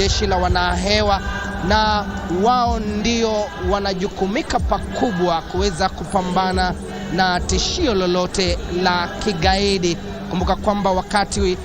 jeshi la wanahewa, na wao ndio wanajukumika pakubwa kuweza kupambana na tishio lolote la kigaidi. Kumbuka kwamba wakati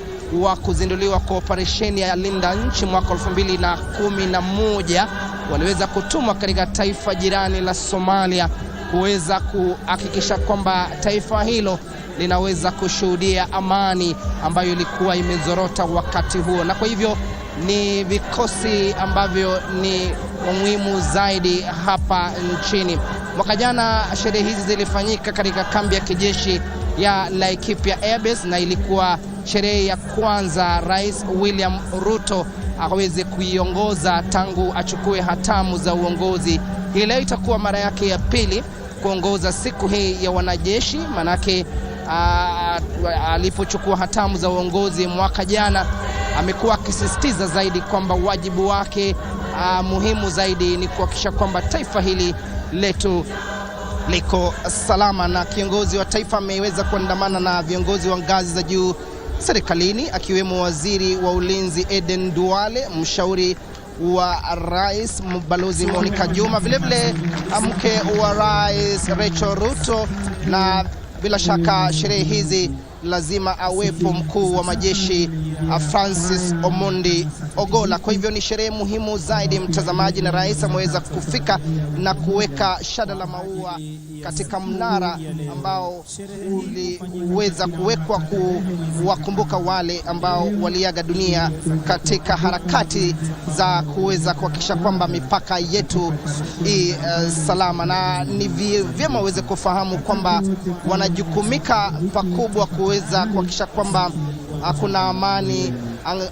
wa kuzinduliwa kwa operesheni ya Linda Nchi mwaka 2011 waliweza kutumwa katika taifa jirani la Somalia kuweza kuhakikisha kwamba taifa hilo linaweza kushuhudia amani ambayo ilikuwa imezorota wakati huo, na kwa hivyo ni vikosi ambavyo ni muhimu zaidi hapa nchini. Mwaka jana sherehe hizi zilifanyika katika kambi ya kijeshi ya Laikipia Air Base, na ilikuwa sherehe ya kwanza Rais William Ruto aweze kuiongoza tangu achukue hatamu za uongozi. Hii leo itakuwa mara yake ya pili kuongoza siku hii ya wanajeshi, manake alipochukua hatamu za uongozi mwaka jana amekuwa akisisitiza zaidi kwamba wajibu wake muhimu zaidi ni kuhakikisha kwamba taifa hili letu liko salama, na kiongozi wa taifa ameweza kuandamana na viongozi wa ngazi za juu serikalini akiwemo waziri wa ulinzi Eden Duale, mshauri wa rais Balozi Monica Juma, vile vile mke wa rais Rachel Ruto, na bila shaka sherehe hizi lazima awepo mkuu wa majeshi Francis Omondi Ogola. Kwa hivyo ni sherehe muhimu zaidi, mtazamaji, na rais ameweza kufika na kuweka shada la maua katika mnara ambao uliweza kuwekwa kuwakumbuka wale ambao waliaga dunia katika harakati za kuweza kuhakikisha kwamba mipaka yetu salama, na ni vyema waweze kufahamu kwamba wanajukumika pakubwa kuweza kuhakikisha kwamba hakuna amani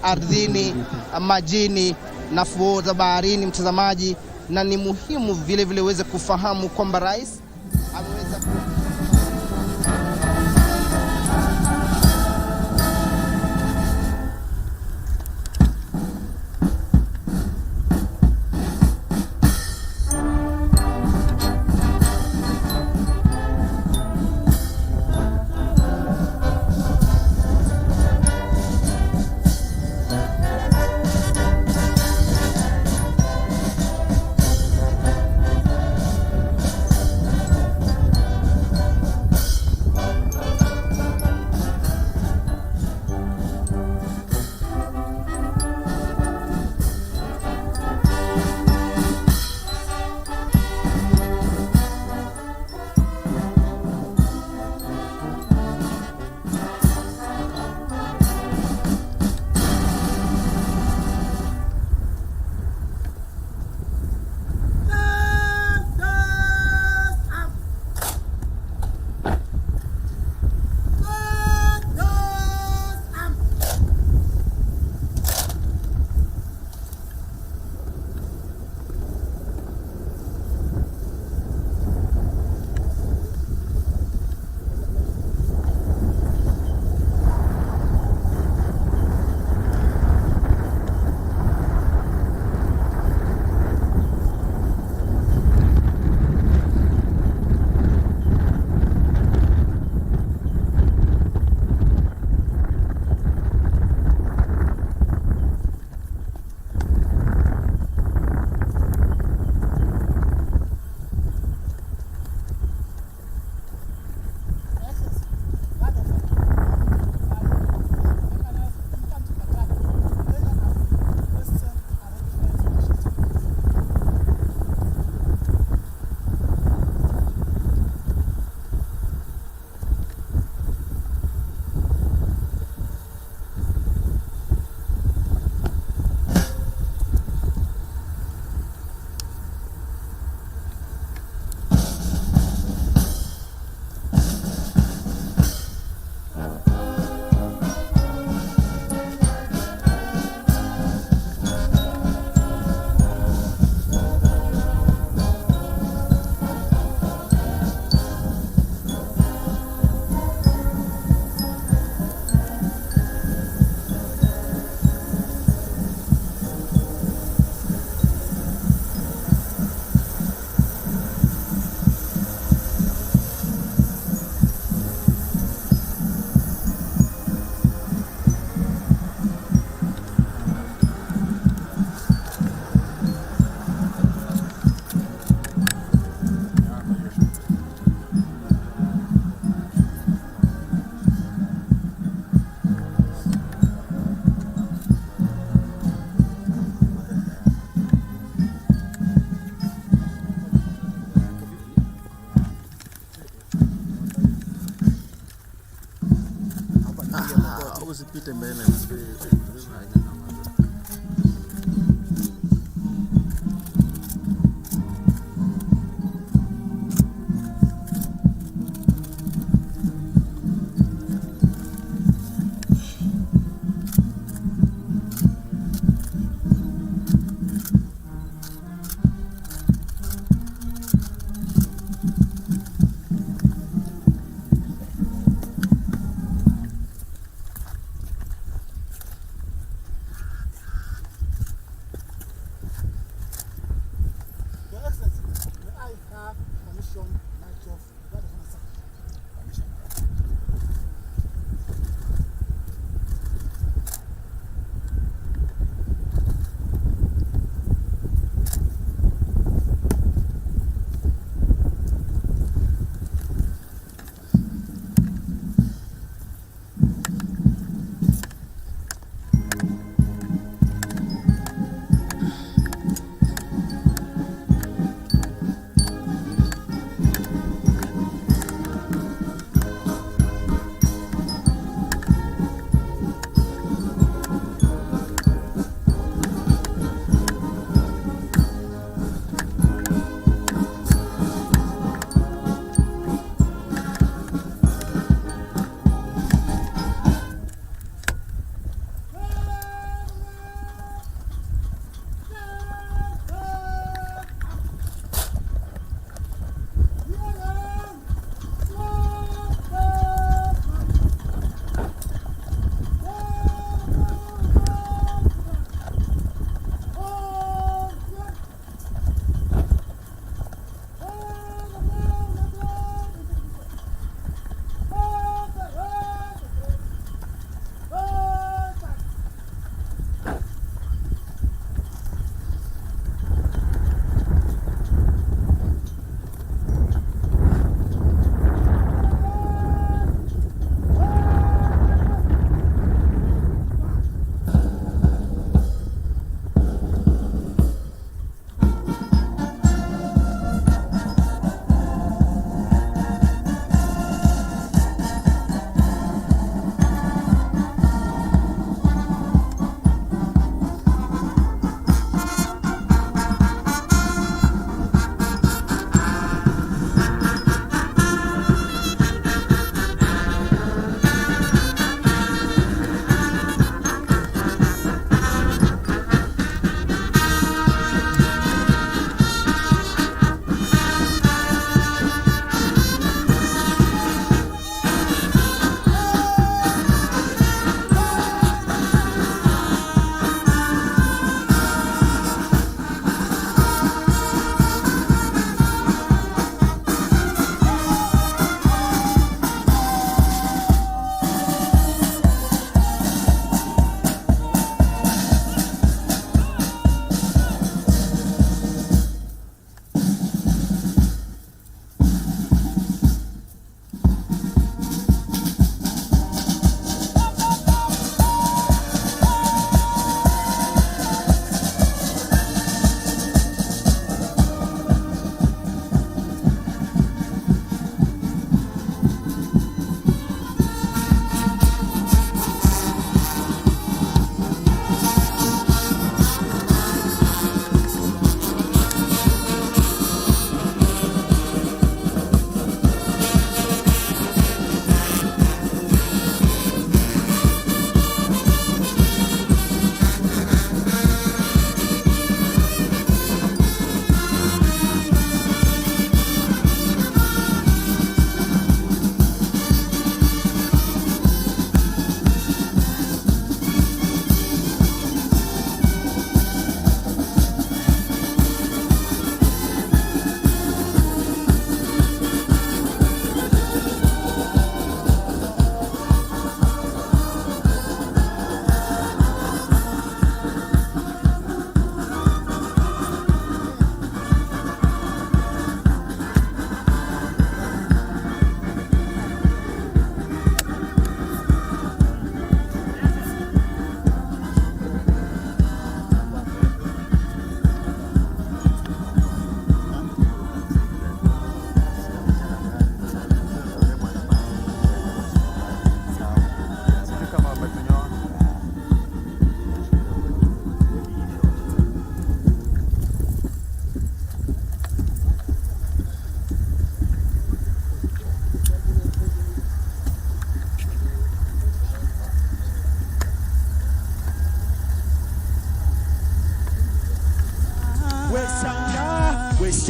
ardhini, majini na fuo za baharini, mtazamaji, na ni muhimu vile vile uweze kufahamu kwamba rais ameweza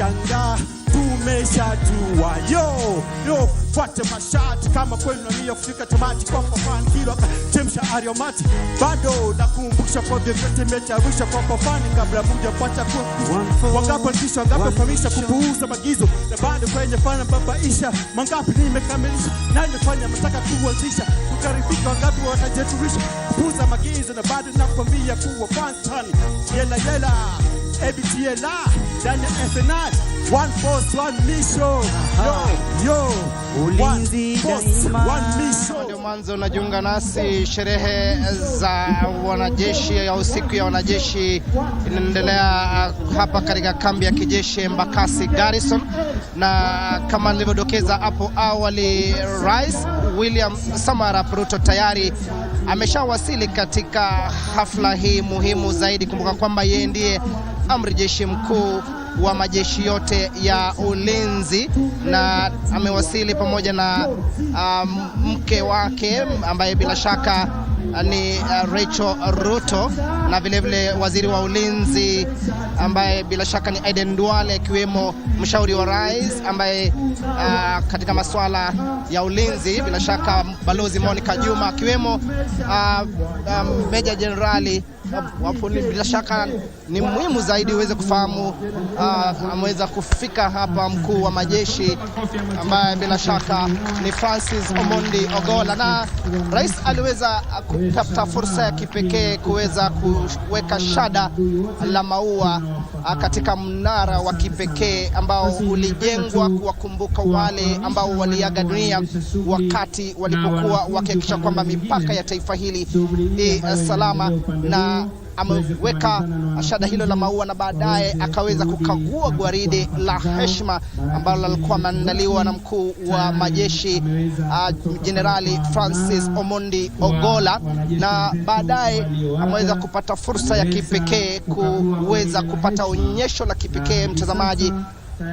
wanashangaa tumeshajua. Yo fuate mashati kama kweli unania kufika tamati kwa fani kilo chemsha ariomati bado nakumbusha kwa vyovyote mechawisha kwa fani kabla muja pata kwa wangapi kisha wangapi famisha kupuuza magizo na bado kwenye fana babaisha mangapi nimekamilisha na nimefanya mtaka kuanzisha kukaribika wangapi watajeturisha kupuuza magizo na bado nakwambia kuwa fantani yela ABTLA ndani ya FNI one force one mission yo ulinzi daima one mission. Ndio mwanzo unajiunga nasi, sherehe za wanajeshi au siku ya wanajeshi inaendelea hapa katika kambi ya kijeshi Embakasi Garrison, na kama nilivyodokeza hapo awali, Rais William Samoei Ruto tayari ameshawasili katika hafla hii muhimu zaidi. Kumbuka kwamba yeye ndiye amri jeshi mkuu wa majeshi yote ya ulinzi, na amewasili pamoja na mke wake ambaye bila shaka ni Rachel Ruto, na vile vile waziri wa ulinzi ambaye bila shaka ni Aden Duale, akiwemo mshauri wa rais ambaye katika masuala ya ulinzi bila shaka Balozi Monica Juma, akiwemo Meja Generali wapo. Bila shaka ni muhimu zaidi uweze kufahamu ameweza kufika hapa mkuu wa majeshi ambaye bila shaka ni Francis Omondi Ogola, na rais aliweza kupata fursa ya kipekee kuweza kuweka shada la maua katika mnara wa kipekee ambao ulijengwa kuwakumbuka wale ambao waliaga dunia wakati walipokuwa wakihakikisha kwamba mipaka ya taifa hili salama, na ameweka shada hilo la maua na baadaye akaweza kukagua gwaride la heshima ambalo lilikuwa maandaliwa na mkuu wa majeshi Generali Francis Omondi Ogola, na baadaye ameweza kupata fursa ya kipekee kuweza kupata onyesho la kipekee, mtazamaji,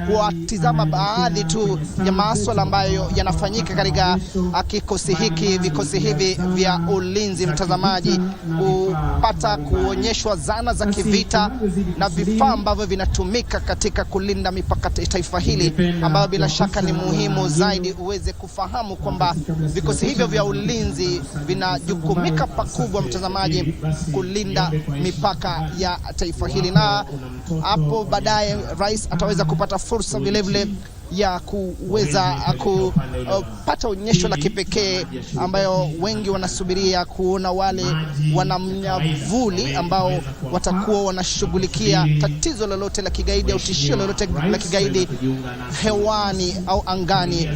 kuwatizama baadhi tu ya masuala ambayo yanafanyika katika kikosi hiki, vikosi hivi vya ulinzi, mtazamaji, kupata kuonyeshwa zana za kivita na vifaa ambavyo vinatumika katika kulinda mipaka taifa hili, ambayo bila shaka ni muhimu zaidi uweze kufahamu kwamba vikosi hivyo vya ulinzi vinajukumika pakubwa, mtazamaji, kulinda mipaka ya taifa hili. Na hapo baadaye rais ataweza kupata fursa vile vile ya kuweza kupata onyesho la kipekee ambayo wengi wanasubiria kuona wale wanamnyavuli ambao watakuwa wanashughulikia tatizo lolote la kigaidi au tishio lolote la kigaidi hewani au angani,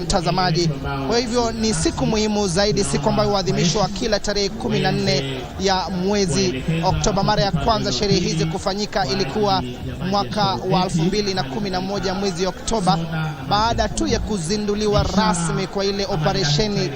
mtazamaji. Kwa hivyo ni siku muhimu zaidi, siku ambayo huadhimishwa kila tarehe 14 ya mwezi Oktoba. Mara ya kwanza sherehe hizi kufanyika ilikuwa mwaka wa 2011 mwezi Oktoba, baada tu ya kuzinduliwa rasmi kwa ile operesheni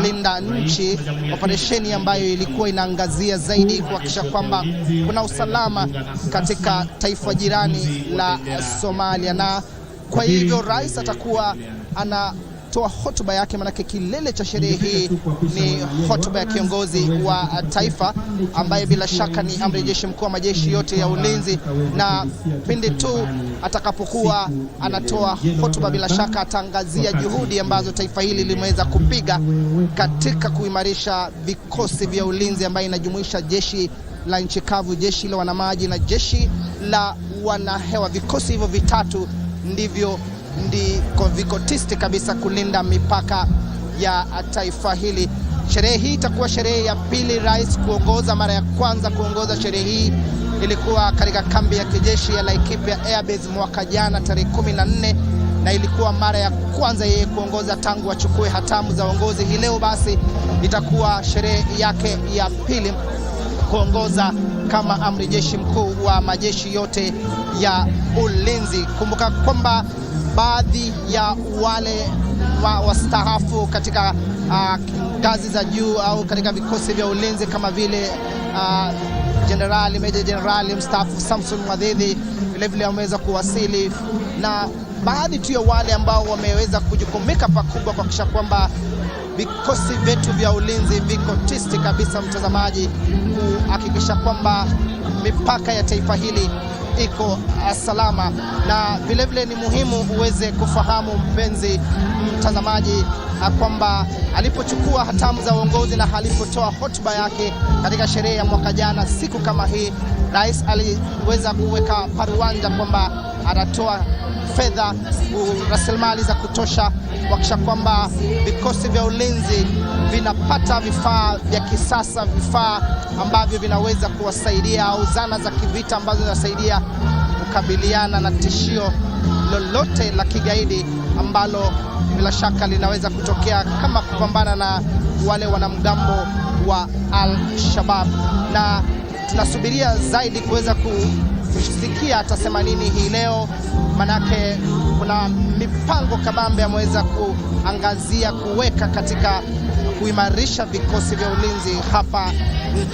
Linda Nchi, operesheni ambayo ilikuwa inaangazia zaidi kuhakikisha kwamba kuna usalama katika taifa jirani la Somalia. Na kwa hivyo rais atakuwa anatoa hotuba yake, manake kilele cha sherehe hii ni hotuba ya kiongozi wa taifa ambaye bila shaka ni amri jeshi mkuu wa majeshi yote ya ulinzi, na pindi tu atakapokuwa anatoa hotuba bila shaka atangazia juhudi ambazo taifa hili limeweza kupiga katika kuimarisha vikosi vya ulinzi ambayo inajumuisha jeshi la nchi kavu, jeshi la wanamaji na jeshi la wanahewa. Vikosi hivyo vitatu ndivyo viko tisti kabisa kulinda mipaka ya taifa hili. Sherehe hii itakuwa sherehe ya pili rais kuongoza. Mara ya kwanza kuongoza sherehe hii ilikuwa katika kambi ya kijeshi ya Laikipia Airbase mwaka jana tarehe 14, na ilikuwa mara ya kwanza yeye kuongoza tangu achukue hatamu za uongozi. Hii leo basi itakuwa sherehe yake ya pili kuongoza kama amri jeshi mkuu wa majeshi yote ya ulinzi. Kumbuka kwamba baadhi ya wale wastaafu katika ngazi za juu au katika vikosi vya ulinzi kama vile Generali, Meja Generali mstaafu Samson Mwadhidhi vile vile wameweza kuwasili, na baadhi tu ya wale ambao wameweza kujukumika pakubwa kuhakikisha kwamba vikosi vyetu vya ulinzi viko tisti kabisa, mtazamaji, kuhakikisha kwamba mipaka ya taifa hili iko salama. Na vilevile ni muhimu uweze kufahamu mpenzi mtazamaji kwamba alipochukua hatamu za uongozi na alipotoa hotuba yake katika sherehe ya mwaka jana siku kama hii, rais aliweza kuweka paruanja kwamba atatoa fedha, rasilimali za kutosha kuhakikisha kwamba vikosi vya ulinzi vinapata vifaa vya kisasa, vifaa ambavyo vinaweza kuwasaidia, au zana za kivita ambazo zinasaidia kukabiliana na tishio lolote la kigaidi ambalo bila shaka linaweza kutokea, kama kupambana na wale wanamgambo wa Al-Shabaab. Na tunasubiria zaidi kuweza kusikia atasema nini hii leo, manake kuna mipango kabambe ameweza kuangazia kuweka katika kuimarisha vikosi vya ulinzi hapa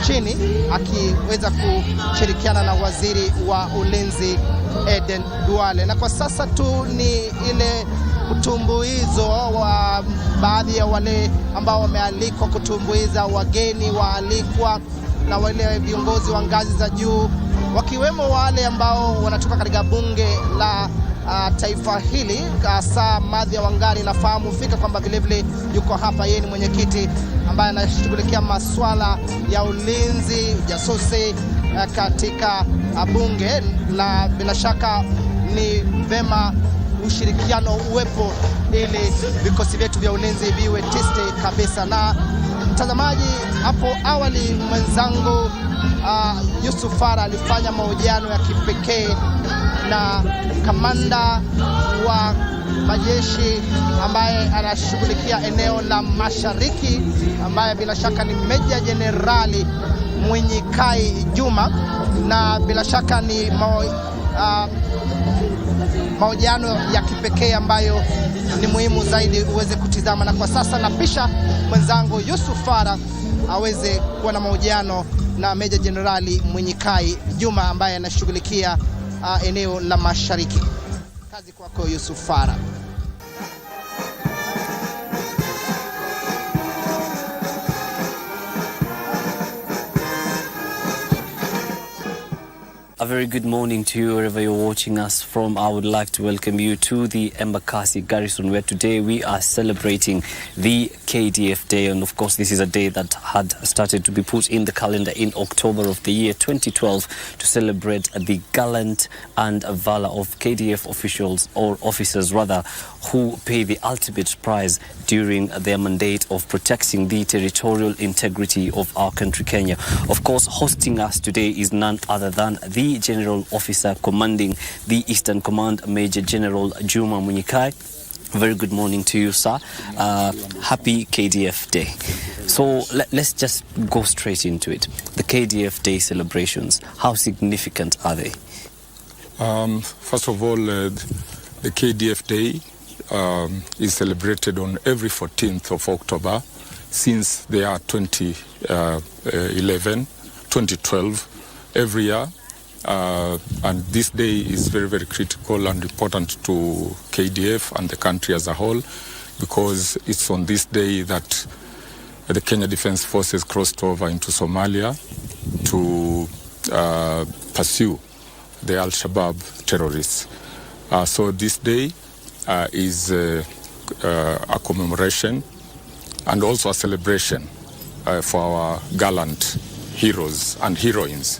nchini, akiweza kushirikiana na waziri wa ulinzi Eden Duale. Na kwa sasa tu ni ile utumbuizo wa baadhi ya wale ambao wamealikwa kutumbuiza, wageni waalikwa na wale viongozi wa ngazi za juu, wakiwemo wale ambao wanatoka katika bunge la taifa hili. Hasa Madhi ya Wangari nafahamu fika kwamba vilevile yuko hapa. Yeye ni mwenyekiti ambaye anashughulikia masuala ya ulinzi, jasusi katika bunge, na bila shaka ni vema ushirikiano uwepo ili vikosi vyetu vya ulinzi viwe tisti kabisa. Na mtazamaji, hapo awali mwenzangu Yusuf Farah alifanya mahojiano ya kipekee na kamanda wa majeshi ambaye anashughulikia eneo la Mashariki, ambaye bila shaka ni Meja Jenerali Mwenyikai Juma, na bila shaka ni mahojiano ya kipekee ambayo ni muhimu zaidi uweze kutizama. Na kwa sasa napisha mwenzangu Yusuf Farah aweze kuwa na mahojiano na Meja Jenerali Mwenyikai Juma ambaye anashughulikia eneo la Mashariki. Kazi kwako Yusuf Farah. A very good morning to you wherever you're watching us from. I would like to welcome you to the Embakasi Garrison, where today we are celebrating the KDF Day. And of course, this is a day that had started to be put in the calendar in October of the year 2012 to celebrate the gallant and valor of KDF officials, or officers rather, who pay the ultimate prize during their mandate of protecting the territorial integrity of our country, Kenya. Of course, hosting us today is none other than the General Officer commanding the Eastern Command, Major General Juma Mwenyikai. Very good morning to you, sir. Happy KDF Day. So let's just go straight into it. The KDF Day celebrations, how significant are they? First of all, the KDF Day is celebrated on every 14th of October since the year 2012, every year. And this day is very, very critical and important to KDF and the country as a whole, because it's on this day that the Kenya Defence Forces crossed over into Somalia to pursue the Al-Shabaab terrorists. So this day is a commemoration and also a celebration for our gallant heroes and heroines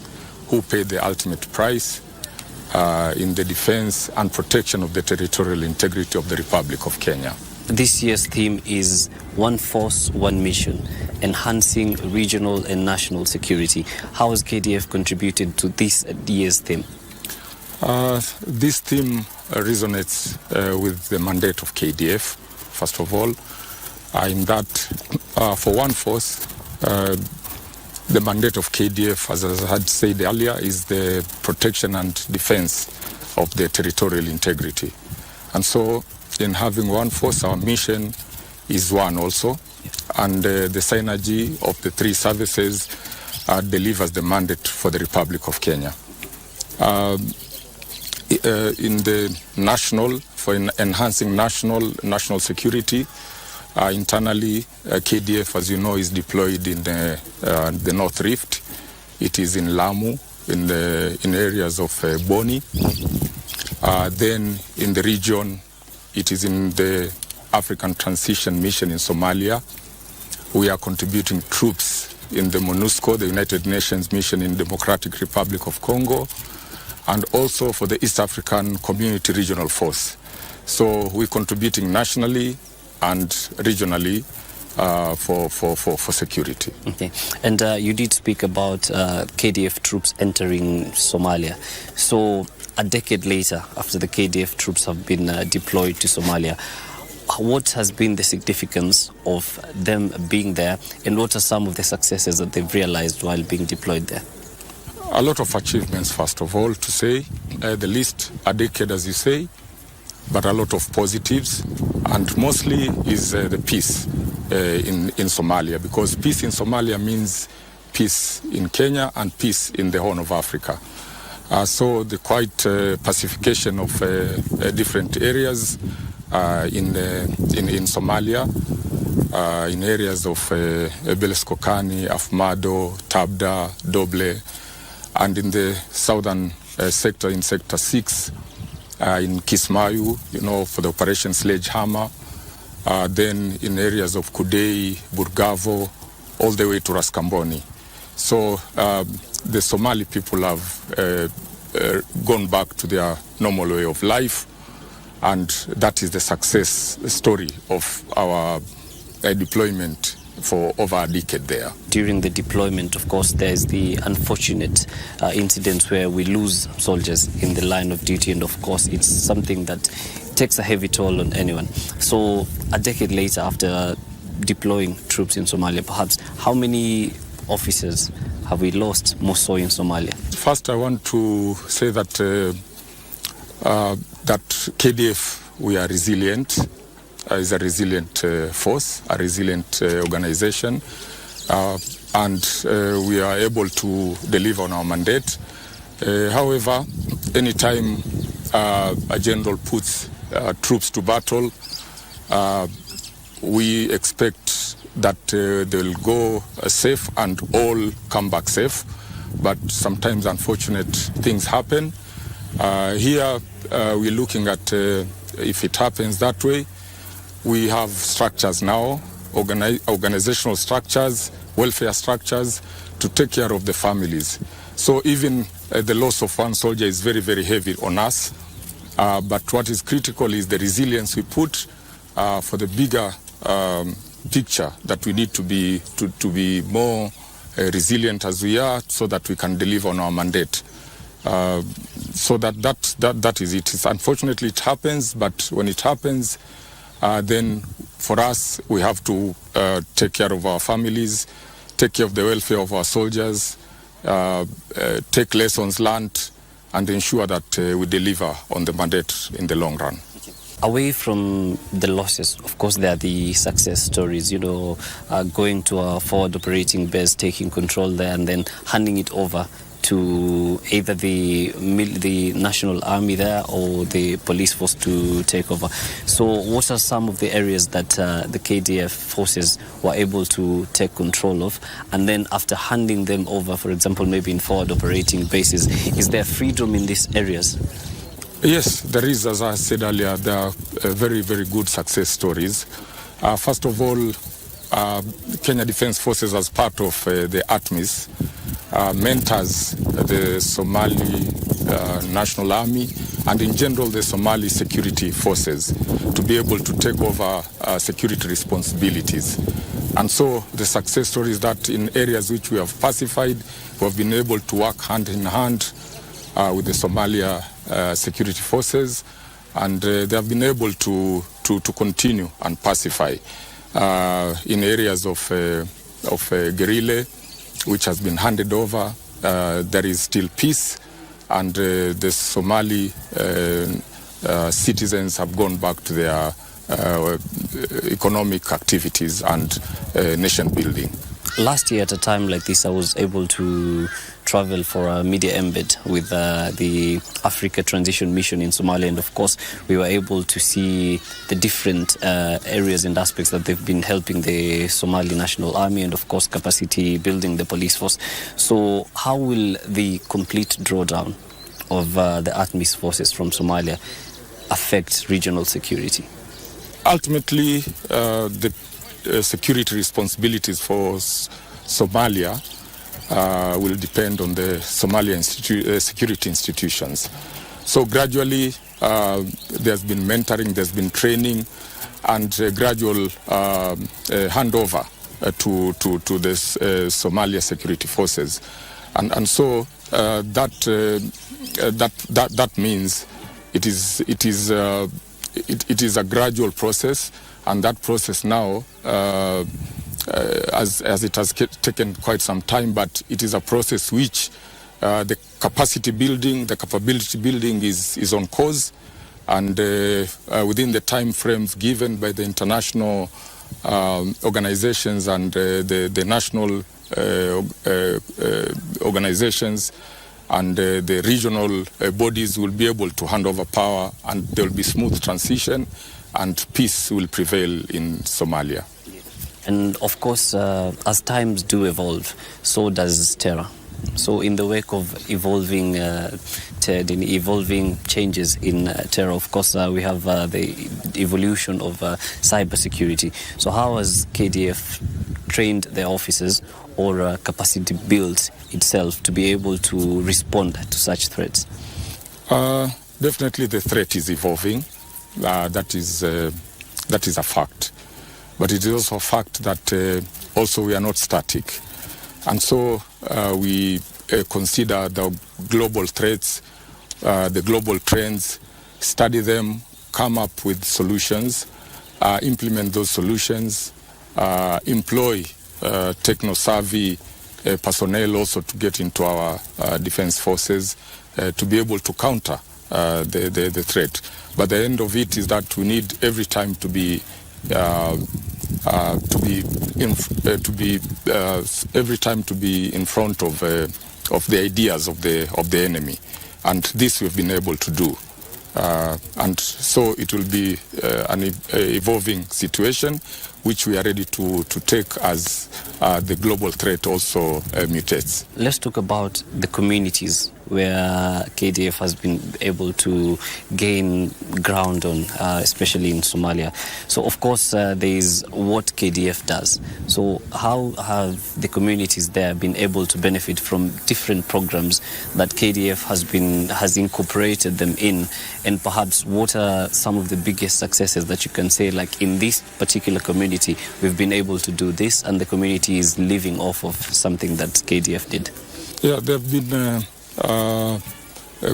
who paid the ultimate price in the defense and protection of the territorial integrity of the Republic of Kenya. This year's theme is One Force, One Mission, enhancing regional and national security. How has KDF contributed to this year's theme? This theme resonates with the mandate of KDF, first of all, in that for One Force, the mandate of KDF, as I had said earlier, is the protection and defense of the territorial integrity. And so in having one force, our mission is one also. And the synergy of the three services delivers the mandate for the Republic of Kenya. In the national, for enhancing national security, internally, KDF, as you know, is deployed in the North Rift. It is in Lamu, in areas of Boni. Then in the region, it is in the African Transition Mission in Somalia. We are contributing troops in the MONUSCO, the United Nations Mission in Democratic Republic of Congo, and also for the East African Community Regional Force. So we're contributing nationally and regionally for security. Okay. And you did speak about KDF troops entering Somalia. So a decade later, after the KDF troops have been deployed to Somalia, what has been the significance of them being there, and what are some of the successes that they've realized while being deployed there? A lot of achievements, first of all, to say, the least a decade, as you say, but a lot of positives, and mostly is the peace in Somalia, because peace in Somalia means peace in Kenya and peace in the Horn of Africa. So the quiet pacification of different areas in Somalia, in areas of Beleskokani, Afmado, Tabda, Doble, and in the southern sector, in Sector 6, in Kismayu, for the Operation Sledgehammer, then in areas of Kudei, Burgavo, all the way to Raskamboni. So the Somali people have gone back to their normal way of life, and that is the success story of our deployment for over a decade there. During the deployment, of course, there's the unfortunate incidents where we lose soldiers in the line of duty, and of course it's something that takes a heavy toll on anyone. So a decade later, after deploying troops in Somalia, perhaps, how many officers have we lost more so in Somalia? First, I want to say that that KDF, we are resilient, is a resilient force, a resilient organization, and we are able to deliver on our mandate. However, anytime a general puts troops to battle, we expect that they'll go safe and all come back safe. But sometimes unfortunate things happen. Here we're looking at if it happens that way, we have structures now, organizational structures, welfare structures to take care of the families. So even the loss of one soldier is very, very heavy on us. But what is critical is the resilience we put for the bigger picture, that we need to be more resilient as we are, so that we can deliver on our mandate. So that is it. Unfortunately, it happens, but when it happens, then for us, we have to take care of our families, take care of the welfare of our soldiers, take lessons learned, and ensure that we deliver on the mandate in the long run. Away from the losses, of course, there are the success stories, going to a forward operating base, taking control there, and then handing it over to either the National Army there or the police force to take over. So what are some of the areas that the KDF forces were able to take control of? And then after handing them over, for example, maybe in forward operating bases, is there freedom in these areas? Yes, there is. As I said earlier, there are very, very good success stories. First of all, Kenya Defence Forces, as part of the ATMIS, mentors the Somali National Army and in general the Somali security forces to be able to take over security responsibilities. And so the success story is that in areas which we have pacified, we have been able to work hand in hand with the Somalia security forces, and they have been able to continue and pacify in areas of Gerile, which has been handed over. There is still peace, and the Somali citizens have gone back to their economic activities and nation building. Last year at a time like this, I was able to travel for a media embed with the Africa Transition Mission in Somalia, and of course we were able to see the different areas and aspects that they've been helping the Somali National Army, and of course capacity building the police force. So how will the complete drawdown of the ATMIS forces from Somalia affect regional security? Ultimately, the security responsibilities for Somalia will depend on the Somalian security institutions. So gradually, there's been mentoring, there's been training, and gradual handover to the Somalia security forces, and so that means it is a gradual process, and that process now, as it has taken quite some time, but it is a process which the capacity building, the capability building is on course, and within the time frames given by the international organizations and the national organizations and the regional bodies will be able to hand over power, and there will be smooth transition, and peace will prevail in Somalia. And of course, as times do evolve, so does terror. So in the wake of evolving changes in terror, of course, we have the evolution of cybersecurity. So how has KDF trained their officers or capacity built itself to be able to respond to such threats? Definitely the threat is evolving. That is a fact. But it is also a fact that also we are not static. And so we consider the global threats, the global trends, study them, come up with solutions, implement those solutions, employ techno-savvy personnel also to get into our defense forces to be able to counter the threat. But the end of it is that we need every time to be in front of the ideas of the enemy, and this we've been able to do, and so it will be an evolving situation which we are ready to take as the global threat also mutates. Let's talk about the communities where KDF has been able to gain ground on, especially in Somalia. So, of course, there is what KDF does. So how have the communities there been able to benefit from different programs that KDF has incorporated them in? And perhaps what are some of the biggest successes that you can say, like in this particular community, we've been able to do this, and the community is living off of something that KDF did? Yeah, there have been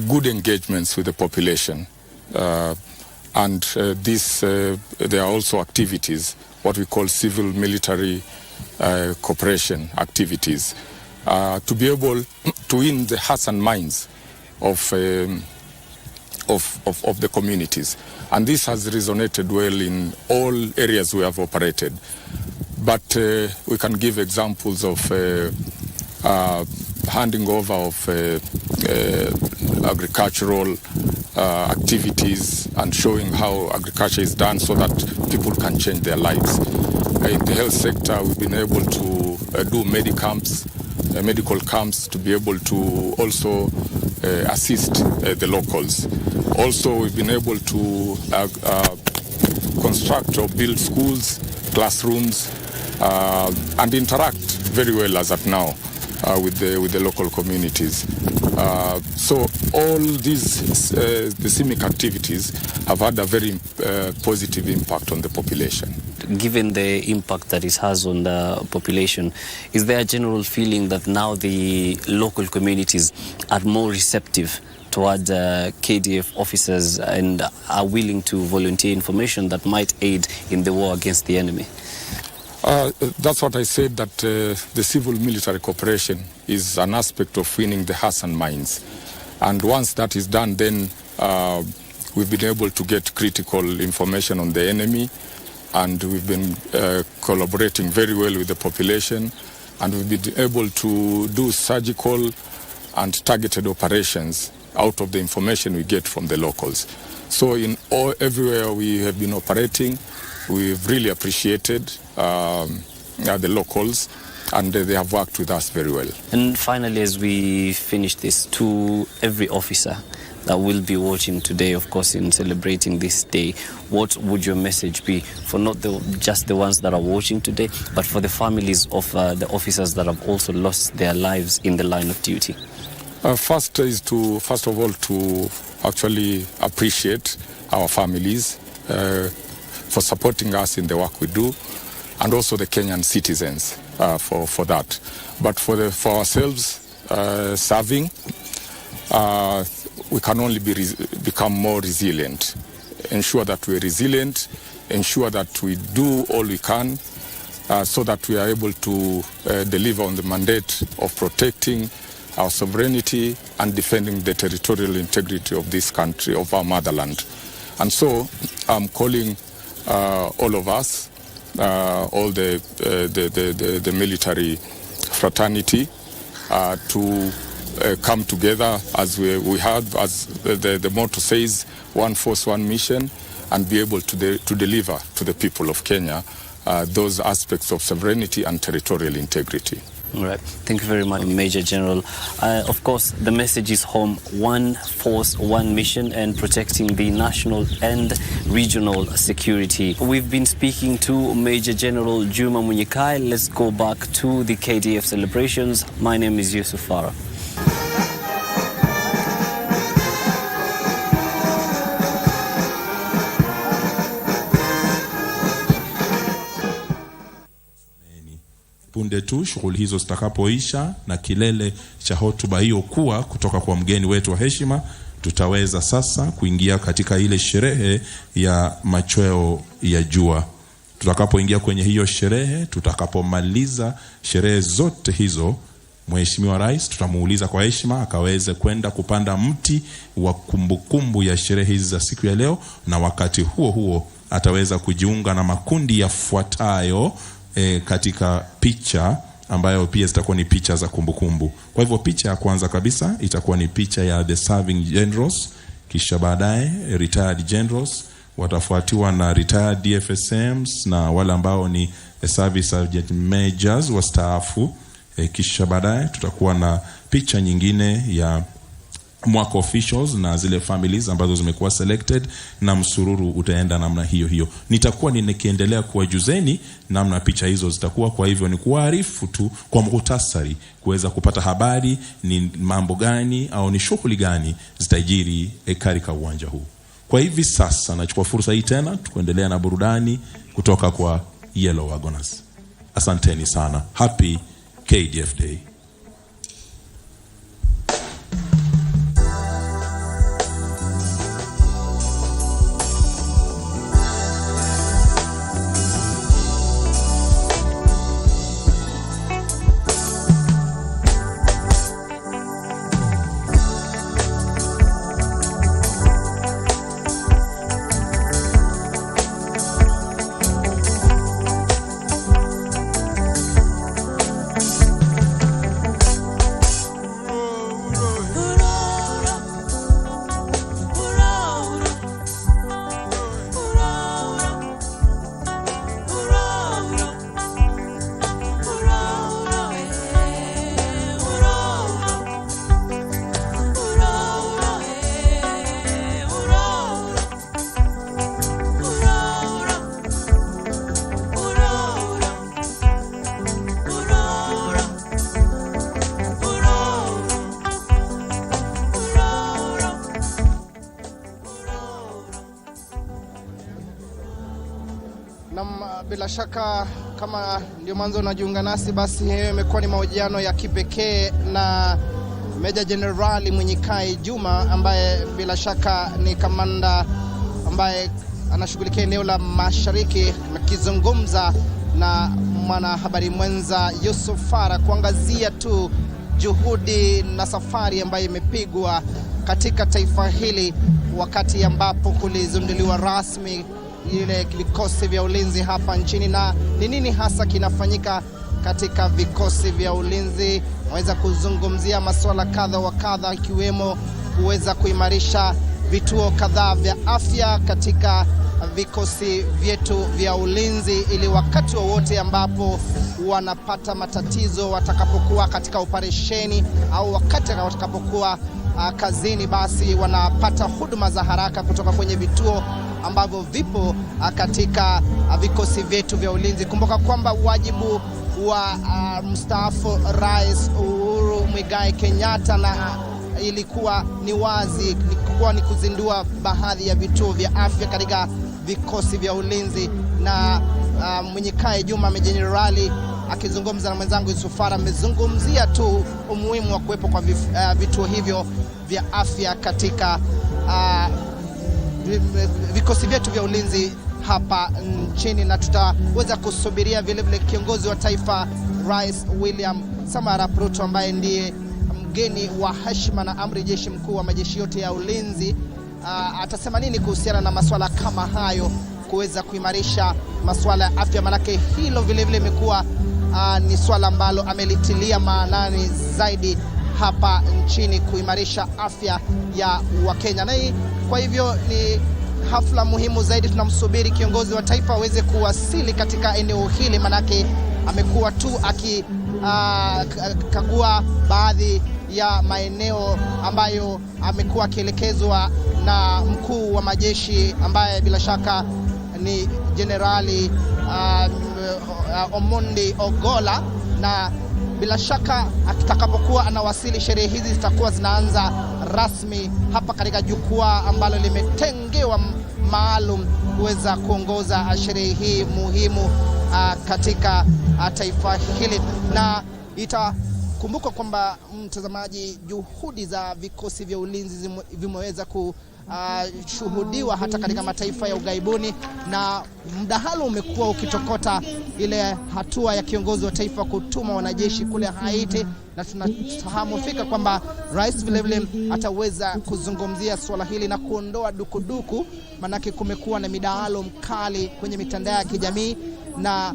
good engagements with the population, and there are also activities, what we call civil-military cooperation activities, to be able to win the hearts and minds of the communities. And this has resonated well in all areas we have operated. But we can give examples of handing over of agricultural activities and showing how agriculture is done so that people can change their lives. In the health sector, we've been able to do medical camps to be able to also assist the locals. Also, we've been able to construct or build schools, classrooms, and interact very well as at now with the local communities. So all these the CIMIC activities have had a very positive impact on the population. Given the impact that it has on the population, is there a general feeling that now the local communities are more receptive toward KDF officers and are willing to volunteer information that might aid in the war against the enemy? That's what I said, that the civil-military cooperation is an aspect of winning the hearts and minds. And once that is done, then we've been able to get critical information on the enemy, and we've been collaborating very well with the population and we've been able to do surgical and targeted operations out of the information we get from the locals. So everywhere we have been operating, we've really appreciated the locals, and they have worked with us very well. And finally, as we finish this, to every officer that will be watching today, of course, in celebrating this day, what would your message be for not just the ones that are watching today, but for the families of the officers that have also lost their lives in the line of duty? First of all, to actually appreciate our families for supporting us in the work we do, and also the Kenyan citizens for that. But for ourselves serving, we can only become more resilient. Ensure that we're resilient, ensure that we do all we can so that we are able to deliver on the mandate of protecting our sovereignty and defending the territorial integrity of this country, of our motherland. And so I'm calling all of us, all the military fraternity, to come together as we have, as the motto says, one force, one mission, and be able to deliver to the people of Kenya those aspects of sovereignty and territorial integrity. All right. Thank you very much, Major General. Of course, the message is home: one force, one mission, and protecting the national and regional security. We've been speaking to Major General Juma Munyikai. Let's go back to the KDF celebrations. My name is Yusuf Farah. Punde tu shughuli hizo zitakapoisha na kilele cha hotuba hiyo kuwa kutoka kwa mgeni wetu wa heshima, tutaweza sasa kuingia katika ile sherehe ya machweo ya jua. Tutakapoingia kwenye hiyo sherehe, tutakapomaliza sherehe zote hizo, Mheshimiwa Rais tutamuuliza kwa heshima akaweze kwenda kupanda mti wa kumbukumbu ya sherehe hizi za siku ya leo, na wakati huo huo ataweza kujiunga na makundi yafuatayo katika picha ambayo pia zitakuwa ni picha za kumbukumbu. Kwa hivyo picha ya kwanza kabisa itakuwa ni picha ya the serving generals, kisha baadaye retired generals, watafuatiwa na retired DFSMs na wale ambao ni service sergeant majors wastaafu. Kisha baadaye tutakuwa na picha nyingine ya mwaka officials na zile families ambazo zimekuwa selected, na msururu utaenda namna hiyo hiyo. Nitakuwa nikiendelea kuwajuzeni namna picha hizo zitakuwa, kwa hivyo ni kuarifu tu kwa muhtasari kuweza kupata habari ni mambo gani au ni shughuli gani zitajiri katika uwanja huu. Kwa hivi sasa nachukua fursa hii tena tuendelea na burudani kutoka kwa Yellow Wagoners. Asanteni sana. Happy KDF Day. Bila shaka kama ndio mwanzo unajiunga nasi, basi hiyo imekuwa ni mahojiano ya kipekee na Meja Jenerali Munyikai Juma, ambaye bila shaka ni kamanda ambaye anashughulikia eneo la Mashariki, akizungumza na mwanahabari mwenza Yusuf Farah kuangazia tu juhudi na safari ambayo imepigwa katika taifa hili wakati ambapo kulizinduliwa rasmi ile vikosi vya ulinzi hapa nchini, na ni nini hasa kinafanyika katika vikosi vya ulinzi. Waweza kuzungumzia masuala kadha wa kadha, ikiwemo kuweza kuimarisha vituo kadhaa vya afya katika vikosi vyetu vya ulinzi, ili wakati wowote ambapo wanapata matatizo watakapokuwa katika operesheni au wakati watakapokuwa kazini, basi wanapata huduma za haraka kutoka kwenye vituo ambavyo vipo katika vikosi vyetu vya ulinzi. Kumbuka kwamba wajibu wa mstaafu Rais Uhuru Muigai Kenyatta na ilikuwa ni wazi, ilikuwa ni kuzindua baadhi ya vituo vya afya katika vikosi vya ulinzi, na Mwenyekiti Juma Jenerali akizungumza na mwenzangu Yusufara amezungumzia tu umuhimu wa kuwepo kwa vituo hivyo vya afya katika vikosi vyetu vya ulinzi hapa nchini, na tutaweza kusubiria vile vile kiongozi wa taifa Rais William Samoei Ruto ambaye ndiye mgeni wa heshima na amri jeshi mkuu wa majeshi yote ya ulinzi atasema nini kuhusiana na masuala kama hayo, kuweza kuimarisha masuala ya afya. Manake hilo vile vile imekuwa ni swala ambalo amelitilia maanani zaidi hapa nchini, kuimarisha afya ya Wakenya. Na kwa hivyo ni hafla muhimu zaidi. Tunamsubiri kiongozi wa taifa aweze kuwasili katika eneo hili, manake amekuwa tu akikagua baadhi ya maeneo ambayo amekuwa akielekezwa na mkuu wa majeshi ambaye bila shaka ni Jenerali Omondi Ogola, na bila shaka atakapokuwa anawasili, sherehe hizi zitakuwa zinaanza rasmi hapa katika jukwaa ambalo limetengewa maalum kuweza kuongoza sherehe hii muhimu katika taifa hili. Na itakumbuka kwamba mtazamaji, juhudi za vikosi vya ulinzi vimeweza kushuhudiwa hata katika mataifa ya ugaibuni, na mdahalo umekuwa ukitokota ile hatua ya kiongozi wa taifa kutuma wanajeshi kule Haiti, na tunafahamu fika kwamba rais vile vile ataweza kuzungumzia swala hili na kuondoa dukuduku, manake kumekuwa na midahalo mkali kwenye mitandao ya kijamii na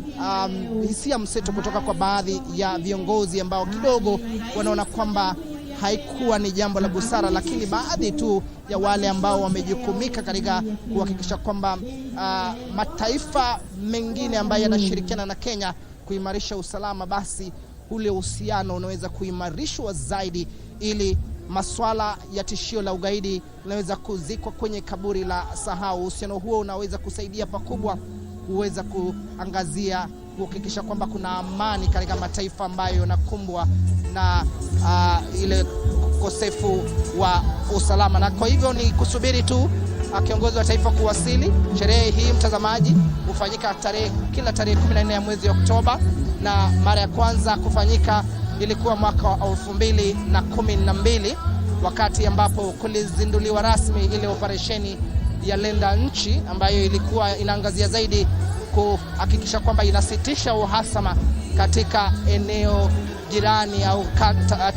hisia mseto kutoka kwa baadhi ya viongozi ambao kidogo wanaona kwamba haikuwa ni jambo la busara, lakini baadhi tu ya wale ambao wamejukumika katika kuhakikisha kwamba mataifa mengine ambayo yanashirikiana na Kenya kuimarisha usalama, basi ule uhusiano unaweza kuimarishwa zaidi, ili maswala ya tishio la ugaidi unaweza kuzikwa kwenye kaburi la sahau. Uhusiano huo unaweza kusaidia pakubwa kuweza kuangazia kuhakikisha kwamba kuna amani katika mataifa ambayo yanakumbwa na ile ukosefu wa usalama. Na kwa hivyo ni kusubiri tu kiongozi wa taifa kuwasili. Sherehe hii mtazamaji hufanyika kila tarehe 14 ya mwezi Oktoba, na mara ya kwanza kufanyika ilikuwa mwaka wa 2012 wakati ambapo kulizinduliwa rasmi ile operesheni ya Linda Nchi, ambayo ilikuwa inaangazia zaidi kuhakikisha kwamba inasitisha uhasama katika eneo jirani au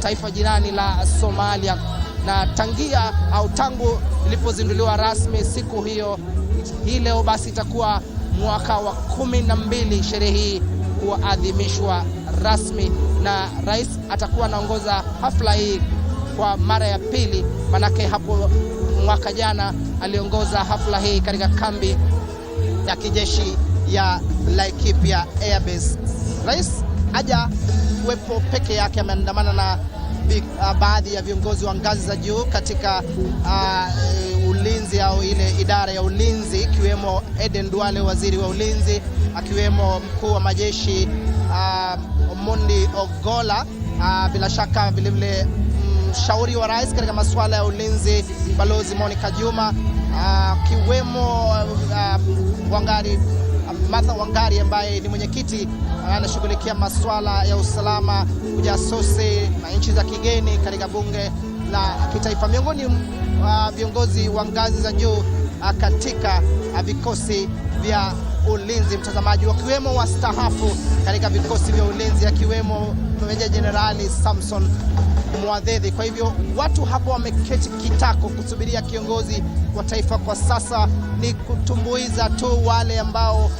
taifa jirani la Somalia. Na tangu ilipozinduliwa rasmi siku hiyo, hii leo basi itakuwa mwaka wa 12 sherehe hii kuadhimishwa rasmi, na rais atakuwa anaongoza hafla hii kwa mara ya pili, manake hapo mwaka jana aliongoza hafla hii katika kambi ya kijeshi ya Laikipia Airbase. Rais haja kuwepo peke yake, ameandamana na baadhi ya viongozi wa ngazi za juu katika ulinzi au ile idara ya ulinzi, ikiwemo Eden Duale, waziri wa ulinzi, akiwemo mkuu wa majeshi Omondi Ogola, bila shaka vile vile mshauri wa rais katika masuala ya ulinzi Balozi Monica Juma, kiwemo Martha Wangari ambaye ni mwenyekiti anashughulikia masuala ya usalama, ujasusi na nchi za kigeni katika bunge la kitaifa, miongoni viongozi wa ngazi za juu katika vikosi vya ulinzi mtazamaji, wakiwemo wastaafu katika vikosi vya ulinzi, akiwemo Meja Jenerali Samson Mwadhedhi. Kwa hivyo watu hapo wameketi kitako kusubiria kiongozi wa taifa. Kwa sasa ni kutumbuiza tu wale ambao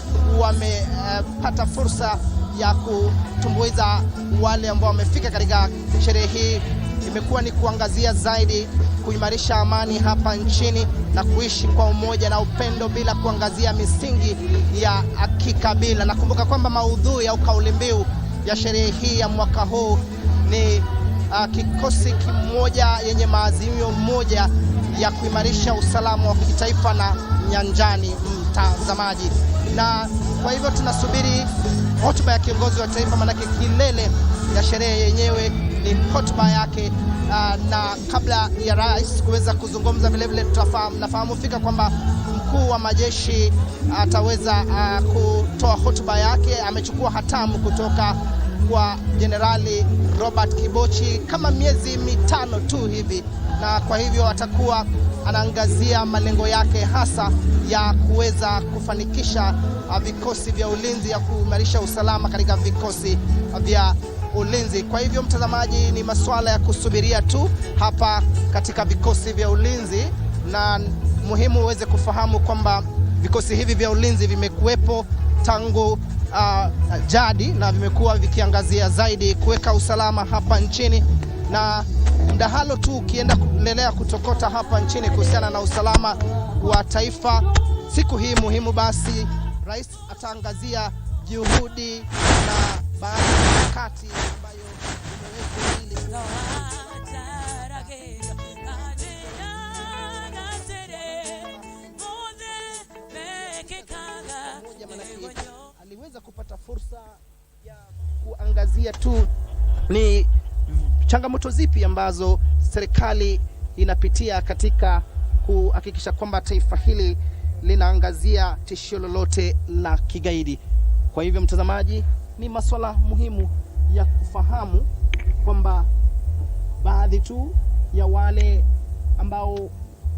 wamepata fursa ya kutumbuiza wale ambao wamefika katika sherehe hii imekuwa ni kuangazia zaidi kuimarisha amani hapa nchini na kuishi kwa umoja na upendo bila kuangazia misingi ya kikabila. Nakumbuka kwamba maudhui au kauli mbiu ya sherehe hii ya mwaka huu ni kikosi kimoja yenye maazimio moja ya kuimarisha usalama wa kitaifa na nyanjani, mtazamaji. Na kwa hivyo tunasubiri hotuba ya kiongozi wa taifa, manake kilele ya sherehe yenyewe ni hotuba yake. Na kabla ya rais kuweza kuzungumza, vile vile nafahamu fika kwamba mkuu wa majeshi ataweza kutoa hotuba yake. Amechukua hatamu kutoka kwa Jenerali Robert Kibochi kama miezi mitano tu hivi, na kwa hivyo atakuwa anaangazia malengo yake hasa ya kuweza kufanikisha vikosi vya ulinzi, ya kuimarisha usalama katika vikosi vya ulinzi. Kwa hivyo mtazamaji, ni masuala ya kusubiria tu hapa katika vikosi vya ulinzi, na muhimu uweze kufahamu kwamba vikosi hivi vya ulinzi vimekuwepo tangu jadi na vimekuwa vikiangazia zaidi kuweka usalama hapa nchini, na mdahalo tu ukienda kulelea kutokota hapa nchini kuhusiana na usalama wa taifa. Siku hii muhimu, basi rais ataangazia juhudi na baadhi ya mikakati ambayo imewekwa aliweza kupata fursa ya kuangazia tu ni changamoto zipi ambazo serikali inapitia katika kuhakikisha kwamba taifa hili linaangazia tishio lolote la kigaidi. Kwa hivyo mtazamaji, ni masuala muhimu ya kufahamu kwamba baadhi tu ya wale ambao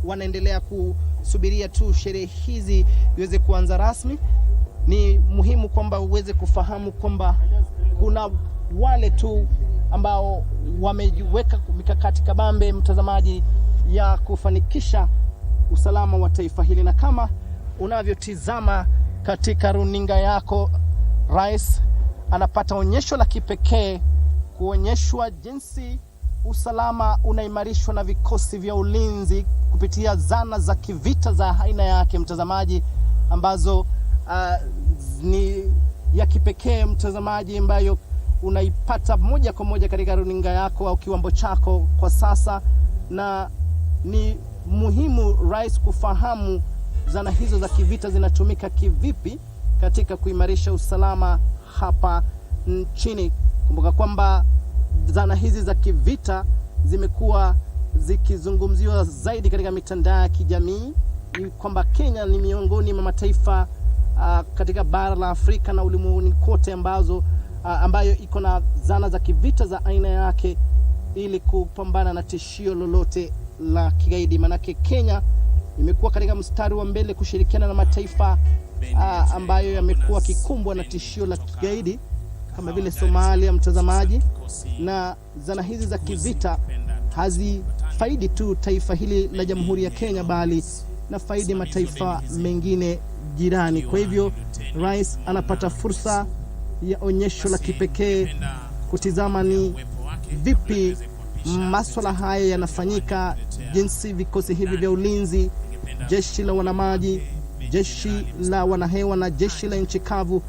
wanaendelea kusubiria tu sherehe hizi iweze kuanza rasmi, ni muhimu kwamba uweze kufahamu kwamba kuna wale tu ambao wameweka mikakati kabambe, mtazamaji, ya kufanikisha usalama wa taifa hili. Na kama unavyotizama katika runinga yako, rais anapata onyesho la kipekee kuonyeshwa jinsi usalama unaimarishwa na vikosi vya ulinzi kupitia zana za kivita za aina yake, mtazamaji, ambazo ni ya kipekee, mtazamaji, ambayo unaipata moja kwa moja katika runinga yako au kiwambo chako kwa sasa. Na ni muhimu rais kufahamu zana hizo za kivita zinatumika kivipi katika kuimarisha usalama hapa nchini. Kumbuka kwamba zana hizi za kivita zimekuwa zikizungumziwa zaidi katika mitandao ya kijamii, kwamba Kenya ni miongoni mwa mataifa katika bara la Afrika na ulimwenguni kote ambayo iko na zana za kivita za aina yake ili kupambana na tishio lolote la kigaidi. Manake Kenya imekuwa katika mstari wa mbele kushirikiana na mataifa ambayo yamekuwa kikumbwa na tishio la kigaidi kama vile Somalia, mtazamaji. Na zana hizi za kivita hazifaidi tu taifa hili la Jamhuri ya Kenya, bali na faidi mataifa mengine jirani. Kwa hivyo rais anapata fursa ya onyesho la kipekee kutizama ni vipi masuala haya yanafanyika, jinsi vikosi hivi vya ulinzi, jeshi la wanamaji, jeshi la wanahewa na jeshi la nchi kavu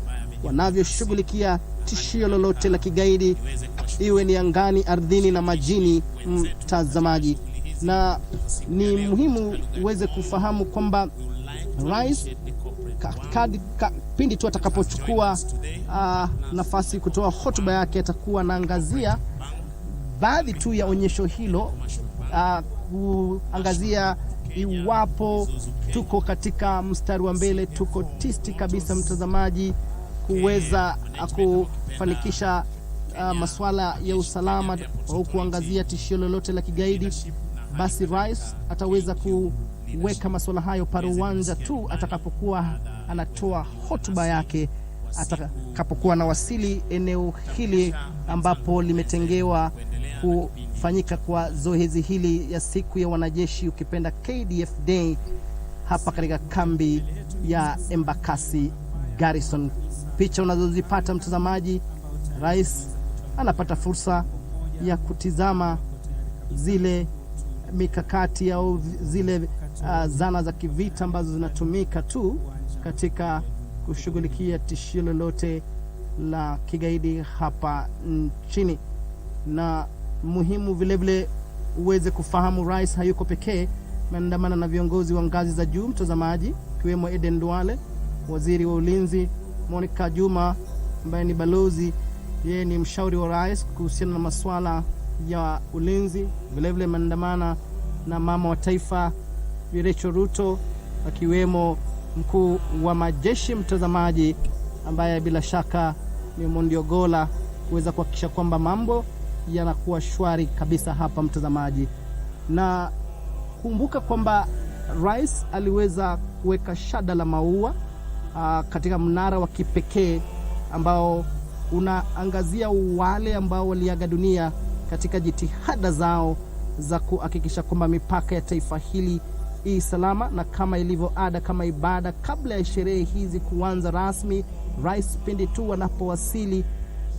wanavyoshughulikia tishio lolote la kigaidi, iwe ni angani, ardhini na majini, mtazamaji. Na ni muhimu uweze kufahamu kwamba rais pindi tu atakapochukua nafasi kutoa hotuba yake, atakuwa anaangazia baadhi tu ya onyesho hilo, kuangazia iwapo tuko katika mstari wa mbele, tuko tisti kabisa, mtazamaji, kuweza kufanikisha masuala ya usalama au kuangazia tishio lolote la kigaidi. Basi rais ataweza kuweka masuala hayo paruwanja tu atakapokuwa anatoa hotuba yake, atakapokuwa anawasili eneo hili ambapo limetengewa kufanyika kwa zoezi hili ya siku ya wanajeshi, ukipenda KDF Day, hapa katika kambi ya Embakasi Garrison. picha unazozipata mtazamaji, rais anapata fursa ya kutizama zile mikakati au zile zana za kivita ambazo zinatumika tu katika kushughulikia tishio lolote la kigaidi hapa nchini. Na muhimu vile vile uweze kufahamu rais hayuko pekee, ameandamana na viongozi wa ngazi za juu mtazamaji, kiwemo Eden Duale, waziri wa ulinzi, Monica Juma ambaye ni balozi, yeye ni mshauri wa rais kuhusiana na masuala ya ulinzi. Vile vile ameandamana na mama wa taifa Rachel Ruto, akiwemo mkuu wa majeshi mtazamaji, ambaye bila shaka ni Mondiogola, kuweza kuhakikisha kwamba mambo yanakuwa shwari kabisa hapa mtazamaji. Na kumbuka kwamba rais aliweza kuweka shada la maua katika mnara wa kipekee ambao unaangazia wale ambao waliaga dunia katika jitihada zao za kuhakikisha kwamba mipaka ya taifa hili salama. Na kama ilivyo ada, kama ibada, kabla ya sherehe hizi kuanza rasmi, rais pindi tu wanapowasili,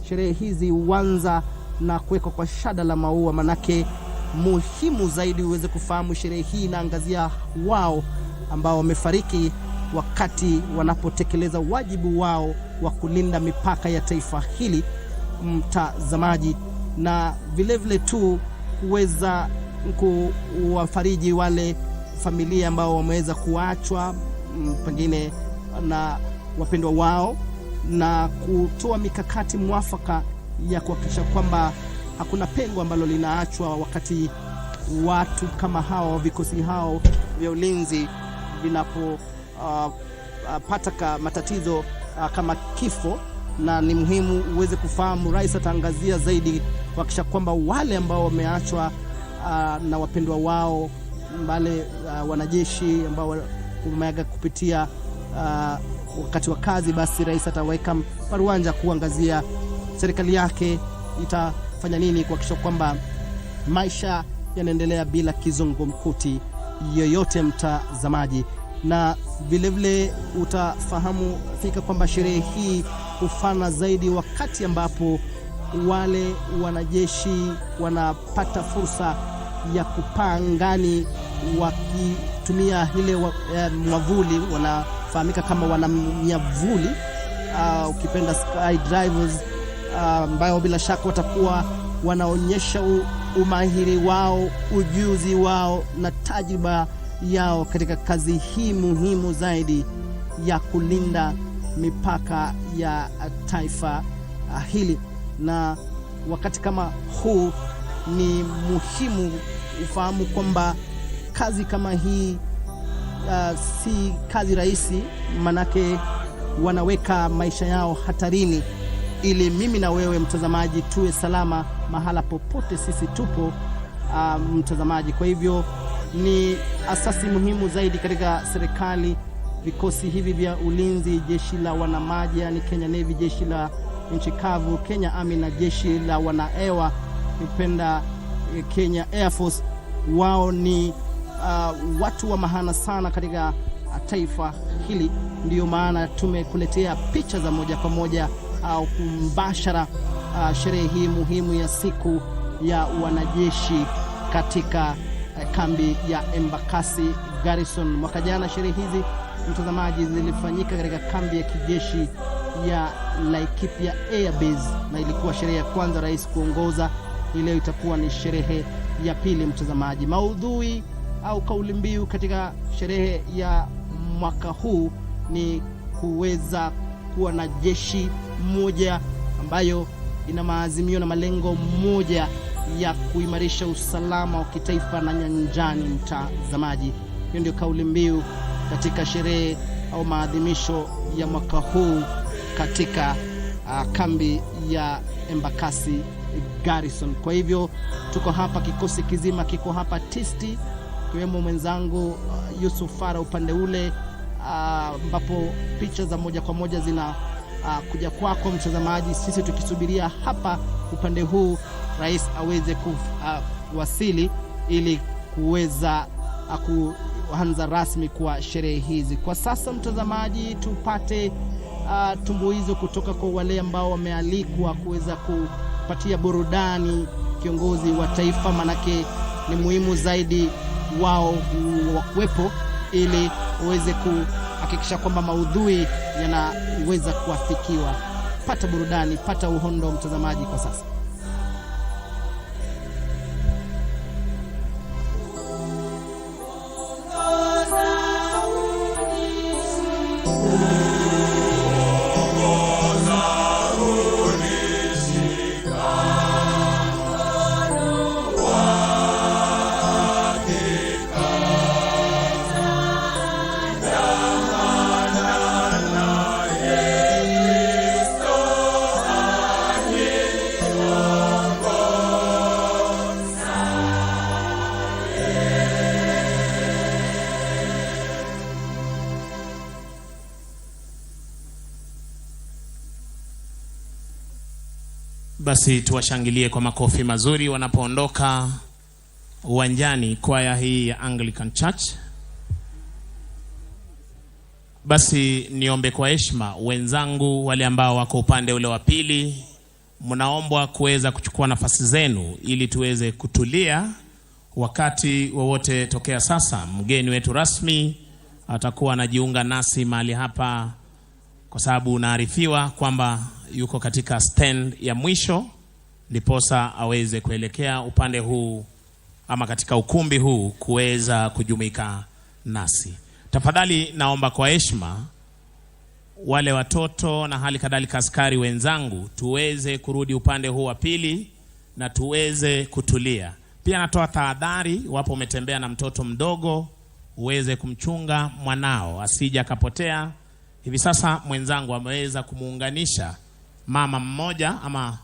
sherehe hizi huanza na kuwekwa kwa shada la maua. Manake muhimu zaidi uweze kufahamu, sherehe hii inaangazia wao ambao wamefariki wakati wanapotekeleza wajibu wao wa kulinda mipaka ya taifa hili mtazamaji, na vile vile tu kuweza kuwafariji wale familia ambao wameweza kuachwa pengine na wapendwa wao, na kutoa mikakati mwafaka ya kuhakikisha kwamba hakuna pengo ambalo linaachwa wakati watu kama hao, vikosi hao vya ulinzi vinapopata matatizo kama kifo. Na ni muhimu uweze kufahamu, rais ataangazia zaidi kuhakikisha kwamba wale ambao wameachwa na wapendwa wao, wale wanajeshi ambao wameaga kupitia wakati wa kazi, basi rais ataweka paruanja kuangazia serikali yake itafanya nini kuhakikisha kwamba maisha yanaendelea bila kizungumkuti yoyote mtazamaji. Na vile vile utafahamu fika kwamba sherehe hii hufana zaidi wakati ambapo wale wanajeshi wanapata fursa ya kupaa angani wakitumia ile mwavuli, wanafahamika kama wanamnyavuli, ukipenda sky drivers, ambao bila shaka watakuwa wanaonyesha umahiri wao, ujuzi wao na tajriba yao katika kazi hii muhimu zaidi ya kulinda mipaka ya taifa hili. Na wakati kama huu ni muhimu ufahamu kwamba kazi kama hii si kazi rahisi, manake wanaweka maisha yao hatarini ili mimi na wewe mtazamaji tuwe salama mahala popote sisi tupo mtazamaji. Kwa hivyo ni asasi muhimu zaidi katika serikali, vikosi hivi vya ulinzi, jeshi la wanamaji yani Kenya Navy, jeshi la nchi kavu Kenya Army na jeshi la wanahewa nipenda Kenya Air Force. Wao ni watu wa mahana sana katika taifa hili. Ndiyo maana tumekuletea picha za moja kwa moja au kumbashara sherehe hii muhimu ya siku ya wanajeshi katika kambi ya Embakasi Garrison. Mwaka jana sherehe hizi mtazamaji zilifanyika katika kambi ya kijeshi ya Laikipia Air Base, na ilikuwa sherehe ya kwanza rais kuongoza. Leo itakuwa ni sherehe ya pili mtazamaji. Maudhui au kauli mbiu katika sherehe ya mwaka huu ni kuweza kuwa na jeshi moja ambayo ina maazimio na malengo moja ya kuimarisha usalama wa kitaifa na nyanjani mtazamaji. Hiyo ndio kauli mbiu katika sherehe au maadhimisho ya mwaka huu katika kambi ya Embakasi Garrison. Kwa hivyo tuko hapa, kikosi kizima kiko hapa tisti, kiwemo mwenzangu Yusuf Fara upande ule, ambapo picha za moja kwa moja zina kuja kwako mtazamaji, sisi tukisubiria hapa upande huu rais aweze kuwasili ili kuweza kuanza rasmi kwa sherehe hizi. Kwa sasa mtazamaji, tupate tumbuizo kutoka kwa wale ambao wamealikwa kuweza kupatia burudani kiongozi wa taifa, manake ni muhimu zaidi wao wakuwepo ili uweze kuhakikisha kwamba maudhui yanaweza kuafikiwa. Pata burudani, pata uhondo mtazamaji kwa sasa. Basi tuwashangilie kwa makofi mazuri wanapoondoka uwanjani kwaya hii ya Anglican Church. Basi niombe kwa heshima wenzangu wale ambao wako upande ule wa pili, mnaombwa kuweza kuchukua nafasi zenu ili tuweze kutulia wakati wowote tokea sasa. Mgeni wetu rasmi atakuwa anajiunga nasi mahali hapa, kwa sababu unaarifiwa kwamba yuko katika stand ya mwisho, ndiposa aweze kuelekea upande huu ama katika ukumbi huu kuweza kujumuika nasi. Tafadhali naomba kwa heshima wale watoto na hali kadhalika askari wenzangu tuweze kurudi upande huu wa pili na tuweze kutulia. Pia natoa tahadhari, wapo umetembea na mtoto mdogo, uweze kumchunga mwanao asije akapotea. Hivi sasa mwenzangu ameweza kumuunganisha mama mmoja ama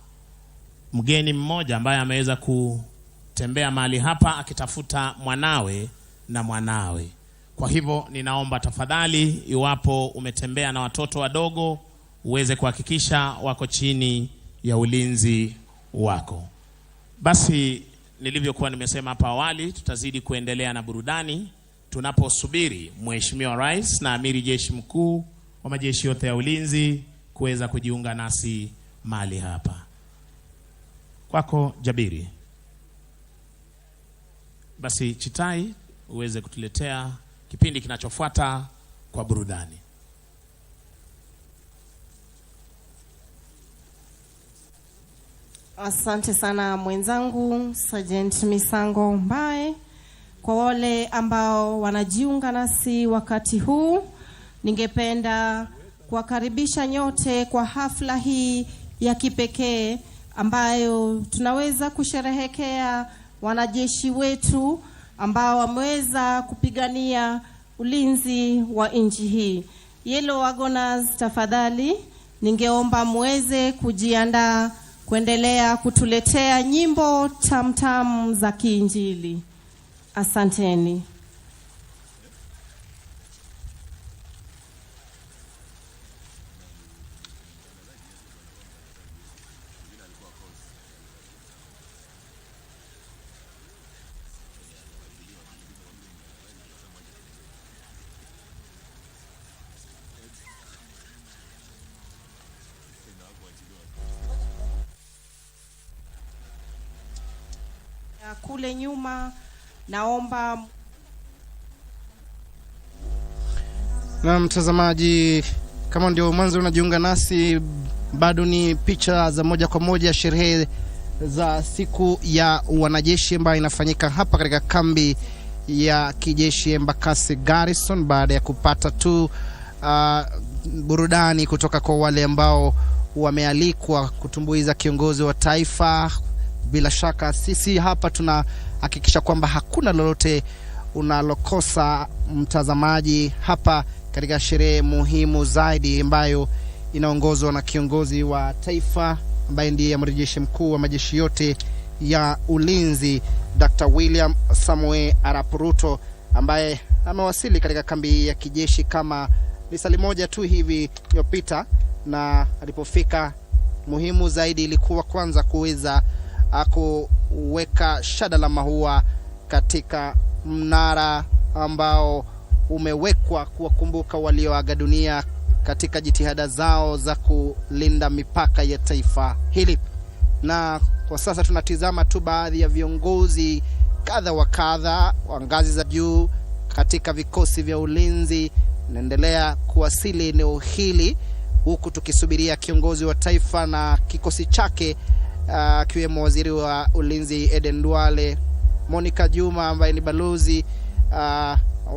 mgeni mmoja ambaye ameweza kutembea mahali hapa akitafuta mwanawe na mwanawe. Kwa hivyo ninaomba tafadhali, iwapo umetembea na watoto wadogo, uweze kuhakikisha wako chini ya ulinzi wako. Basi nilivyokuwa nimesema hapa awali, tutazidi kuendelea na burudani tunaposubiri Mheshimiwa Rais na Amiri Jeshi Mkuu wa majeshi yote ya ulinzi kuweza kujiunga nasi mahali hapa. Kwako Jabiri. Basi Chitai uweze kutuletea kipindi kinachofuata kwa burudani. Asante sana mwenzangu Sergeant Misango Mbae. Kwa wale ambao wanajiunga nasi wakati huu, ningependa kuwakaribisha nyote kwa hafla hii ya kipekee ambayo tunaweza kusherehekea wanajeshi wetu ambao wameweza kupigania ulinzi wa nchi hii. Yellow Wagoners, tafadhali ningeomba muweze kujiandaa kuendelea kutuletea nyimbo tamtam za kiinjili. Asanteni. Kule nyuma naomba. Na mtazamaji, kama ndio mwanzo unajiunga nasi, bado ni picha za moja kwa moja sherehe za siku ya wanajeshi ambayo inafanyika hapa katika kambi ya kijeshi Embakasi Garrison, baada ya kupata tu burudani kutoka kwa wale ambao wamealikwa kutumbuiza kiongozi wa taifa. Bila shaka sisi hapa tunahakikisha kwamba hakuna lolote unalokosa mtazamaji hapa katika sherehe muhimu zaidi ambayo inaongozwa na kiongozi wa taifa ambaye ndiye Amiri Jeshi Mkuu wa majeshi yote ya ulinzi, Dr. William Samuel Arap Ruto, ambaye amewasili katika kambi ya kijeshi kama lisali moja tu hivi iliyopita. Na alipofika, muhimu zaidi ilikuwa kwanza kuweza kuweka shada la maua katika mnara ambao umewekwa kuwakumbuka walioaga dunia katika jitihada zao za kulinda mipaka ya taifa hili. Na kwa sasa tunatizama tu baadhi ya viongozi kadha wa kadha wa ngazi za juu katika vikosi vya ulinzi naendelea kuwasili eneo hili, huku tukisubiria kiongozi wa taifa na kikosi chake, akiwemo waziri wa ulinzi Eden Duale, Monica Juma ambaye ni balozi,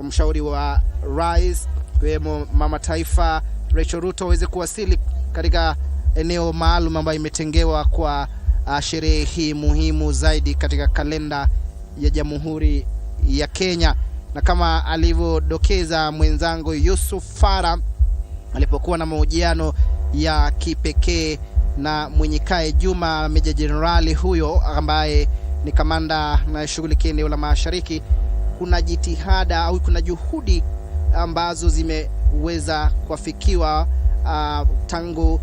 mshauri wa rais, akiwemo mama taifa Rachel Ruto, waweze kuwasili katika eneo maalum ambayo imetengewa kwa sherehe hii muhimu zaidi katika kalenda ya Jamhuri ya Kenya. Na kama alivyodokeza mwenzangu Yusuf Fara alipokuwa na mahojiano ya kipekee na Mwenyikae Juma, Meja Jenerali huyo ambaye ni kamanda na shughulikia eneo la Mashariki, kuna jitihada au kuna juhudi ambazo zimeweza kuafikiwa tangu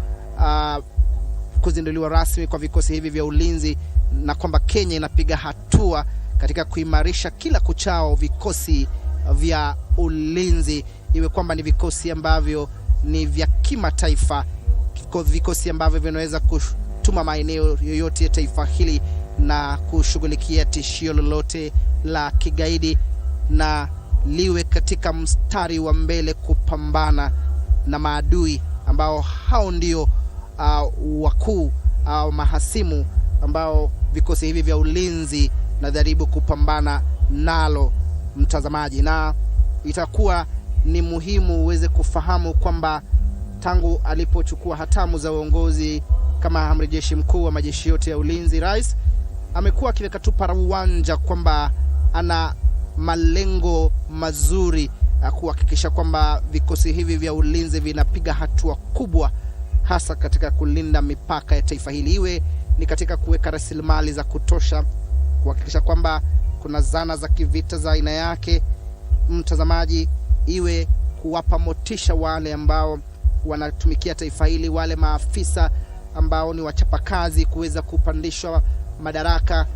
kuzinduliwa rasmi kwa vikosi hivi vya ulinzi, na kwamba Kenya inapiga hatua katika kuimarisha kila kuchao vikosi vya ulinzi, iwe kwamba ni vikosi ambavyo ni vya kimataifa, vikosi ambavyo vinaweza kutuma maeneo yoyote ya taifa hili na kushughulikia tishio lolote la kigaidi, na liwe katika mstari wa mbele kupambana na maadui ambao hao ndio wakuu au mahasimu ambao vikosi hivi vya ulinzi najaribu kupambana nalo, mtazamaji. Na itakuwa ni muhimu uweze kufahamu kwamba tangu alipochukua hatamu za uongozi kama amiri jeshi mkuu wa majeshi yote ya ulinzi, rais amekuwa akiweka tu uwanja kwamba ana malengo mazuri kuhakikisha kwamba vikosi hivi vya ulinzi vinapiga hatua kubwa, hasa katika kulinda mipaka ya taifa hili, iwe ni katika kuweka rasilimali za kutosha, kuhakikisha kwamba kuna zana za kivita za aina yake, mtazamaji, iwe kuwapa motisha wale ambao wanatumikia taifa hili, wale maafisa ambao ni wachapakazi kuweza kupandishwa madaraka,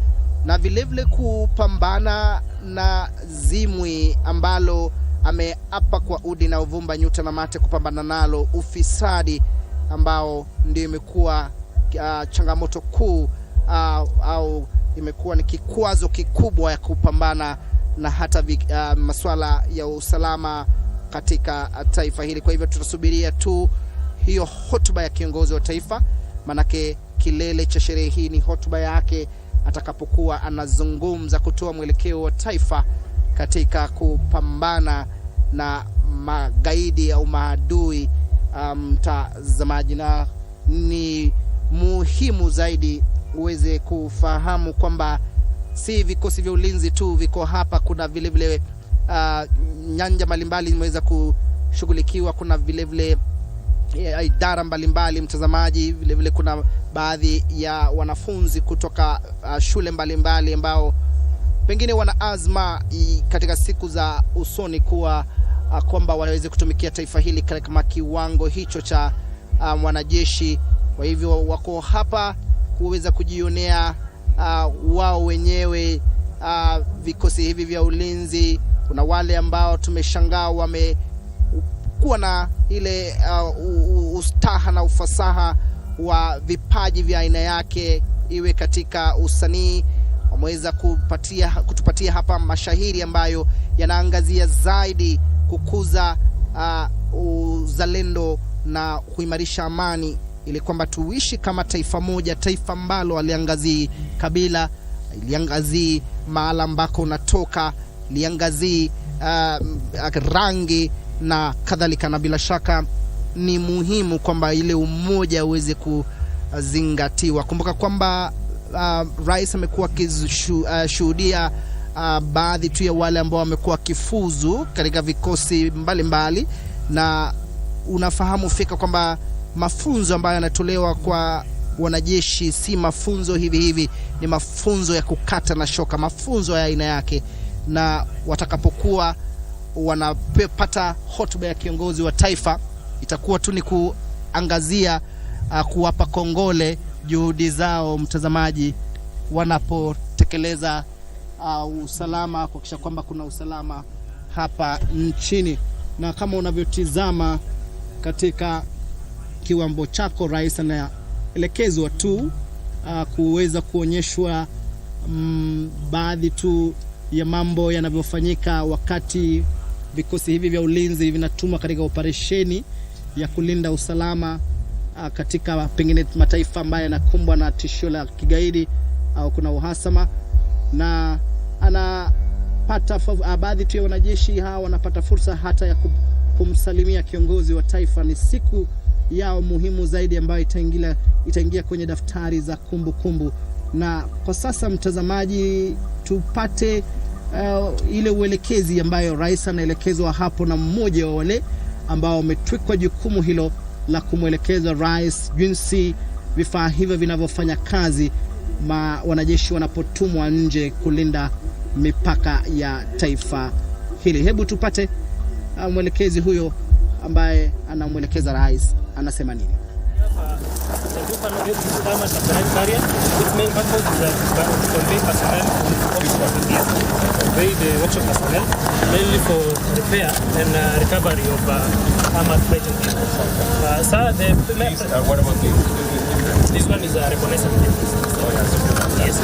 na vile vile kupambana na zimwi ambalo ameapa kwa udi na uvumba nyuta na mate kupambana nalo, ufisadi ambao ndio imekuwa changamoto kuu au imekuwa ni kikwazo kikubwa ya kupambana na hata masuala ya usalama katika taifa hili. Kwa hivyo tutasubiria tu hiyo hotuba ya kiongozi wa taifa, manake kilele cha sherehe hii ni hotuba yake atakapokuwa anazungumza kutoa mwelekeo wa taifa katika kupambana na magaidi au maadui, mtazamaji. Na ni muhimu zaidi uweze kufahamu kwamba si vikosi vya ulinzi tu viko hapa, kuna vile vile nyanja mbalimbali imeweza kushughulikiwa, kuna vile vile idara mbalimbali, mtazamaji. Vile vile kuna baadhi ya wanafunzi kutoka shule mbalimbali ambao pengine wana azma katika siku za usoni kuwa kwamba waweze kutumikia taifa hili katika kiwango hicho cha wanajeshi. Kwa hivyo wako hapa kuweza kujionea wao wenyewe vikosi hivi vya ulinzi. Kuna wale ambao tumeshangaa wamekuwa na ile ustaha na ufasaha wa vipaji vya aina yake, iwe katika usanii. Wameweza kutupatia hapa mashahiri ambayo yanaangazia zaidi kukuza uzalendo na kuimarisha amani, ili kwamba tuishi kama taifa moja, taifa ambalo aliangazii kabila, aliangazii mahala ambako unatoka, aliangazii rangi na kadhalika. Na bila shaka ni muhimu kwamba ile umoja uweze kuzingatiwa. Kumbuka kwamba rais amekuwa akishuhudia baadhi tu ya wale ambao wamekuwa kifuzu katika vikosi mbalimbali, na unafahamu fika kwamba mafunzo ambayo yanatolewa kwa wanajeshi si mafunzo hivi, ni mafunzo ya kukata na shoka, mafunzo ya aina yake. Na watakapokuwa wanapata hotuba ya kiongozi wa taifa, itakuwa tu ni kuangazia kuwapa kongole juhudi zao, mtazamaji, wanapotekeleza usalama, kuhakikisha kwamba kuna usalama hapa nchini. Na kama unavyotizama katika kiwambo chako, rais anaelekezwa tu kuweza kuonyeshwa baadhi tu ya mambo yanavyofanyika wakati vikosi hivi vya ulinzi vinatumwa katika operesheni ya kulinda usalama katika pengine mataifa ambayo yanakumbwa na tishio la kigaidi au kuna uhasama, na anapata baadhi tu ya wanajeshi hawa wanapata fursa hata ya kumsalimia kiongozi wa taifa. Ni siku yao muhimu zaidi ambayo itaingia kwenye daftari za kumbukumbu. Na kwa sasa, mtazamaji, tupate ile uelekezi ambayo rais anaelekezwa hapo na mmoja wa wale ambao wametwikwa jukumu hilo la kumwelekeza rais jinsi vifaa hivyo vinavyofanya kazi wanajeshi wanapotumwa nje kulinda mipaka ya taifa hili. Hebu tupate mwelekezi huyo ambaye anamwelekeza rais anasema nini. Mainly for repair and recovery of armored fighting vehicles. What about this? This one is a reconnaissance vehicle. Yes,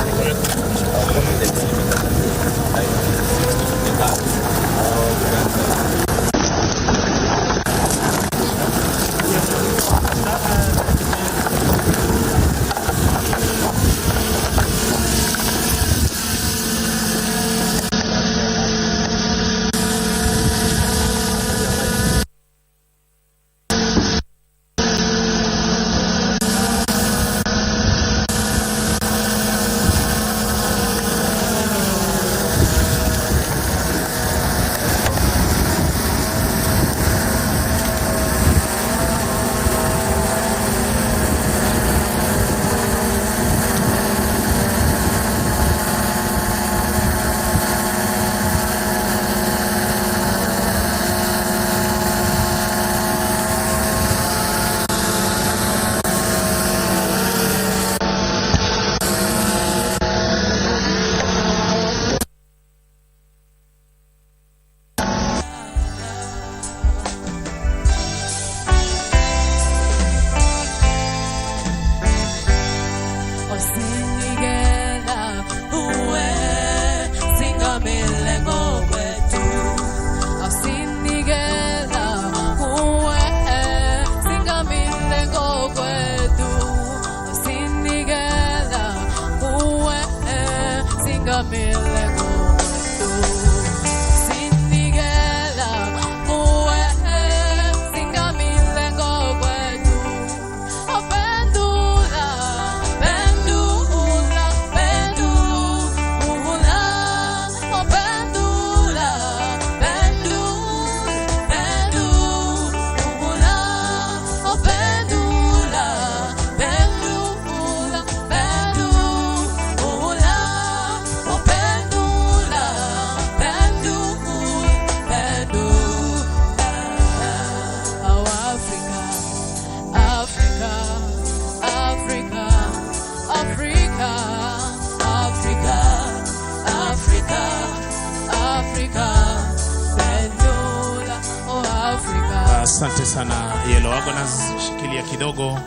Asante sana Yellow Wagoners, shikilia kidogo.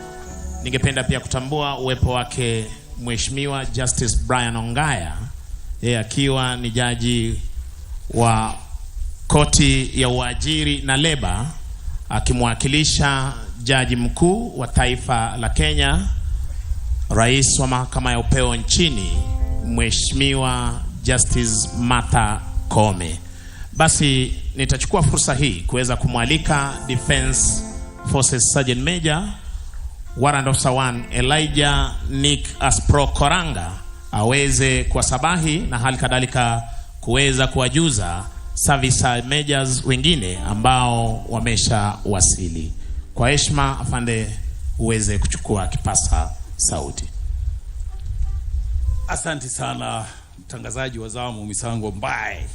Ningependa pia kutambua uwepo wake Mheshimiwa Justice Brian Ongaya, yeye akiwa ni jaji wa koti ya uajiri na leba, akimwakilisha jaji mkuu wa taifa la Kenya, rais wa mahakama ya upeo nchini, Mheshimiwa Justice Martha Koome. Basi nitachukua fursa hii kuweza kumwalika Defense Forces Sergeant Major Warrant Officer 1 Elijah Nick Aspro Koranga aweze kuwasabahi na hali kadhalika kuweza kuwajuza service majors wengine ambao wamesha wasili. Kwa heshima, afande, uweze kuchukua kipasa sauti. Asante sana mtangazaji wa zamu Misango Mbae.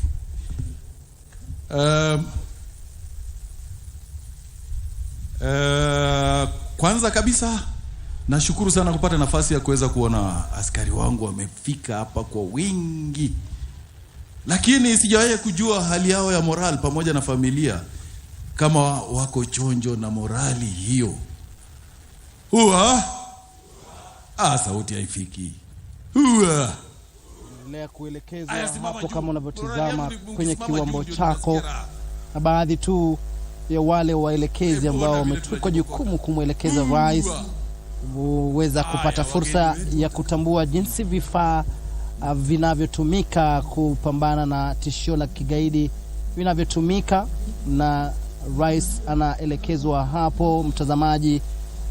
Kwanza kabisa nashukuru sana kupata nafasi ya kuweza kuona askari wangu wamefika hapa kwa wingi, lakini sijawahi kujua hali yao ya moral pamoja na familia. kama wako chonjo na morali hiyo. Sauti haifiki. Endelea kuelekezwa hapo kama unavyotazama kwenye kiwambo chako, na baadhi tu ya wale waelekezi ambao wametukwa jukumu kumwelekeza rais uweza kupata fursa ya kutambua jinsi vifaa vinavyotumika kupambana na tishio la kigaidi vinavyotumika, na rais anaelekezwa hapo, mtazamaji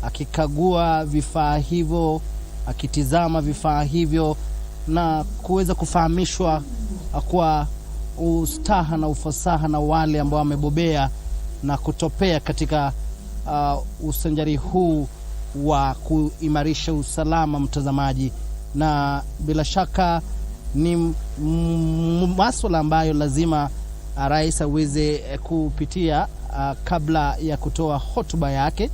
akikagua vifaa hivyo, akitizama vifaa hivyo na kuweza kufahamishwa kwa ustaha na ufasaha na wale ambao wamebobea na kutopea katika usanjari huu wa kuimarisha usalama, mtazamaji. Na bila shaka ni masuala ambayo lazima rais aweze kupitia kabla ya kutoa hotuba yake,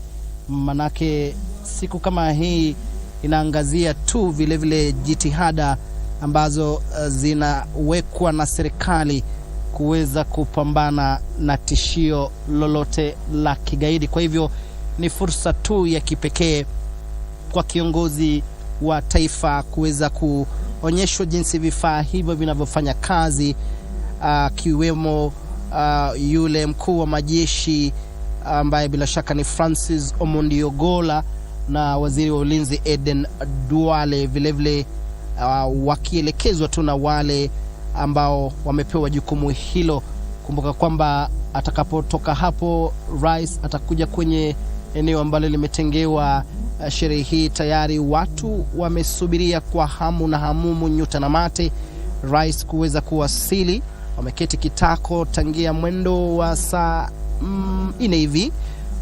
manake siku kama hii inaangazia tu vile vile jitihada ambazo zinawekwa na serikali kuweza kupambana na tishio lolote la kigaidi. Kwa hivyo ni fursa tu ya kipekee kwa kiongozi wa taifa kuweza kuonyeshwa jinsi vifaa hivyo vinavyofanya kazi, kiwemo yule mkuu wa majeshi ambaye bila shaka ni Francis Omondi Ogola na waziri wa ulinzi Eden Duale, vile vile wakielekezwa tu na wale ambao wamepewa jukumu hilo. Kumbuka kwamba atakapotoka hapo, rais atakuja kwenye eneo ambalo limetengewa sherehe hii. Tayari watu wamesubiria kwa hamu na hamumu, nyuta na mate, rais kuweza kuwasili. Wameketi kitako tangia mwendo wa saa 4 hivi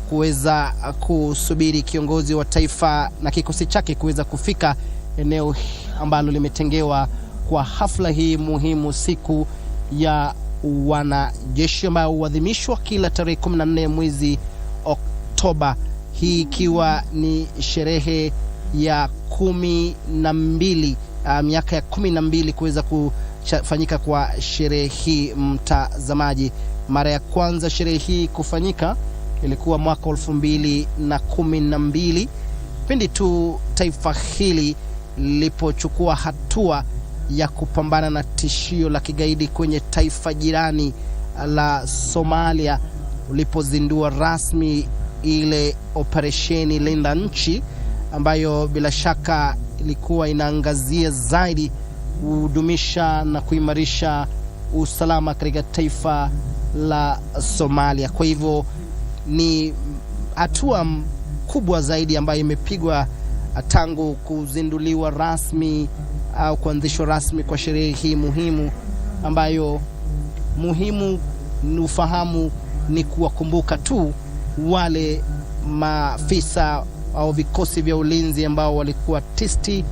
kuweza kusubiri kiongozi wa taifa na kikosi chake kuweza kufika eneo ambalo limetengewa kwa hafla hii muhimu, siku ya wanajeshi ambayo huadhimishwa kila tarehe 14 mwezi Oktoba, hii ikiwa ni sherehe ya 12, miaka ya 12 kuweza kufanyika kwa sherehe hii, mtazamaji. Mara ya kwanza sherehe hii kufanyika ilikuwa mwaka 2012 pindi tu taifa hili lilipochukua hatua ya kupambana na tishio la kigaidi kwenye taifa jirani la Somalia, ulipozindua rasmi ile operesheni Linda Nchi, ambayo bila shaka ilikuwa inaangazia zaidi kudumisha na kuimarisha usalama katika taifa la Somalia. Kwa hivyo ni hatua kubwa zaidi ambayo imepigwa tangu kuzinduliwa rasmi au kuanzishwa rasmi kwa sherehe hii muhimu, ambayo muhimu ni ufahamu ni kuwakumbuka tu wale maafisa au vikosi vya ulinzi ambao walikuwa tisti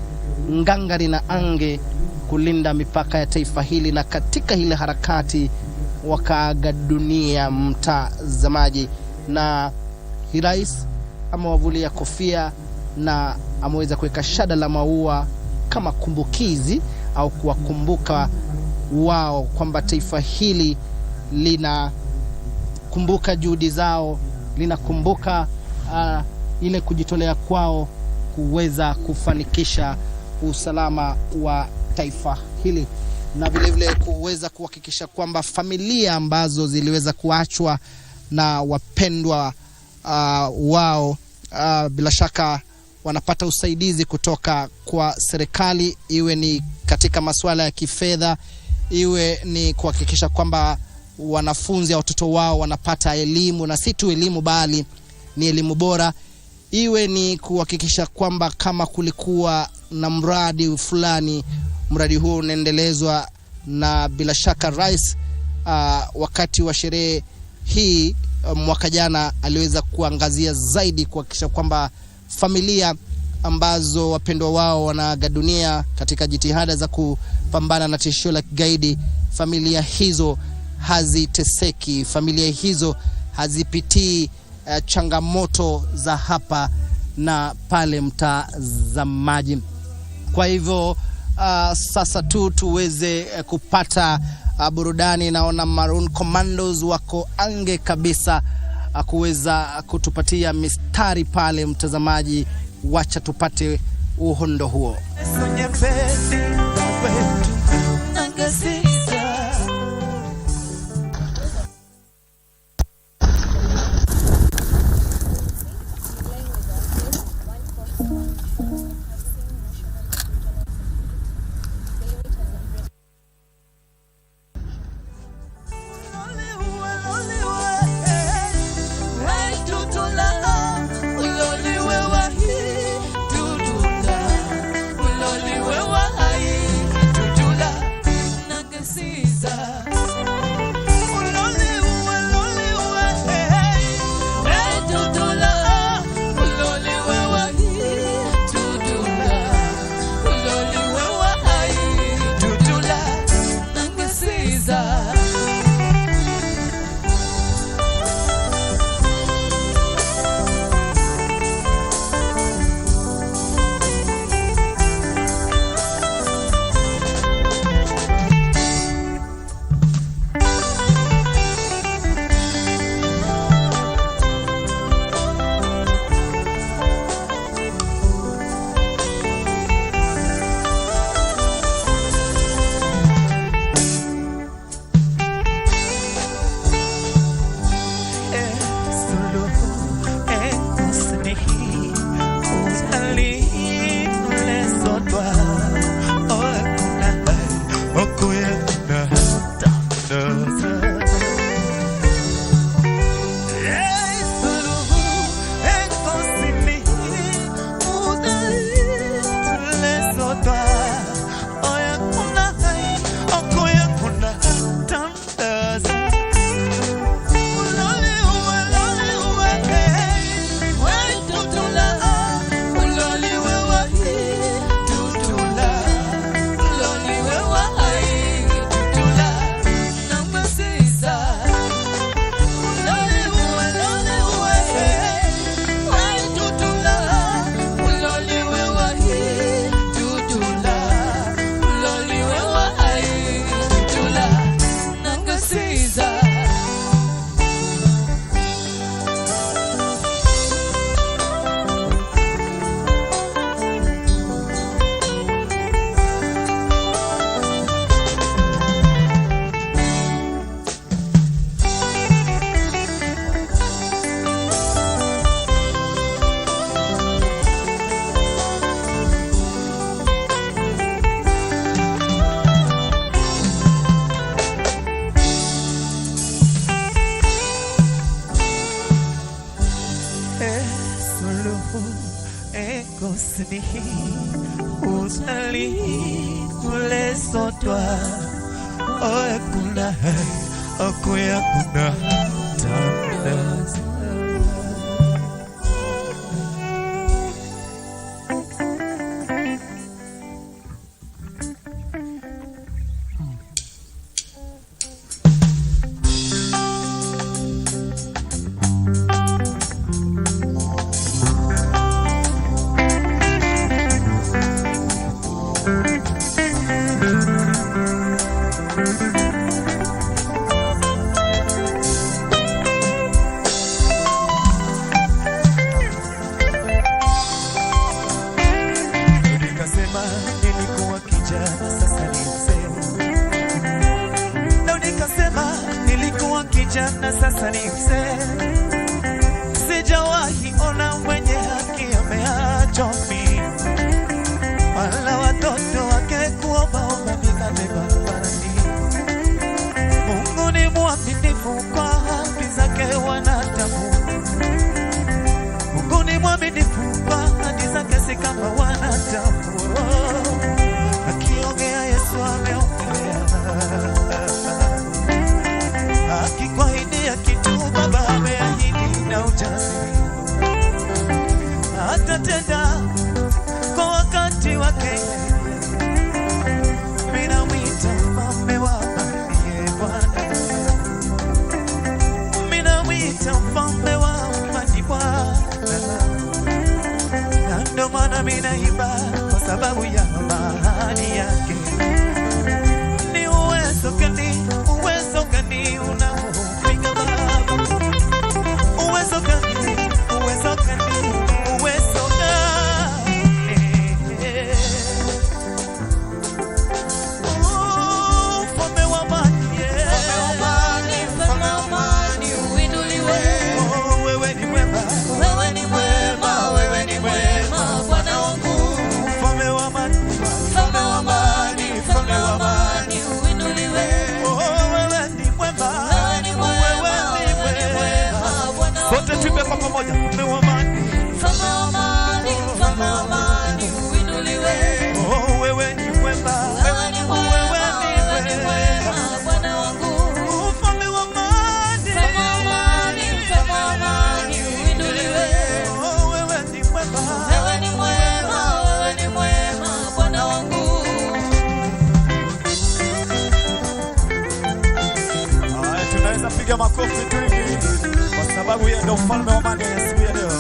ngangari na ange kulinda mipaka ya taifa hili, na katika ile harakati wakaaga dunia, mtazamaji. Na rais amewavulia kofia na ameweza kuweka shada la maua kama kumbukizi au kuwakumbuka wao kwamba taifa hili linakumbuka juhudi zao, linakumbuka ile kujitolea kwao kuweza kufanikisha usalama wa taifa hili, na vile vile kuweza kuhakikisha kwamba familia ambazo ziliweza kuachwa na wapendwa wao bila shaka wanapata usaidizi kutoka kwa serikali, iwe ni katika masuala ya kifedha, iwe ni kuhakikisha kwamba wanafunzi au watoto wao wanapata elimu, na si tu elimu bali ni elimu bora, iwe ni kuhakikisha kwamba kama kulikuwa na mradi fulani, mradi huo unaendelezwa. Na bila shaka rais wakati wa sherehe hii mwaka jana aliweza kuangazia zaidi kuhakikisha kwamba familia ambazo wapendwa wao wanaaga dunia katika jitihada za kupambana na tishio la kigaidi, familia hizo haziteseki, familia hizo hazipitii changamoto za hapa na pale, mtazamaji. Kwa hivyo sasa tu tuweze kupata burudani. Naona Maroon Commandos wako ange kabisa kuweza kutupatia mistari pale. Mtazamaji, wacha tupate uhondo huo. pamoja. Mfalme wa amani, Mfalme wa amani, mfalme wa amani, uinuliwe. oh wewe ni mwema, Wewe ni mwema, Bwana wangu. mfalme wa amani, Mfalme wa amani, mfalme wa amani, uinuliwe. oh wewe ni mwema, Wewe ni mwema, Bwana wangu. Haya, tunaweza piga makofi tu hivi kwa sababu yeye ndio mfalme wa amani ya siku ya leo.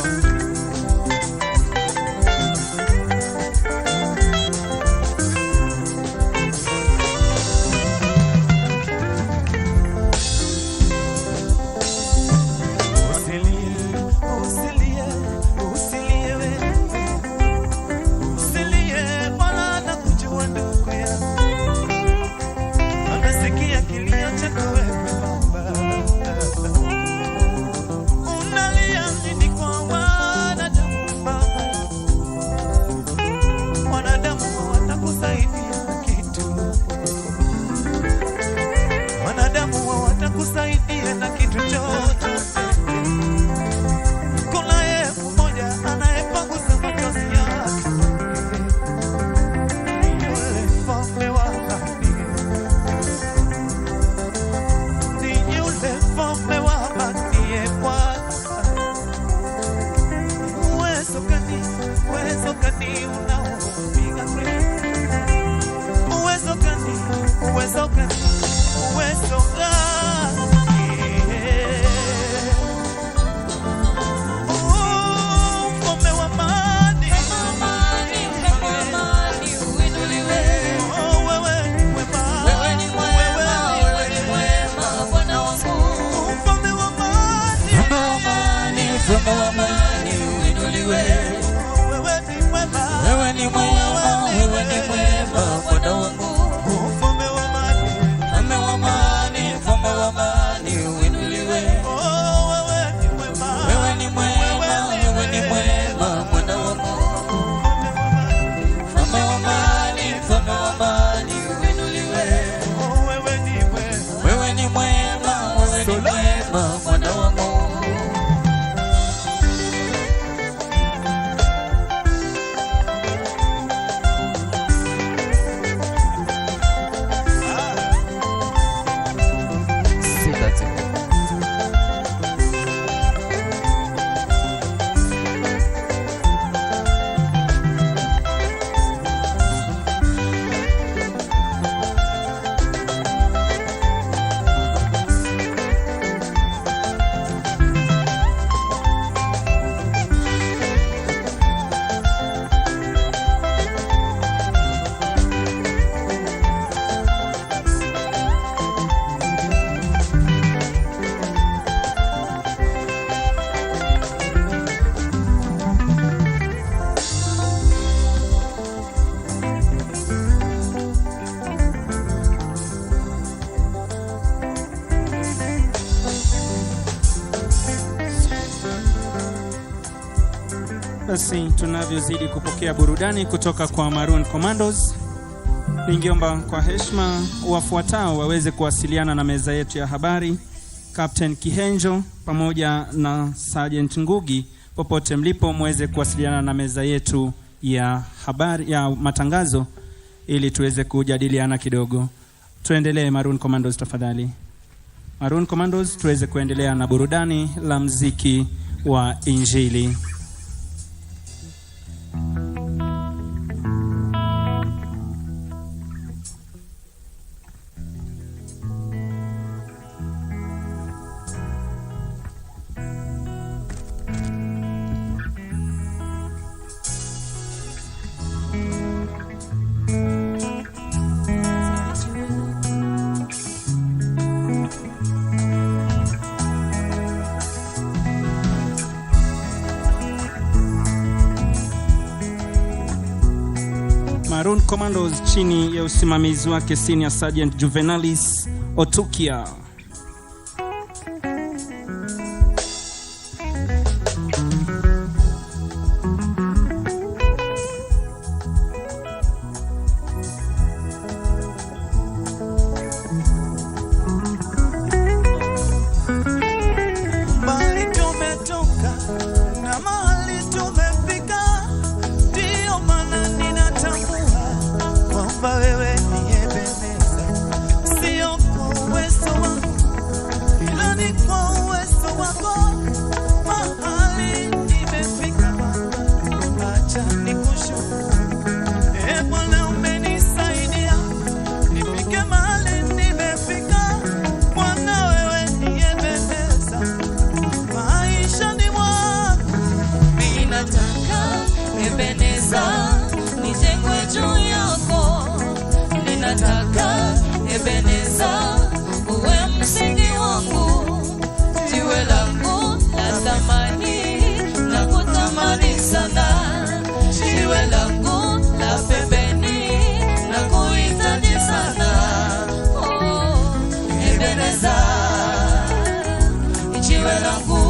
Usilie, Bwana anakujua ndugu yangu. Anasikia kilio chako wewe Baba. Unalia nini kwa wanadamu Baba? Wanadamu hawatakusaidia kitu. Wanadamu hawatakusaidia na kitu chochote. Kuna yeye mmoja anayepangusa machozi yako. Ni yule mfalme wa amani. Ni yule mfalme wa amani, Bwana. Uwezo gani unaopiga kweli? Uwezo gani? Uwezo gani? Uwezo gani? Mfalme wa amani, Mfalme wa amani, uinuliwe. oh wewe ni mwema, Wewe ni mwema, Bwana wangu. mfalme wa amani, Mfalme wa amani, uinuliwe. wewe ni mwema, Wewe ni mwema, Bwana wangu. mfalme wa amani, Mfalme wa amani, mfalme wa amani, uinuliwe. oh wewe ni mwema, Wewe ni mwema, Bwana wangu. Mfalme wa amani, mfalme wa amani, uinuliwe. oh wewe ni mwema. Wewe ni mwema, Bwana wangu. Basi tunavyozidi kupokea burudani kutoka kwa Maroon Commandos, ningeomba kwa heshima wafuatao waweze kuwasiliana na meza yetu ya habari, Captain Kihenjo pamoja na Sergeant Ngugi. Popote mlipo muweze kuwasiliana na meza yetu ya habari ya matangazo ili tuweze kujadiliana kidogo. Tuendelee Maroon Commandos tafadhali. Maroon Commandos, tuweze kuendelea na burudani la mziki wa Injili. Maroon Commandos chini ya usimamizi wake Senior Sergeant Juvenalis Otukia. Mbali tumetoka kwa uwezo wako mahali nimefika Baba, acha nikushukuru. Bwana umenisaidia nifike mahali nimefika. Bwana wewe ndiye Ebeneza maishani mwangu. Ninataka Ebeneza nijengwe juu yako. Ninataka Ebeneza uwe msingi wangu, jiwe langu la thamani na kutamani sana, jiwe langu la pembeni na kuhitaji sana. Oh, Ebeneza jiwe langu.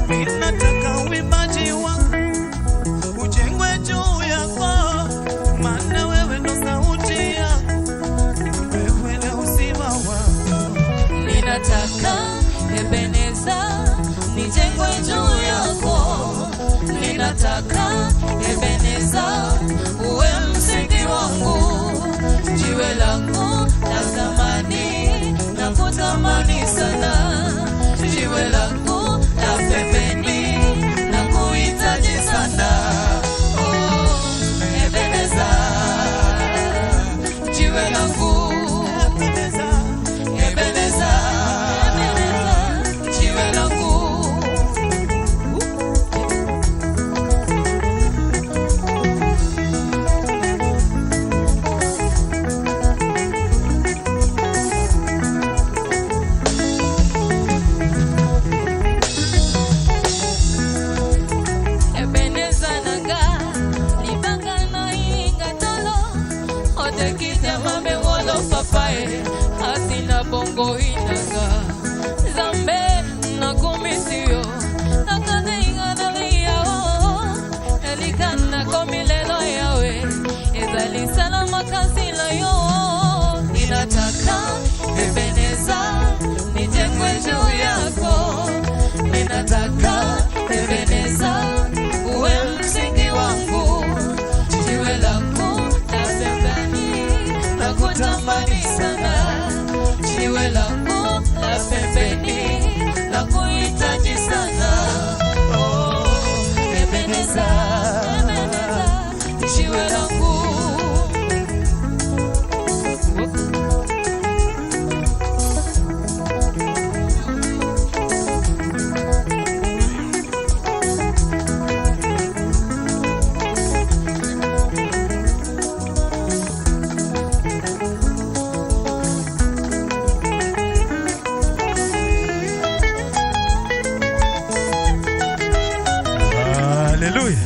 Ninataka uimbaji wangu ujengwe juu yako, maana wewe ndo sauti yangu, wewe ndo uzima wangu. Ninataka Ebeneza nijengwe juu yako. Ninataka Ebeneza uwe msingi wangu, jiwe langu la thamani na kutamani sana, jiwe langu la pembeni na kuhitaji sana. Oh, Ebeneza jiwe langu. Ebeneza, Ebeneza jiwe langu. Ebeneza nanga libanga na inga tolo odekita mame wolo papae asina bongo inanga zambe na komisio nakane inga dalia elikana komilelo yawe ezali salama kasila yo. Ninataka Ebeneza nijengwe juu yako. Ninataka Ebeneza uwe msingi wangu, jiwe langu la pembeni na kutamani sana, jiwe langu la pembeni na kuhitaji sana. Oh, Ebeneza, Ebeneza jiwe langu. Hallelujah.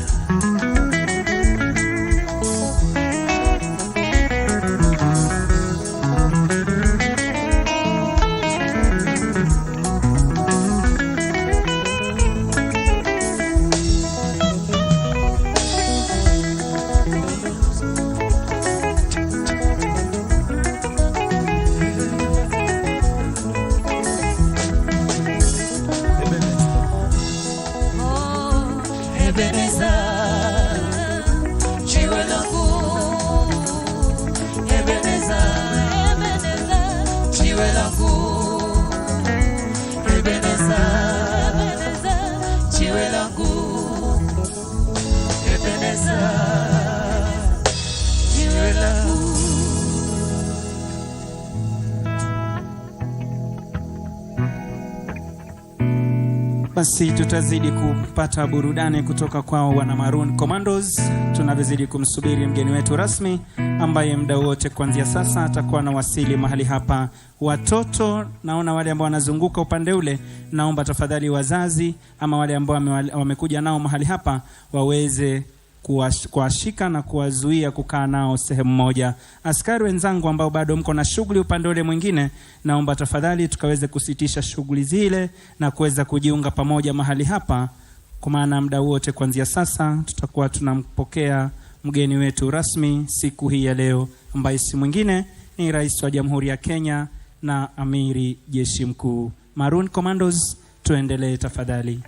Ebeneza jiwe langu. Ebeneza, Ebeneza jiwe langu. Ebeneza, Ebeneza jiwe langu. Ebeneza jiwe langu. Basi tutazidi kupata burudani kutoka kwa wana Maroon Commandos tunavyozidi kumsubiri mgeni wetu rasmi ambaye muda wote kuanzia sasa atakuwa na wasili mahali hapa. Watoto naona wale ambao wanazunguka upande ule, naomba tafadhali wazazi ama wale ambao wamekuja nao mahali hapa waweze kuwashika na kuwazuia kukaa nao sehemu moja. Askari wenzangu ambao bado mko na shughuli upande ule mwingine, naomba tafadhali tukaweze kusitisha shughuli zile na kuweza kujiunga pamoja mahali hapa, kwa maana muda wote kuanzia sasa tutakuwa tunampokea mgeni wetu rasmi siku hii ya leo, ambaye si mwingine ni Rais wa Jamhuri ya Kenya na Amiri Jeshi Mkuu. Maroon Commandos, tuendelee tafadhali.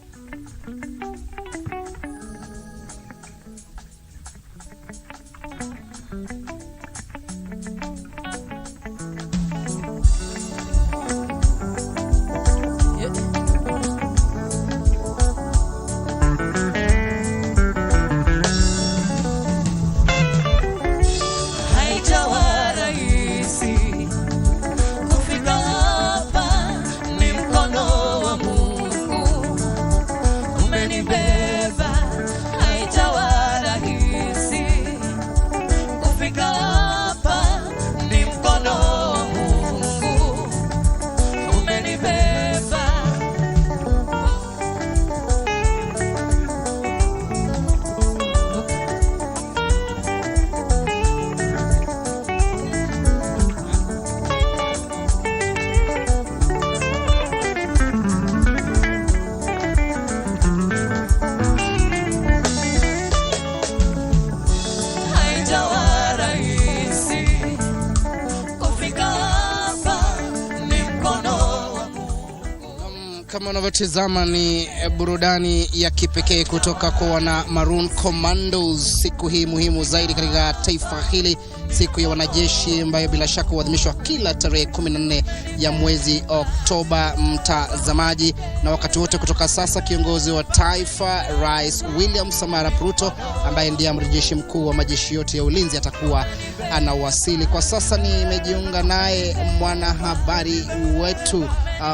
Kama unavyotazama ni burudani ya kipekee kutoka kwa wana Maroon Commandos siku hii muhimu zaidi katika taifa hili, siku ya wanajeshi ambayo bila shaka huadhimishwa kila tarehe 14 ya mwezi Oktoba, mtazamaji. Na wakati wote kutoka sasa, kiongozi wa taifa Rais William Samoei Ruto, ambaye ndiye amiri jeshi mkuu wa majeshi yote ya ulinzi, atakuwa anawasili. Kwa sasa nimejiunga naye mwanahabari wetu,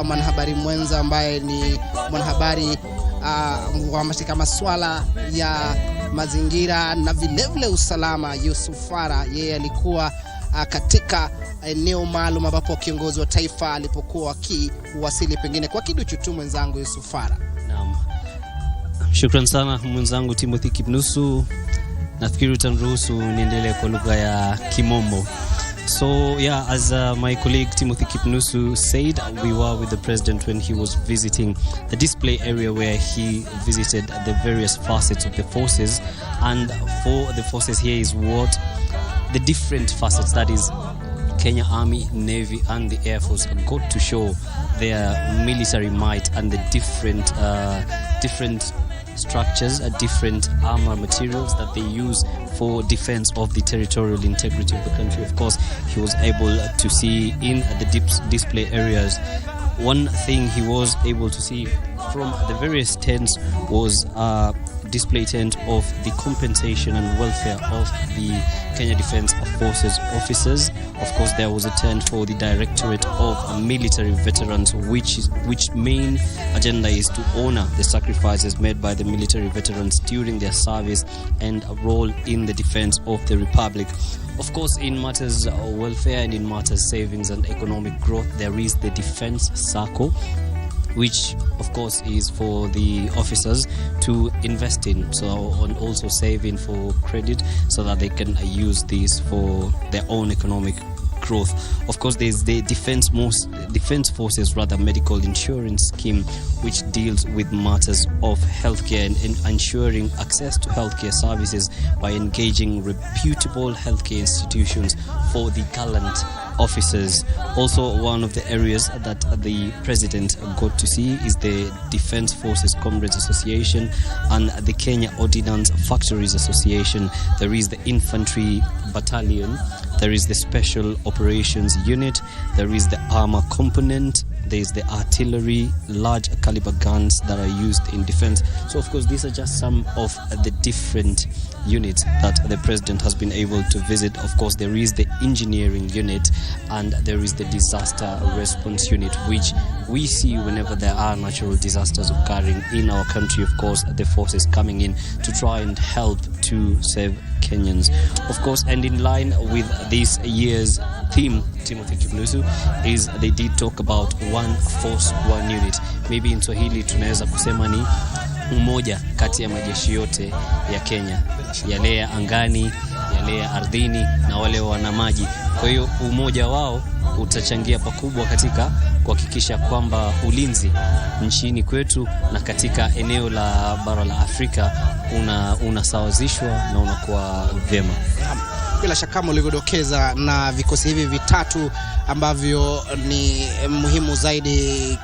mwanahabari mwenza ambaye ni mwanahabari katika masuala ya mazingira na vile usalama, Yusufara. Yeye alikuwa katika eneo maalum ambapo kiongozi wa taifa alipokuwa akiwasili, pengine kwa kiduchu tu mwenzangu Yusufara. Naam. Shukran sana mwenzangu Timothy Kipnusu. Nafikiri utaniruhusu niendelee kwa lugha ya Kimombo. So yeah, as my colleague Timothy Kipnusu said, we were with the president when he was visiting the display area where he visited the various facets of the forces. And for the forces here is what the different facets, that is Kenya Army, Navy and the Air Force, got to show their military might and the different structures, different armor materials that they use for defense of the territorial integrity of the country. Of course, he was able to see in the display areas. One thing he was able to see from the various tents was a display tent of the compensation and welfare of the Kenya Defence Forces officers. Of course, there was a tent for the Directorate of Military Veterans, which main agenda is to honor the sacrifices made by the military veterans during their service and a role in the defense of the Republic. Of course, in matters of welfare and in matters savings and economic growth, there is the Defense Circle, which of course is for the officers to invest in, so and also save in for credit so that they can use this for their own economic growth. Of course, there's the Defense Forces medical insurance scheme, which deals with matters of healthcare and ensuring access to healthcare services by engaging reputable healthcare institutions for the gallant officers. Also, one of the areas that the president got to see is the Defense Forces Comrades Association and the Kenya Ordnance Factories Association. There is the Infantry Battalion, there is the Special Operations Unit, there is the Armor Component, there is the artillery, large caliber guns that are used in defense. So of course, these are just some of the different units that the president has been able to visit. Of course, there is the engineering unit and there is the disaster response unit, which we see whenever there are natural disasters occurring in our country. Of course, the forces coming in to try and help to save Kenyans. Of course, and in line with this year's theme, Timothy Kipnusu, is they did talk about one force, one unit. Maybe in Swahili tunaweza kusema ni umoja kati ya majeshi yote ya Kenya. yale ya angani, yale ya ardhini na wale wana maji. Kwa hiyo umoja wao utachangia pakubwa katika kuhakikisha kwamba ulinzi nchini kwetu na katika eneo la bara la Afrika unasawazishwa na unakuwa vyema. Bila shaka kama ulivyodokeza, na vikosi hivi vitatu ambavyo ni muhimu zaidi,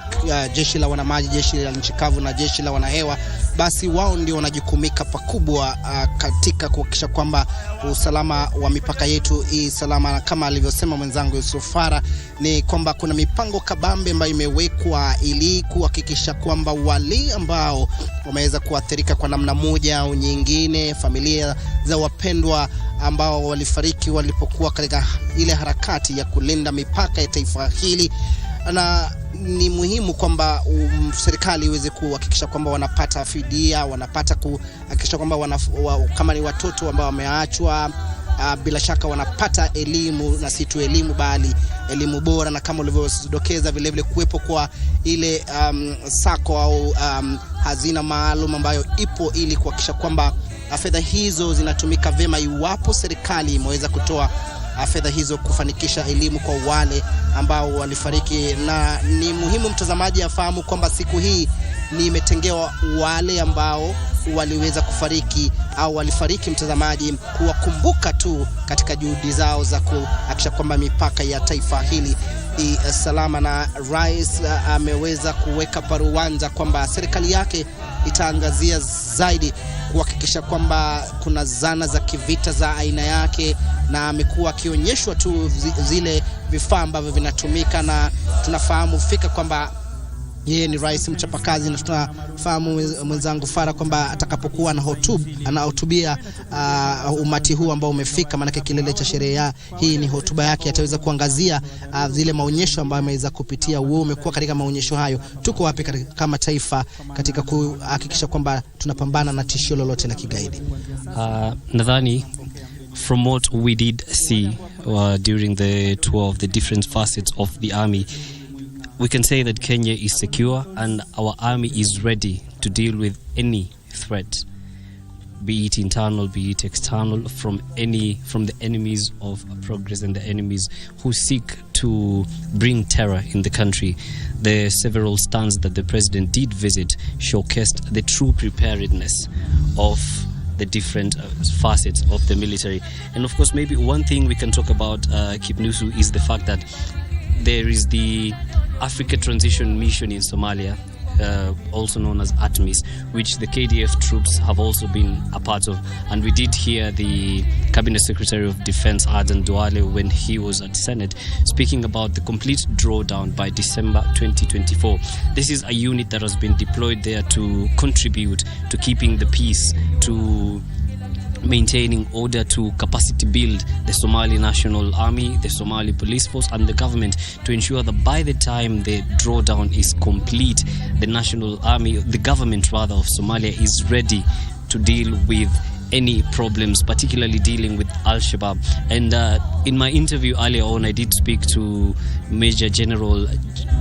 jeshi la wanamaji, jeshi la nchi kavu na jeshi la wanahewa, basi wao ndio wanajukumika pakubwa katika kuhakikisha kwamba usalama wa mipaka yetu salama. Kama alivyosema mwenzangu Yusufara, ni kwamba kuna mipango kabambe ambayo imewekwa ili kuhakikisha kwamba wale ambao wameweza kuathirika kwa namna moja au nyingine, familia za wapendwa ambao walifariki walipokuwa katika ile harakati ya kulinda mipaka ya taifa hili, na ni muhimu kwamba serikali iweze kuhakikisha kwamba wanapata fidia, wanapata kuhakikisha kwamba kama ni watoto ambao wameachwa, bila shaka wanapata elimu, na si tu elimu bali elimu bora, na kama ulivyodokeza vile vile kuwepo kwa ile sako au hazina maalum ambayo ipo ili kuhakikisha kwamba fedha hizo zinatumika vema iwapo serikali imeweza kutoa fedha hizo kufanikisha elimu kwa wale ambao walifariki. Na ni muhimu mtazamaji afahamu kwamba siku hii ni imetengewa wale ambao waliweza kufariki au walifariki, mtazamaji, kuwakumbuka tu katika juhudi zao za kuhakikisha kwamba mipaka ya taifa hili salama. Na rais ameweza kuweka paruanja kwamba serikali yake itaangazia zaidi kuhakikisha kwamba kuna zana za kivita za aina yake, na amekuwa akionyeshwa tu zile vifaa ambavyo vinatumika, na tunafahamu fika kwamba yeye ni rais mchapakazi, na tunafahamu mwenzangu Fara kwamba atakapokuwa anahutubia umati huu ambao umefika, maana kilele cha sherehe hii ni hotuba yake, ataweza kuangazia zile maonyesho ambayo ameweza kupitia. Wewe umekuwa katika maonyesho hayo, tuko wapi kama taifa katika kuhakikisha kwamba tunapambana na tishio lolote la kigaidi? Nadhani from what we did see during the tour of the different facets of the army, we can say that Kenya is secure and our army is ready to deal with any threat, be it internal, be it external, from the enemies of progress and the enemies who seek to bring terror in the country. The several stands that the president did visit showcased the true preparedness of the different facets of the military. And of course, maybe one thing we can talk about, Kipnusu, is the fact that there is the Africa Transition Mission in Somalia, also known as ATMIS, which the KDF troops have also been a part of. And we did hear the Cabinet Secretary of Defense, Adan Duale, when he was at Senate, speaking about the complete drawdown by December 2024. This is a unit that has been deployed there to contribute to keeping the peace, to maintaining order, to capacity build the Somali National Army, the Somali Police Force and the government, to ensure that by the time the drawdown is complete, the National Army, the government rather of Somalia, is ready to deal with any problems, particularly dealing with Al-Shabaab. And in my interview earlier on, I did speak to Major General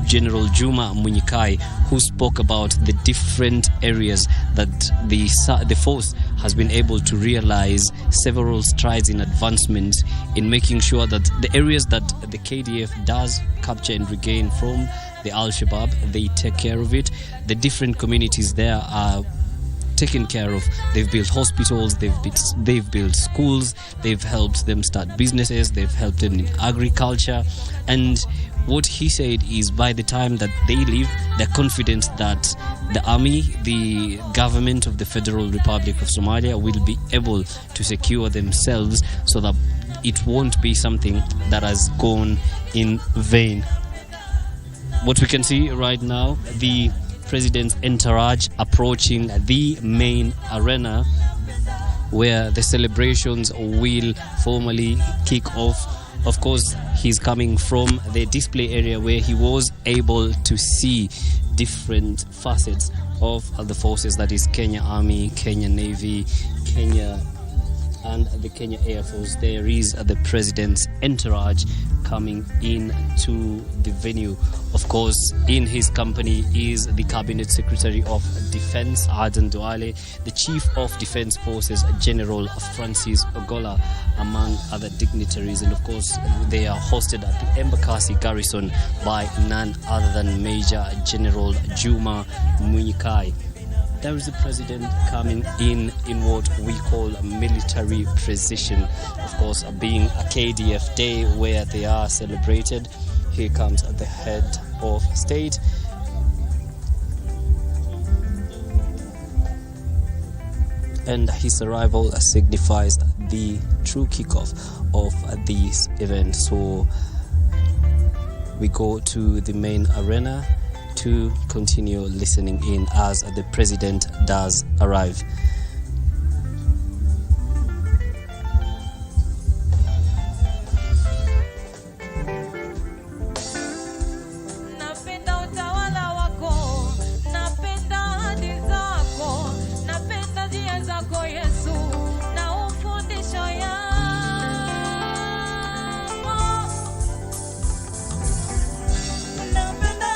Juma Munyikai, who spoke about the different areas that the force has been able to realize several strides in advancement in making sure that the areas that the KDF does capture and regain from the Al-Shabaab, they take care of it. The different communities there are taken care of. They've built hospitals, they've built schools, they've helped them start businesses, they've helped them in agriculture. And what he said is by the time that they leave, they're confident that the army, the government of the Federal Republic of Somalia will be able to secure themselves so that it won't be something that has gone in vain. What we can see right now, the President's entourage approaching the main arena where the celebrations will formally kick off. Of course, he's coming from the display area where he was able to see different facets of the forces, that is Kenya Army, Kenya Navy, Kenya and the Kenya Air Force. There is the president's entourage coming in to the venue. Of course, in his company is the Cabinet Secretary of Defense, Aden Duale, the Chief of Defense Forces, General Francis Ogola, among other dignitaries. And of course, they are hosted at the Embakasi Garrison by none other than Major General Juma Munyikai. There is the president coming in what we call a military precision. Of course, being a KDF day where they are celebrated. Here comes the head of state. And his arrival signifies the true kickoff of this event. So we go to the main arena to continue listening in as the president does arrive. Napenda utawala wako, napenda ahadi zako, napenda njia zako Yesu, na ufundisho yako. Napenda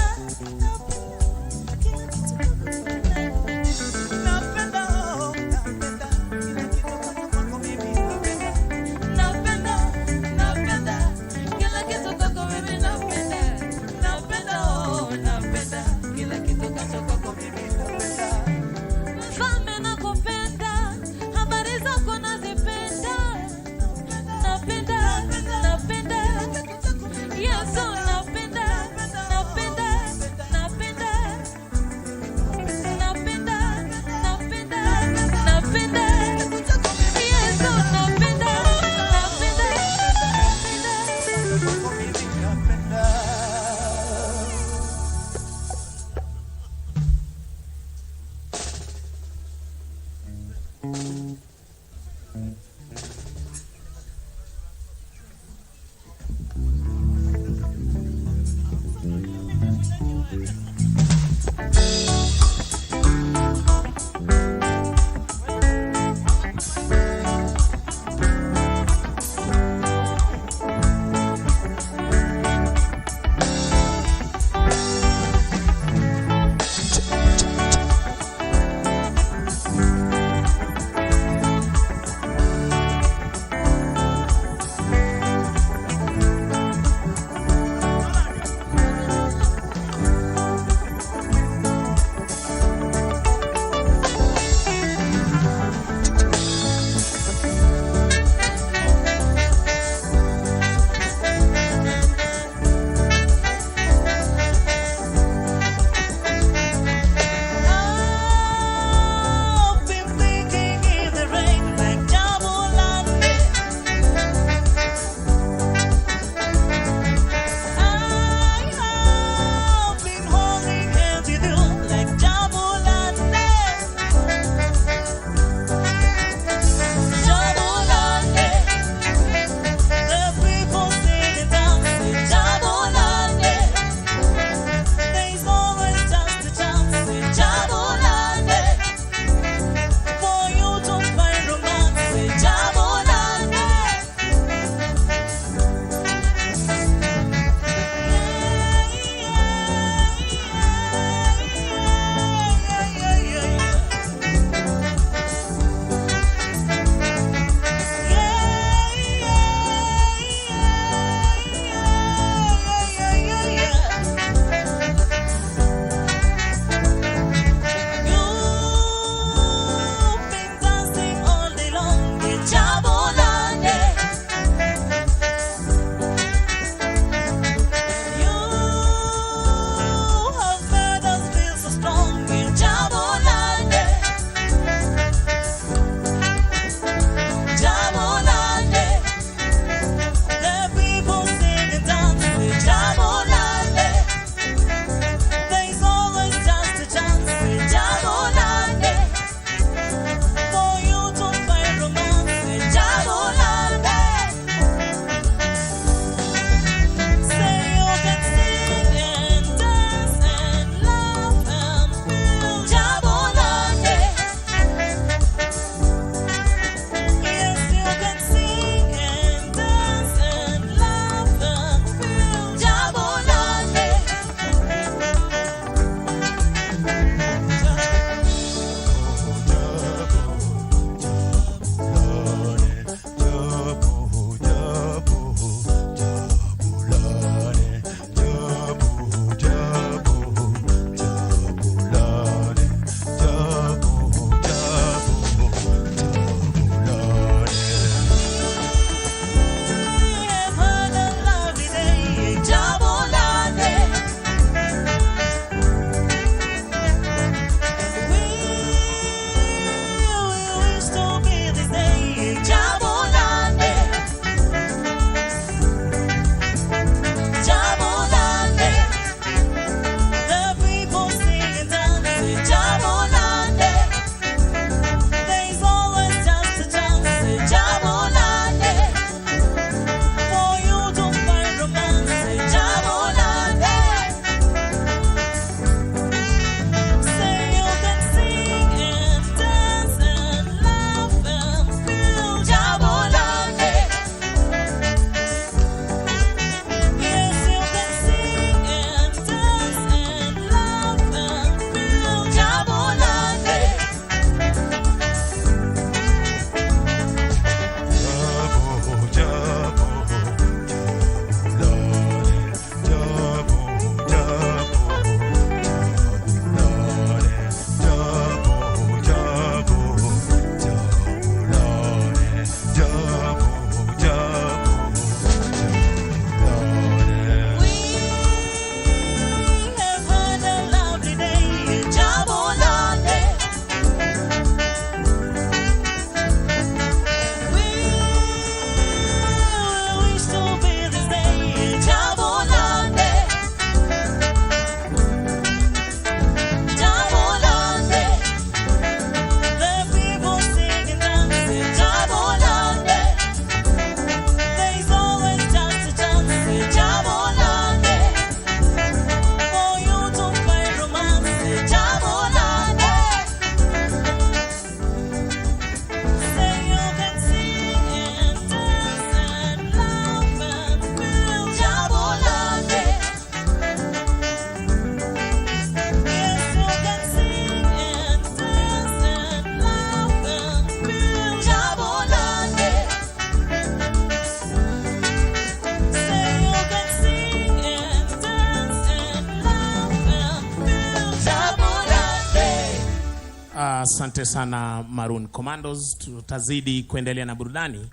Asante sana Maroon Commandos, tutazidi kuendelea na burudani.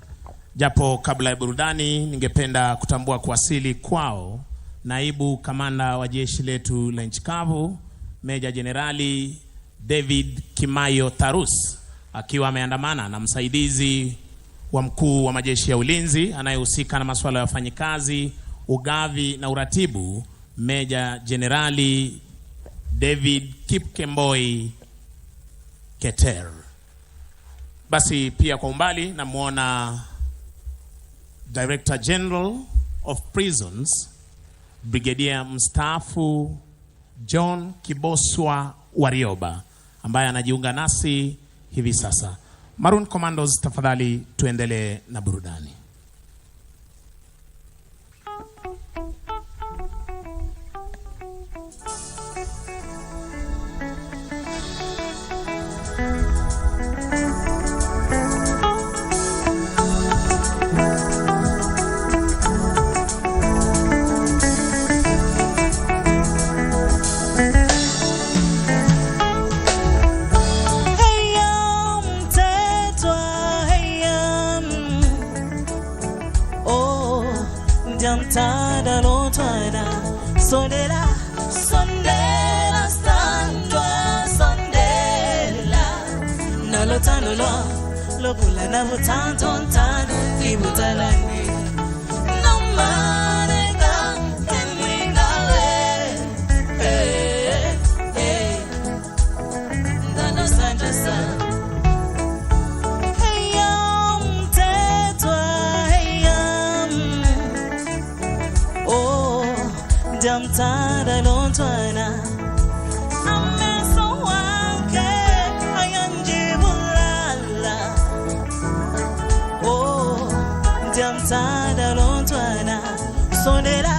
Japo kabla ya burudani ningependa kutambua kuwasili kwao naibu kamanda wa jeshi letu la nchi kavu, Meja Jenerali David Kimayo Tarus, akiwa ameandamana na msaidizi wa mkuu wa majeshi ya ulinzi anayehusika na masuala ya wafanyikazi, ugavi na uratibu, Meja Jenerali David Kipkemboi Keter. Basi pia kwa umbali namuona Director General of Prisons, Brigadier mstaafu John Kiboswa Warioba, ambaye anajiunga nasi hivi sasa. Maroon Commandos, tafadhali tuendelee na burudani. Sondela, sondela, standwa, sondela. Nolotano lo, lopula na vutanton tan, ibutalani. No manega, tenwingawe, Dano Sanjasa. Heyam tetwa, heyam. Oh. Jamtada lontwana ameso wake ayanjibulala. Oh, jamtada lontwana sondela,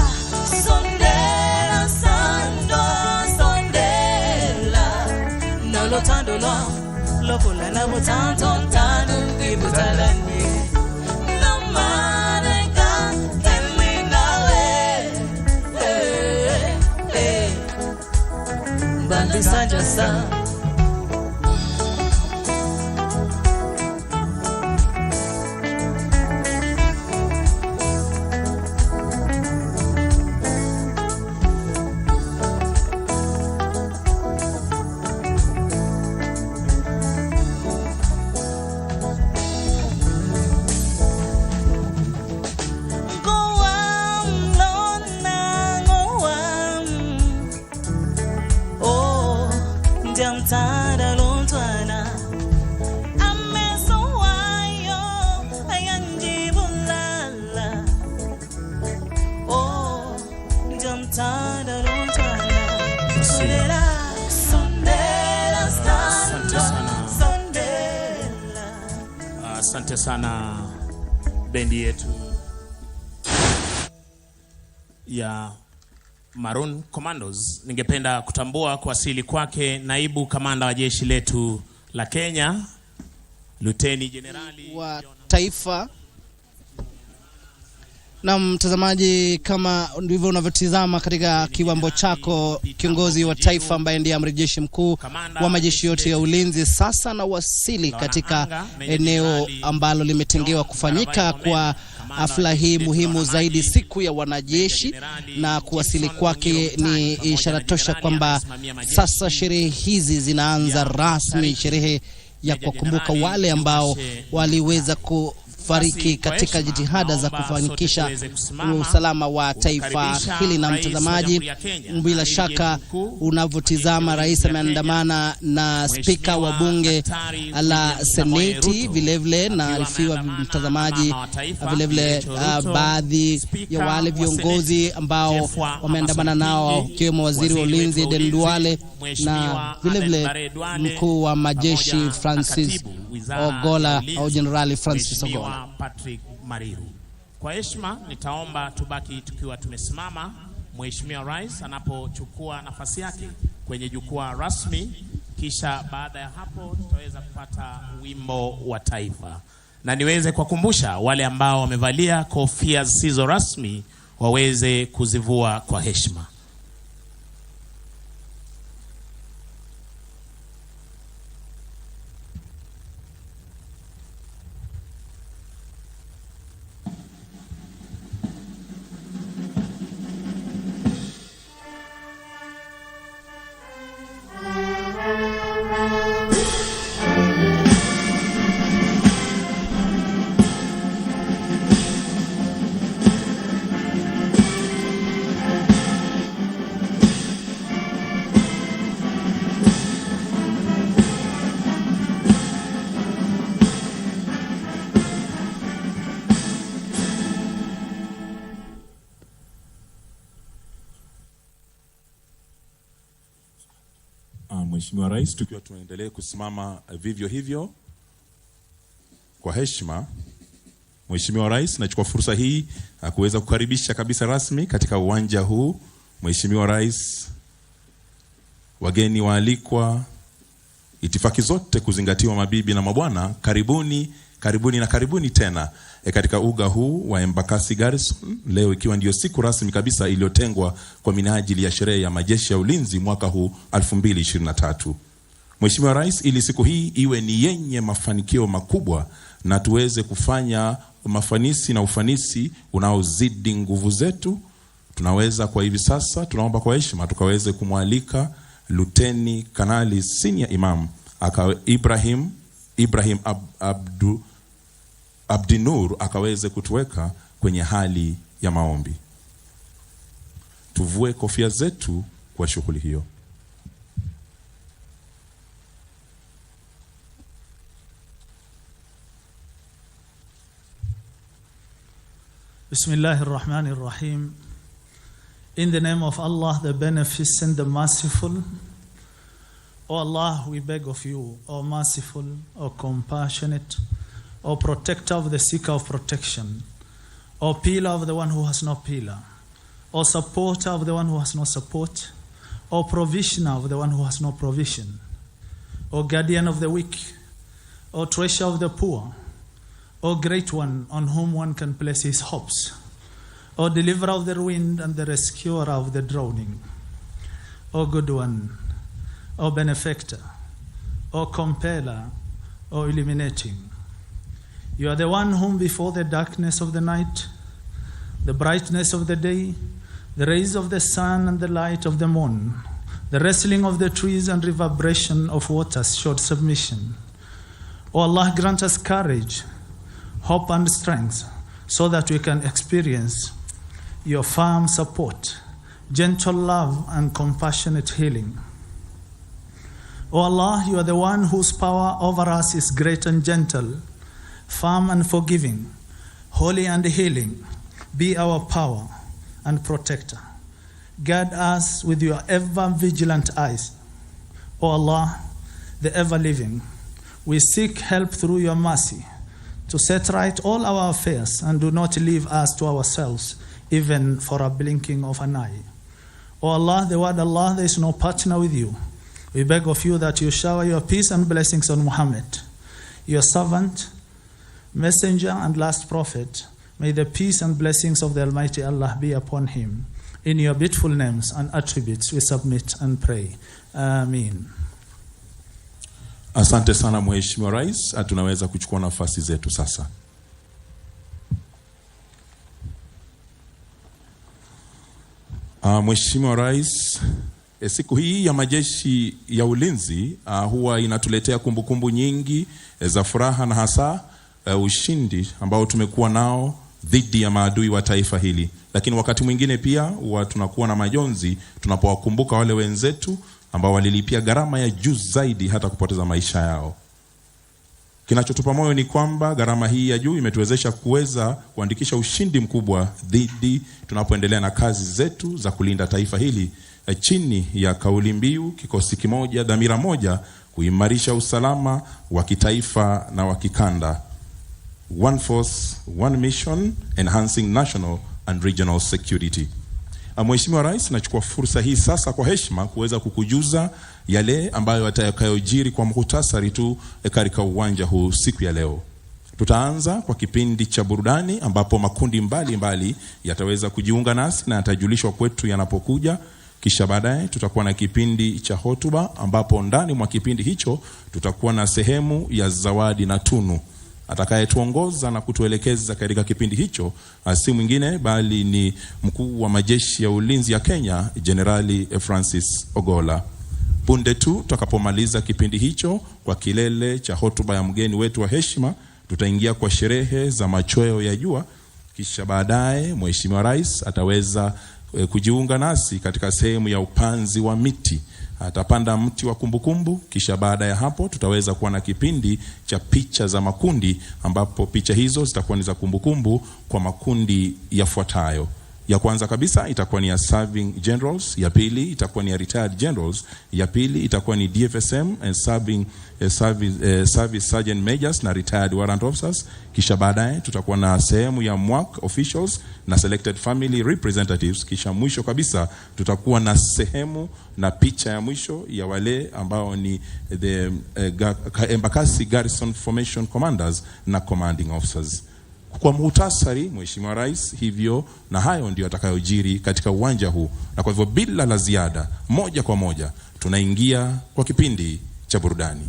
sondela, sando, sondela. Nolotando lo, lopula na butanton tanu ibutalani. Bandi Sanjasa. Jamtada lontwana ameso wayo ayanjibulala. Oh, jamtada lontwana sondela, sondela, sondela. Asante sana bendi yetu ya Maroon Commandos. Ningependa kutambua kuwasili kwake naibu kamanda wa jeshi letu la Kenya, Luteni Jenerali wa taifa. Na mtazamaji, kama ndivyo unavyotizama katika kiwambo chako, kiongozi wa taifa ambaye ndiye amiri jeshi mkuu wa majeshi yote ya ulinzi sasa na wasili katika eneo ambalo limetengewa kufanyika kwa hafla hii muhimu zaidi, siku ya wanajeshi. Na kuwasili kwake ni ishara tosha kwamba sasa sherehe hizi zinaanza rasmi, sherehe ya kukumbuka wale ambao waliweza kufariki katika jitihada za kufanikisha usalama wa taifa hili. Na mtazamaji, bila shaka unavyotizama, rais ameandamana na spika wa bunge la seneti, vilevile na arifiwa mtazamaji, vilevile baadhi ya wale viongozi ambao wameandamana nao, ikiwemo waziri wa ulinzi Denduale na vilevile mkuu wa majeshi Francis Ogola au Generali Francis Ogola. Patrick Mariru. Kwa heshima nitaomba tubaki tukiwa tumesimama Mheshimiwa Rais anapochukua nafasi yake kwenye jukwaa rasmi, kisha baada ya hapo tutaweza kupata wimbo wa taifa. Na niweze kuwakumbusha wale ambao wamevalia kofia zisizo rasmi waweze kuzivua kwa heshima. Mheshimiwa Rais, tukiwa tunaendelea kusimama vivyo hivyo kwa heshima. Mheshimiwa Rais, nachukua fursa hii kuweza kukaribisha kabisa rasmi katika uwanja huu Mheshimiwa Rais, wageni waalikwa, itifaki zote kuzingatiwa, mabibi na mabwana, karibuni na karibuni tena katika uga huu wa Embakasi Garrison, leo ikiwa ndio siku rasmi kabisa iliyotengwa kwa minajili ya sherehe ya majeshi ya ulinzi mwaka huu 2023. Mheshimiwa Rais, ili siku hii iwe ni yenye mafanikio makubwa na tuweze kufanya mafanisi na ufanisi unaozidi nguvu zetu, tunaweza kwa hivi sasa tunaomba kwa heshima tukaweze kumwalika Luteni Kanali Senior Imam Ibrahim Abdinur akaweze kutuweka kwenye hali ya maombi. Tuvue kofia zetu kwa shughuli hiyo. Bismillahirrahmanirrahim. In the name of Allah, the Beneficent, the Merciful. O Allah, we beg of you, O merciful, O compassionate, O protector of the seeker of protection, O pillar of the one who has no pillar, O supporter of the one who has no support, O provisioner of the one who has no provision, O guardian of the weak, O treasure of the poor, O great one on whom one can place his hopes, O deliverer of the ruined and the rescuer of the drowning, O good one, O benefactor, O compeller, O illuminating. You are the one whom before the darkness of the night, the brightness of the day, the rays of the sun and the light of the moon, the rustling of the trees and reverberation of waters showed submission. O Allah, grant us courage, hope and strength so that we can experience your firm support, gentle love and compassionate healing. O Allah, you are the one whose power over us is great and gentle, firm and forgiving, holy and healing. Be our power and protector. Guard us with your ever vigilant eyes. O Allah, the ever living, we seek help through your mercy to set right all our affairs and do not leave us to ourselves even for a blinking of an eye. O Allah, the word Allah, there is no partner with you. We beg of you that you shower your peace and blessings on Muhammad, your servant, messenger and last prophet. May the peace and blessings of the Almighty Allah be upon him. In your beautiful names and attributes we submit and pray. Amen. Asante sana Mheshimiwa Rais, tunaweza kuchukua nafasi zetu sasa. Mheshimiwa Rais, siku hii ya majeshi ya ulinzi huwa inatuletea kumbukumbu nyingi za furaha na hasa ushindi ambao tumekuwa nao dhidi ya maadui wa taifa hili. Lakini wakati mwingine pia huwa tunakuwa na majonzi tunapowakumbuka wale wenzetu ambao walilipia gharama ya juu zaidi hata kupoteza maisha yao. Kinachotupa moyo ni kwamba gharama hii ya juu imetuwezesha kuweza kuandikisha ushindi mkubwa dhidi tunapoendelea na kazi zetu za kulinda taifa hili chini ya kauli mbiu kikosi kimoja dhamira moja, kuimarisha usalama wa kitaifa na wa kikanda. One force, one mission, enhancing national and regional security. Mheshimiwa Rais, nachukua fursa hii sasa kwa heshima kuweza kukujuza yale ambayo yatakayojiri kwa muhtasari tu katika uwanja huu siku ya leo. Tutaanza kwa kipindi cha burudani ambapo makundi mbalimbali yataweza kujiunga nasi na yatajulishwa kwetu yanapokuja. Kisha baadaye tutakuwa na kipindi cha hotuba ambapo ndani mwa kipindi hicho tutakuwa na sehemu ya zawadi na tunu. Atakayetuongoza na kutuelekeza katika kipindi hicho si mwingine bali ni mkuu wa majeshi ya ulinzi ya Kenya, Generali Francis Ogola. Punde tu tutakapomaliza kipindi hicho kwa kilele cha hotuba ya mgeni wetu wa heshima, tutaingia kwa sherehe za machweo ya jua. Kisha baadaye Mheshimiwa Rais ataweza kujiunga nasi katika sehemu ya upanzi wa miti. Atapanda mti wa kumbukumbu. Kisha baada ya hapo tutaweza kuwa na kipindi cha picha za makundi ambapo picha hizo zitakuwa ni za kumbukumbu kwa makundi yafuatayo: Ya kwanza kabisa itakuwa ni ya serving generals, ya pili itakuwa ni ya retired generals, ya pili itakuwa ni DFSM and service sergeant majors na retired warrant officers. Kisha baadaye tutakuwa na sehemu ya MWAC officials na selected family representatives. Kisha mwisho kabisa tutakuwa na sehemu na picha ya mwisho ya wale ambao ni the Embakasi Garrison Formation Commanders na commanding officers. Kwa muhtasari, Mheshimiwa Rais, hivyo na hayo ndio atakayojiri katika uwanja huu, na kwa hivyo bila la ziada, moja kwa moja tunaingia kwa kipindi cha burudani.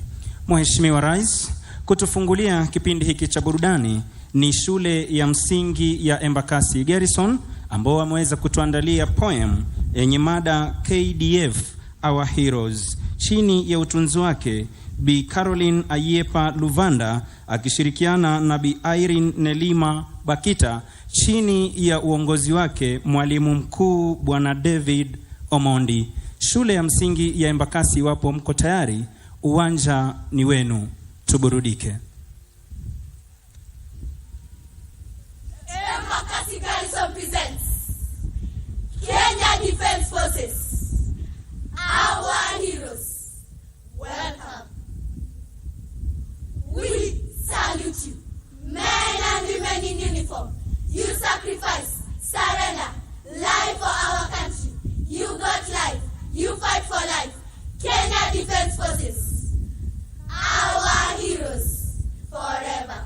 Mheshimiwa Rais, kutufungulia kipindi hiki cha burudani ni shule ya msingi ya Embakasi Garrison ambao wameweza kutuandalia poem yenye mada KDF Our Heroes chini ya utunzi wake Bi Caroline Ayepa Luvanda akishirikiana na Bi Irene Nelima Bakita chini ya uongozi wake mwalimu mkuu Bwana David Omondi. Shule ya msingi ya Embakasi, wapo mko tayari, uwanja ni wenu, tuburudike. Embakasi Garrison presents Kenya Defence Forces, our heroes. Welcome. We salute you, men and women in uniform. You sacrifice, surrender, life for our country. You got life, you fight for life. Kenya Defence Forces, our heroes forever.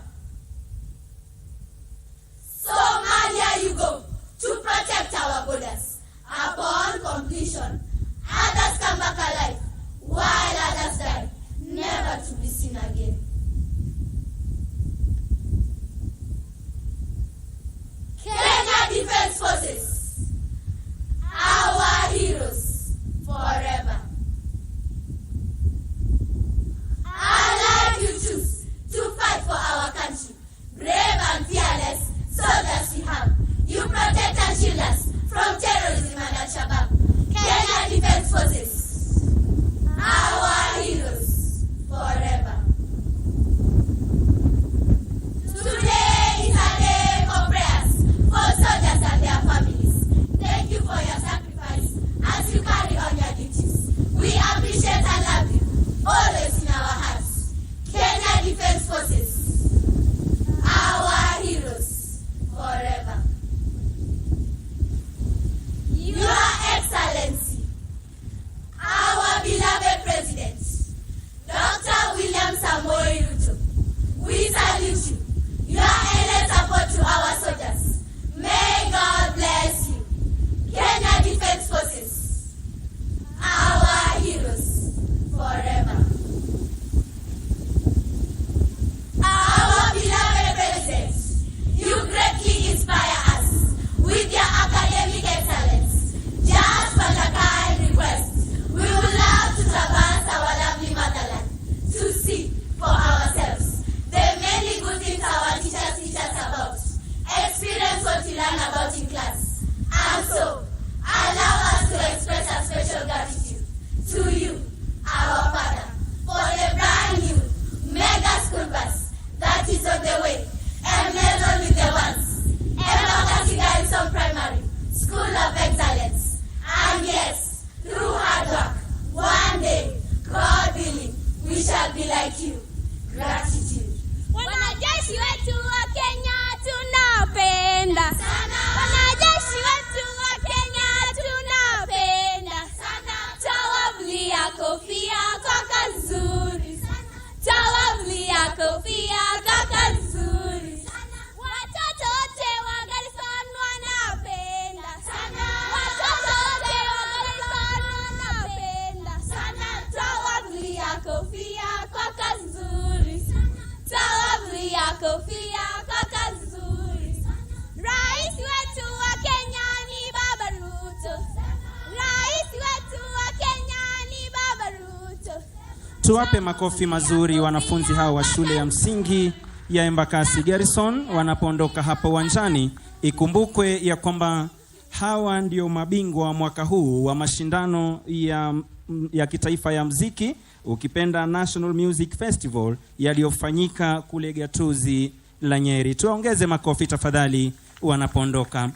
Somalia you go to protect our borders. Upon completion, others come back alive, while others die, never to be seen again. Kenya Defence Forces, our heroes forever. Our life you choose to fight for our country. Brave and fearless soldiers we have. You protect and shield us from terrorism and Al-Shabaab. Kenya Defence Forces, our heroes forever. Today is a day for prayers for soldiers and their families. Thank you for your sacrifice as you carry on your duties. We appreciate and love you, always in our hearts. Kenya Defence Forces, our heroes forever. Your Excellency, our beloved President, Dr. William Samoei Ruto, we salute you. Your endless support to our soldiers. May God bless you. Kenya Defence Forces, our heroes forever. Our beloved President, you greatly inspire us with your academic excellence. Just for the kind request, we would love to traverse our lovely motherland to see for ourselves the many good things our teachers teach us about, experience what we learn about in class, and so allow us to express our special gratitude to you, our Father, for the brand new mega school bus that is on the way, emblazoned with the ones, Embakasi Garrison Primary School of Excellence. And yes, through hard work, one day, God willing, we shall be like you. Gratitude. Wanajeshi wetu wa Kenya tunapenda sana. Wanajeshi wetu wa Kenya tunapenda sana. Tawavulia kofia kaka nzuri sana. Tawavulia kofia kaka nzuri sana. Watoto wote wa Garrison wanapenda sana. Watoto wote wa Garrison wanapenda sana. Tawavulia kofia kaka nzuri sana. Tawavulia kofia kaka nzuri sana. Rais wetu wa Kenya ni Baba Ruto. Rais wetu wa Kenya ni Baba Ruto. Tuwape makofi mazuri wanafunzi hao wa shule ya msingi ya Embakasi Garrison wanapoondoka hapa uwanjani. Ikumbukwe ya kwamba hawa ndio mabingwa mwaka huu wa mashindano ya kitaifa ya muziki, ukipenda National Music Festival, yaliyofanyika kule gatuzi la Nyeri. Tuongeze makofi tafadhali wanapoondoka.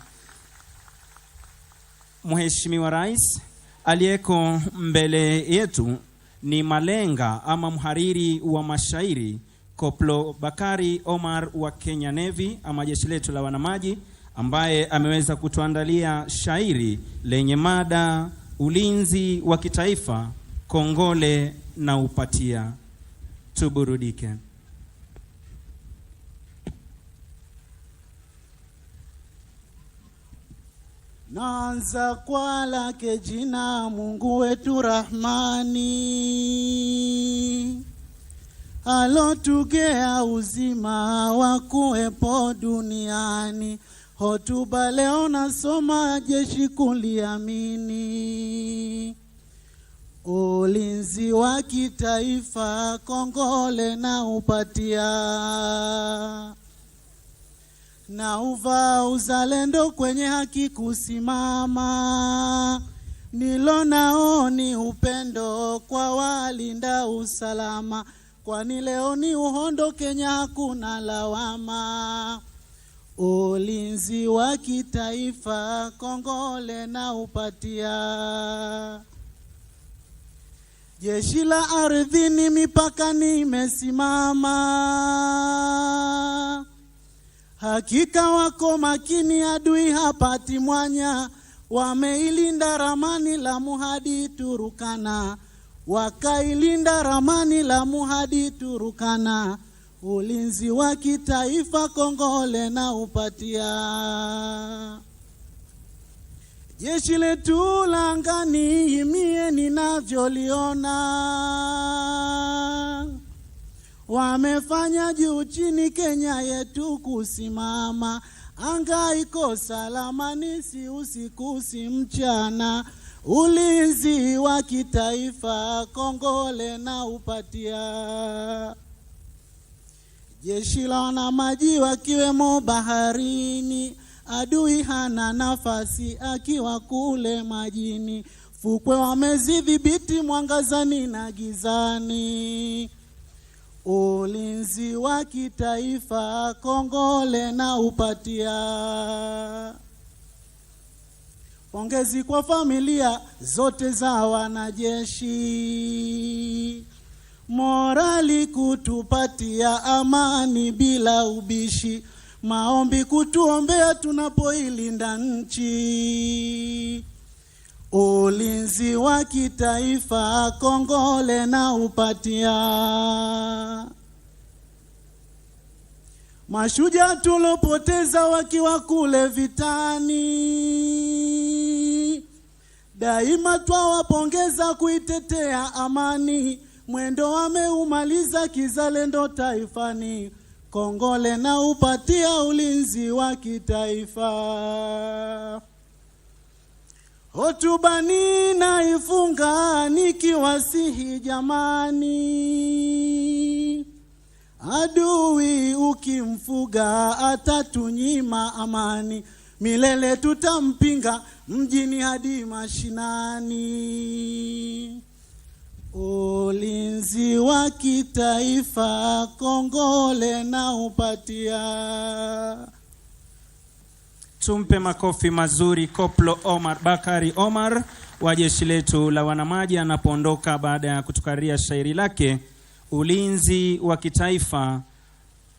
Mheshimiwa Rais, aliyeko mbele yetu ni malenga ama mhariri wa mashairi Koplo Bakari Omar wa Kenya Navy ama jeshi letu la wanamaji, ambaye ameweza kutuandalia shairi lenye mada ulinzi wa kitaifa, kongole na upatia. Tuburudike. Naanza kwa lake jina Mungu wetu Rahmani, alotugea uzima wa kuwepo duniani. Hotuba leo nasoma jeshi kuliamini, ulinzi wa kitaifa, kongole na upatia, na uvaa uzalendo kwenye haki kusimama. Nilo nao ni upendo kwa walinda usalama, kwani leo ni uhondo Kenya hakuna lawama. Ulinzi wa kitaifa, kongole na upatia, jeshi la ardhini mipakani imesimama. Hakika wako makini, adui hapati mwanya, wameilinda ramani la muhadi Turukana, wakailinda ramani la muhadi Turukana. Ulinzi wa kitaifa, kongole na upatia, jeshi letu la angani imie ninavyoliona, wamefanya juu chini Kenya yetu kusimama. Anga iko salama, nisi usiku si mchana. Ulinzi wa kitaifa, kongole na upatia, jeshi la wanamaji wakiwemo baharini, adui hana nafasi akiwa kule majini. Fukwe wamezidhibiti mwangazani na gizani. Ulinzi wa kitaifa, kongole na upatia, pongezi kwa familia zote za wanajeshi, morali kutupatia amani bila ubishi, maombi kutuombea tunapoilinda nchi. Ulinzi wa kitaifa, kongole na upatia, mashujaa tulopoteza wakiwa kule vitani, daima twawapongeza kuitetea amani. Mwendo wameumaliza kizalendo taifani, kongole na upatia ulinzi wa kitaifa. Hotuba ninaifunga nikiwasihi jamani, adui ukimfuga atatunyima amani. Milele tutampinga mjini hadi mashinani. Ulinzi wa kitaifa, kongole na upatia. Tumpe makofi mazuri Koplo Omar Bakari Omar wa jeshi letu la wanamaji anapoondoka baada ya kutukaria shairi lake ulinzi wa kitaifa,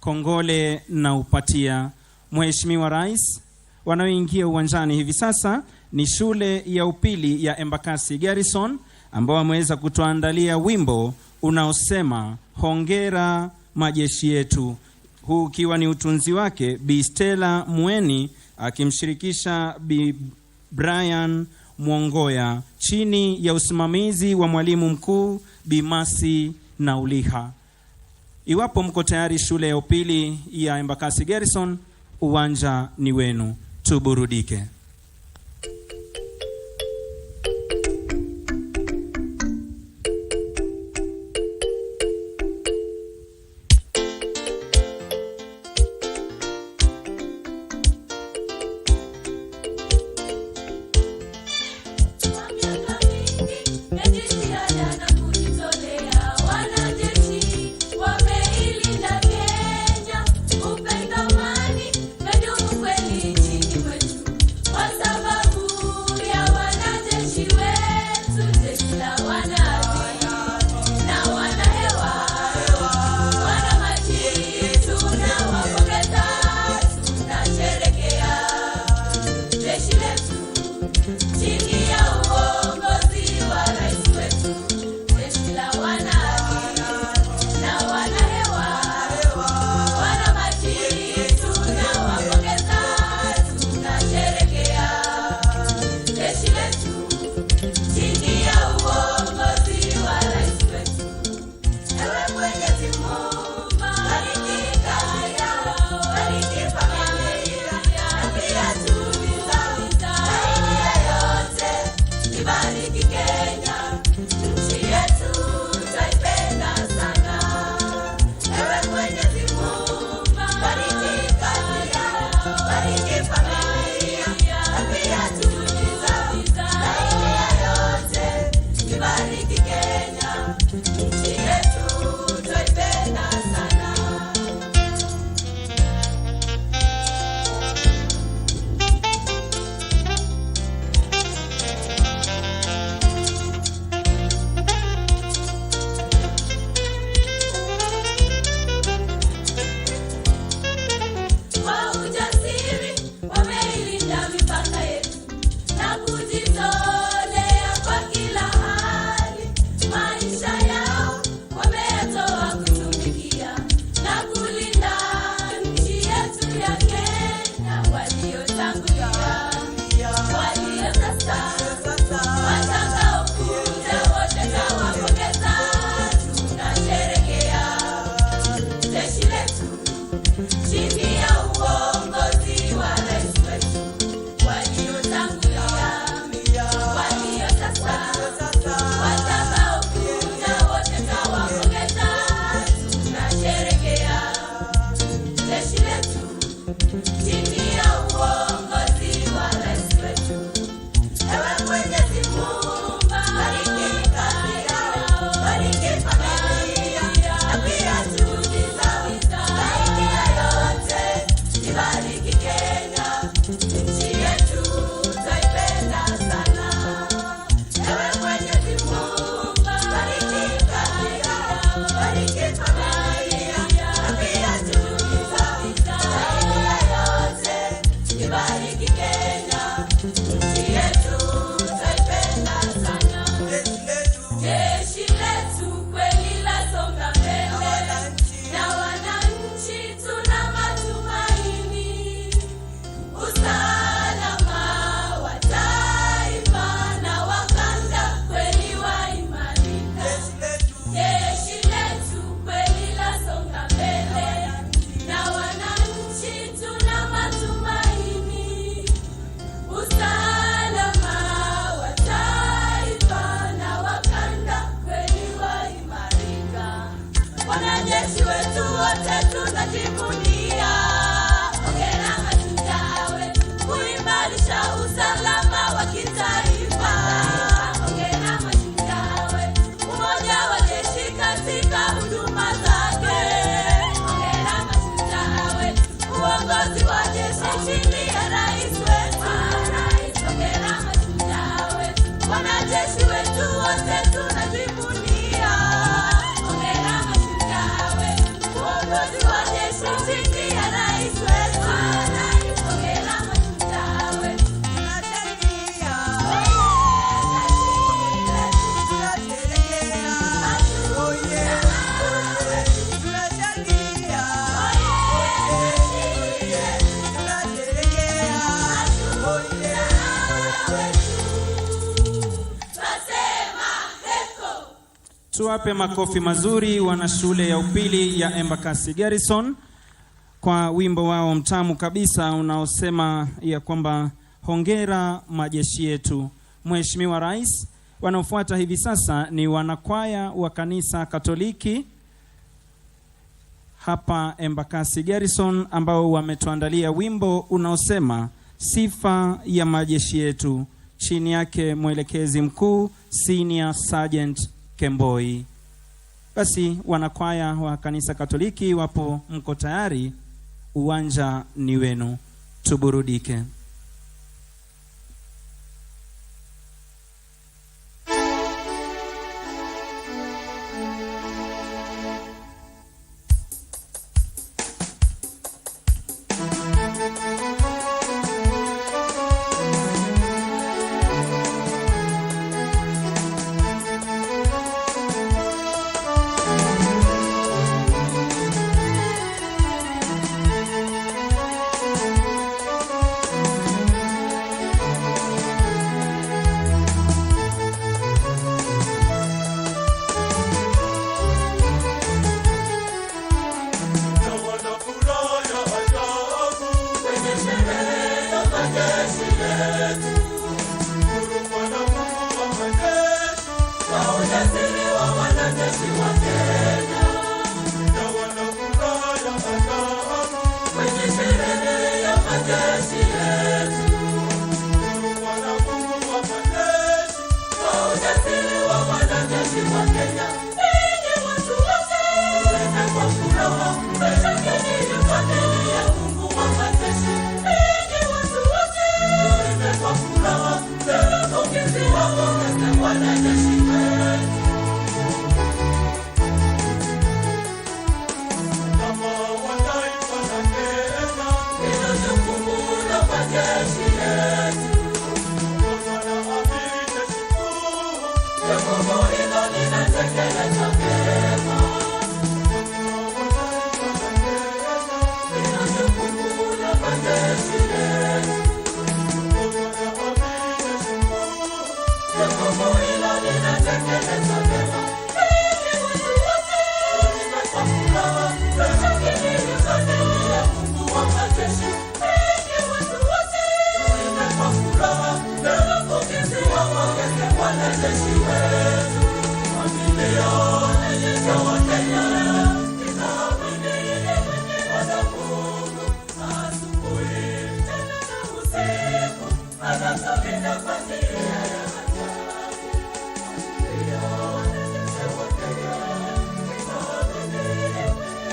kongole na upatia. Mheshimiwa Rais, wanaoingia uwanjani hivi sasa ni shule ya upili ya Embakasi Garrison, ambao wameweza kutuandalia wimbo unaosema hongera majeshi yetu, huu ukiwa ni utunzi wake Bi Stella Mweni akimshirikisha Bi Brian Mwongoya, chini ya usimamizi wa mwalimu mkuu Bi Masi na Uliha. Iwapo mko tayari shule ya upili ya Embakasi Garrison, uwanja ni wenu. Tuburudike. Upendo, amani, medumu kweli nchini kwetu. Tuwape makofi mazuri wana shule ya upili ya Embakasi Garrison kwa wimbo wao mtamu kabisa unaosema ya kwamba hongera majeshi yetu. Mheshimiwa Rais, wanaofuata hivi sasa ni wanakwaya wa kanisa Katoliki hapa Embakasi Garrison ambao wametuandalia wimbo unaosema sifa ya majeshi yetu, chini yake mwelekezi mkuu Senior Sergeant Kemboi. Basi wanakwaya wa kanisa Katoliki wapo, mko tayari? Uwanja ni wenu, tuburudike. Kwenye sherehe ya majeshi yetu. Bwana Mungu wa majeshi, kwa ujasiri wa wanajeshi wa Kenya. Ninyi watu wote, tuimbe kwa furaha, tushangilie fadhili ya Mungu wa majeshi. Ninyi watu wote, tuimbe kwa furaha, tunapokezi wapongeze wanajeshi wetu. Kama wataifa la Kenya, ina jukumu la majeshi yetu. Ongozwa na amiri jeshi mkuu, jukumu hilo linatekelezwa vyema. Ina jukumu la majeshi yetu. Ongozwa na amiri jeshi mkuu, jukumu hilo linatekelezwa vyema. Ninyi watu wote, tuimbe kwa furaha, tushangilie fadhili ya Mungu wa majeshi. Ninyi watu wote, tuimbe kwa furaha, tunapokezi wapongeze wanajeshi wetu. Mamilioni ya Wakenya ninaamini Bwana Mungu, asubuhi, mchana na usiku, anatulinda kwa njia ya ajabu. Mamilioni ya Wakenya ninaamini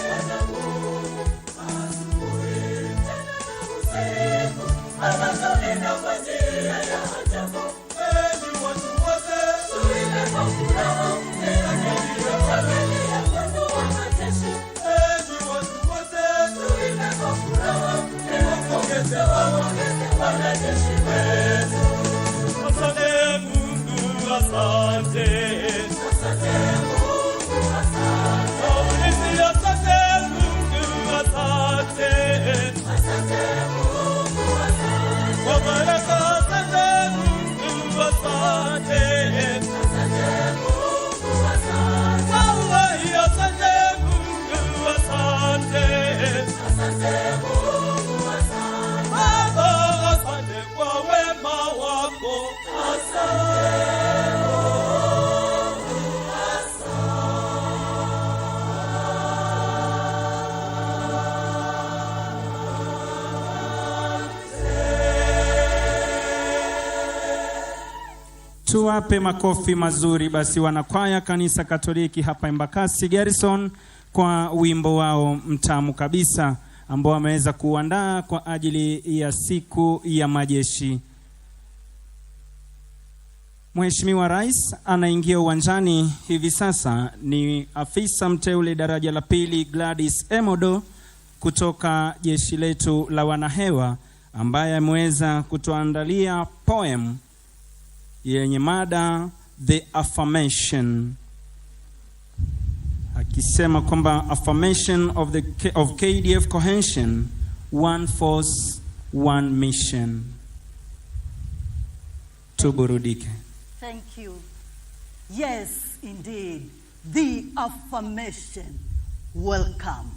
Bwana Mungu, asubuhi, mchana na usiku, anatulinda kwa njia ya ajabu. Enyi watu wote, tuimbe kwa furaha, tushangilie fadhili ya Mungu wa majeshi. Enyi watu wote, tuimbe kwa furaha, tuwapongeze wanajeshi wetu. Asante Mungu, asante. Asante Mungu, asante. Asante Mungu, asante. Asante Mungu, asante. Kwa baraka, asante Mungu, asante. Asante Mungu, asante. Wallahi, asante Mungu, asante. Asante Mungu, asante. Baba, asante kwa wema wako. Asante Mungu, Tuwape makofi mazuri basi wanakwaya kanisa Katoliki hapa Embakasi Garrison kwa wimbo wao mtamu kabisa ambao wameweza kuandaa kwa ajili ya siku ya majeshi. Mheshimiwa Rais anaingia uwanjani hivi sasa. Ni afisa mteule daraja la pili Gladys Emodo kutoka jeshi letu la wanahewa ambaye ameweza kutuandalia poem yenye mada The Affirmation, akisema kwamba affirmation of KDF cohesion, one force, one mission. Tuburudike. Thank you. Yes, indeed, the affirmation. Welcome.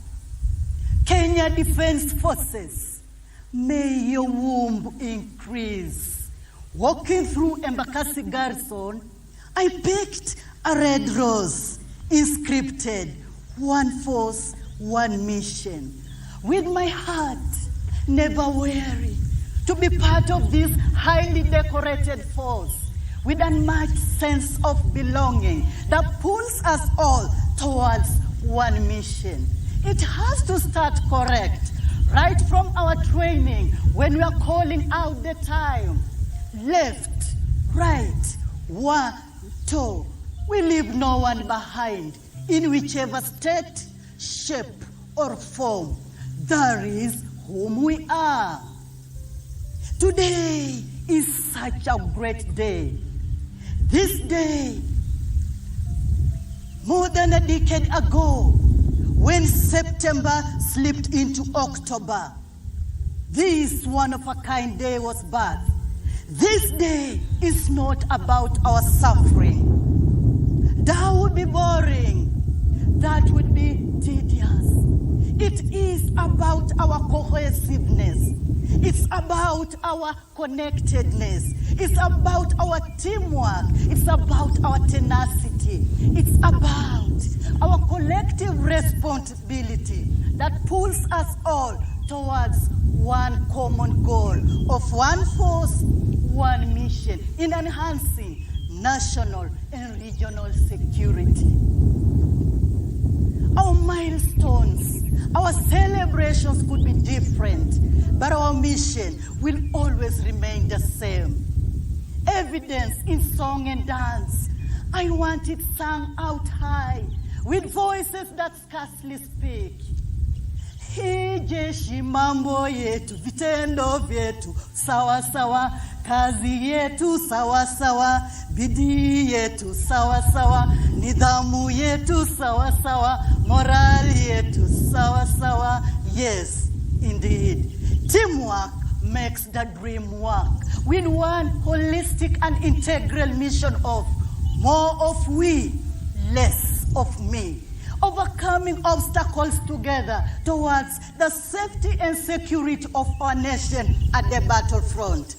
Kenya Defense Forces, may your womb increase. Walking through Embakasi Garrison, I picked a red rose, inscripted, one force, one mission. With my heart never weary to be part of this highly decorated force, with a unmatched sense of belonging that pulls us all towards one mission. It has to start correct, right from our training when we are calling out the time. Left, right, 1, 2. We leave no one behind in whichever state, shape, or form. That is whom we are. Today is such a great day. This day, more than a decade ago, when September slipped into October, this one-of-a-kind day was birthed. This day is not about our suffering. That would be boring. That would be tedious. It is about our cohesiveness. It's about our connectedness. It's about our teamwork. It's about our tenacity. It's about our collective responsibility that pulls us all towards one common goal of one force, one mission in enhancing national and regional security. Our milestones, our celebrations could be different, but our mission will always remain the same. Evidence in song and dance. I want it sung out high with voices that scarcely speak. Hii jeshi mambo yetu, vitendo vyetu, sawa sawa, kazi yetu, sawa sawa, bidii yetu, sawa sawa, nidhamu yetu, sawa sawa, morali yetu, sawa sawa. Yes, indeed. Teamwork makes the dream work with one holistic and integral mission of more of we, less of me. Overcoming obstacles together towards the safety and security of our nation at the battlefront.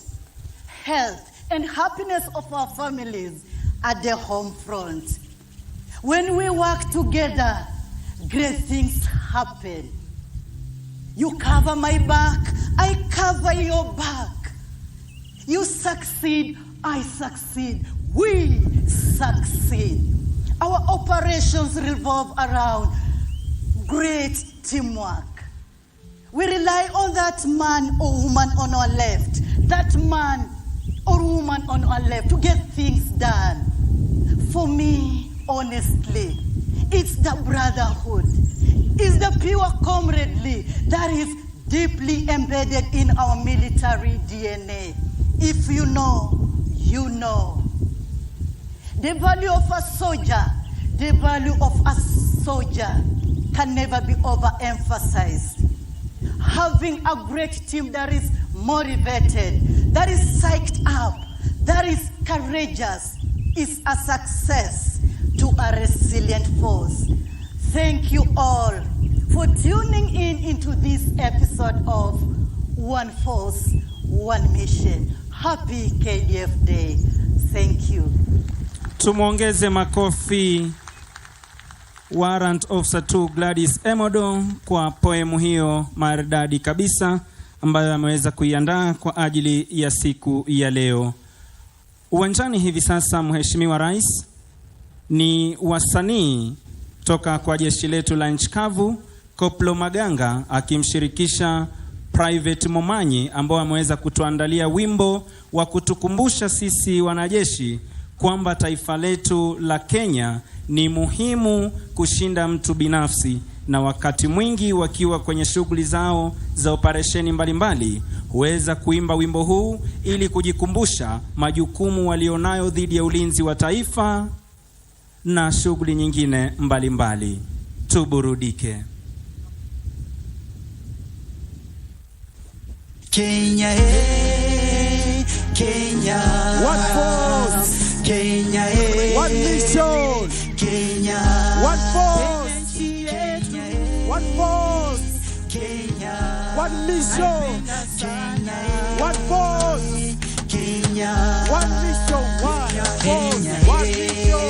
Health and happiness of our families at the home front. When we work together, great things happen. You cover my back, I cover your back. You succeed, I succeed. We succeed. Our operations revolve around great teamwork. We rely on that man or woman on our left, that man or woman on our left to get things done. For me, honestly, it's the brotherhood, it's the pure camaraderie that is deeply embedded in our military DNA. If you know, you know. The value of a soldier, the value of a soldier can never be overemphasized. Having a great team that is motivated, that is psyched up, that is courageous, is a success to a resilient force. Thank you all for tuning in into this episode of One Force, One Mission. Happy KDF Day. Thank you. Tumuongeze makofi Warrant Officer 2 Gladys Emodo kwa poemu hiyo maridadi kabisa ambayo ameweza kuiandaa kwa ajili ya siku ya leo. Uwanjani hivi sasa Mheshimiwa Rais ni wasanii toka kwa jeshi letu la nchi kavu, Koplo Maganga akimshirikisha Private Momanyi ambao ameweza kutuandalia wimbo wa kutukumbusha sisi wanajeshi kwamba taifa letu la Kenya ni muhimu kushinda mtu binafsi, na wakati mwingi wakiwa kwenye shughuli zao za operesheni mbalimbali huweza kuimba wimbo huu ili kujikumbusha majukumu walionayo dhidi ya ulinzi wa taifa na shughuli nyingine mbalimbali. Tuburudike. Kenya, hey, Kenya. One force. Kenya, hey. One mission. Kenya. One force. One force. Kenya. One mission. Kenya. One force. Kenya. One mission. One force. One mission.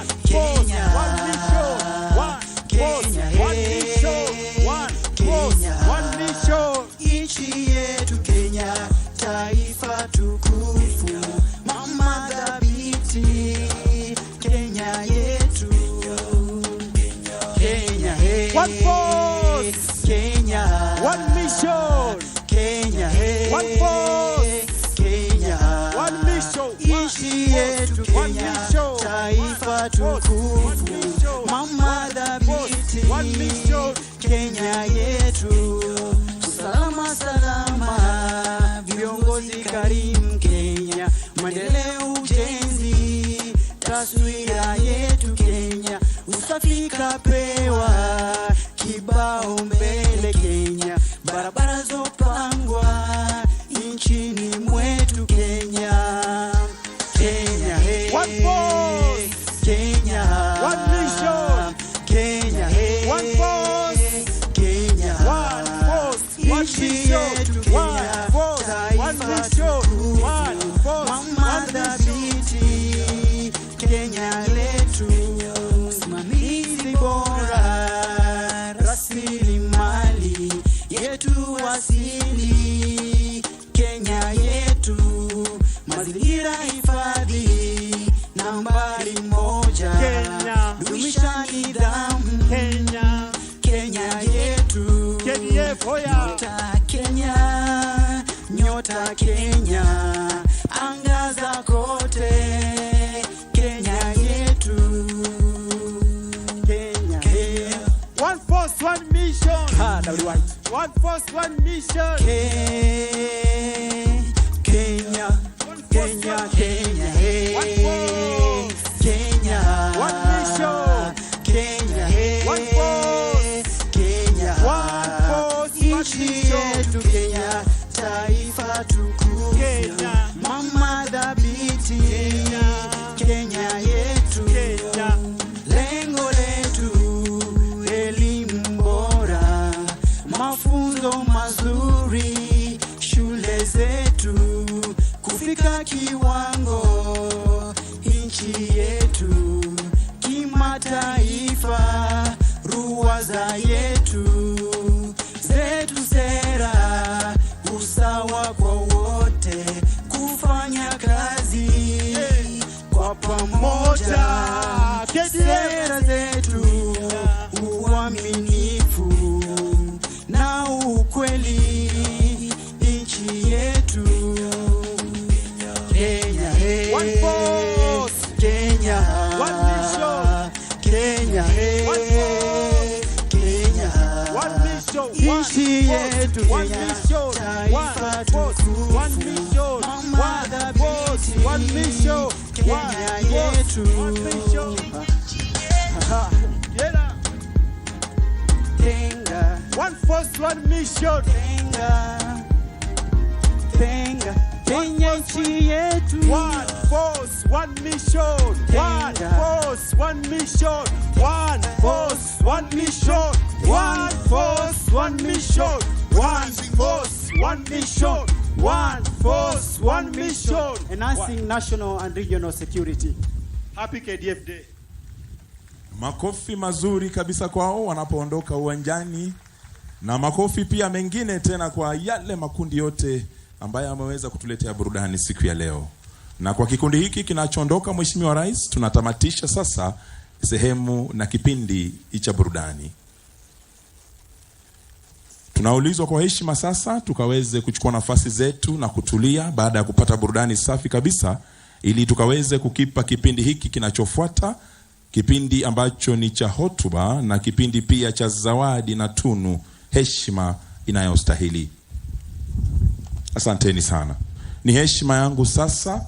One force. One mission. One force. One mission. One force. One mission. Nchi yetu Kenya, taifa tukufu, mama dhabiti, Kenya yetu. Kenya, hey. One force. Kenya. One mission. Kenya, hey. One force. Kenya. One mission. Nchi yetu Kenya, taifa tukufu, mama dhabiti, Kenya yetu. Salama salama, viongozi karimu Kenya, maendeleo ujenzi, taswira yetu Kenya, usafi kapewa kibao mbele Kenya, barabara zopangwa nchini mwetu Kenya. Kenya, hey. One force. Kenya. One mission. Kenya, hey. One force. Kenya. One force. One mission. One force. One mission. One force. Mama dhabiti, Kenya letu, simamizi bora, rasilimali yetu nyota Kenya, angaza kote, Kenya yetu, Kenya yetu. One force, one mission. One force, one mission. Kenya, Kenya, Kenya, hey. Kenya, one mission. Kenya, hey. One force, Kenya, one force, one mission. Kenya, taifa tukufu, Kenya, mama dhabiti, Kenya yetu, Kenya, lengo letu, elimu bora, mafunzo mazuri, shule zetu, kufika kiwango, nchi yetu, kimataifa, ruwaza yetu, zetu sera, usawa kwa wote, kufanya kazi kwa pamoja, sera zetu, uaminifu na ukweli, nchi yetu, Kenya, hey. one force, Kenya, one mission, Kenya, hey. one force, Kenya, one mission, one nchi yetu, one Kenya, mission, one taifa force, tukufu, one mission, mama one force, dhabiti, one mission, Kenya one yetu, force, one mission. Yeah. Tenga, One force, one mission. tenga, tenga, Kenya nchi yetu, One force, one mission. One force, one mission. One force, one mission. One force, one mission. One force, one mission. One force, one mission. enhancing national and regional security. Happy KDF Day. Makofi mazuri kabisa kwao wanapoondoka uwanjani, na makofi pia mengine tena kwa yale makundi yote ambayo ameweza kutuletea burudani siku ya leo. Na kwa kikundi hiki kinachoondoka, Mheshimiwa Rais, tunatamatisha sasa sehemu na kipindi cha burudani. Tunaulizwa kwa heshima sasa tukaweze kuchukua nafasi zetu na kutulia baada ya kupata burudani safi kabisa, ili tukaweze kukipa kipindi hiki kinachofuata, kipindi ambacho ni cha hotuba na kipindi pia cha zawadi na tunu, heshima inayostahili. Asanteni sana. Ni heshima yangu sasa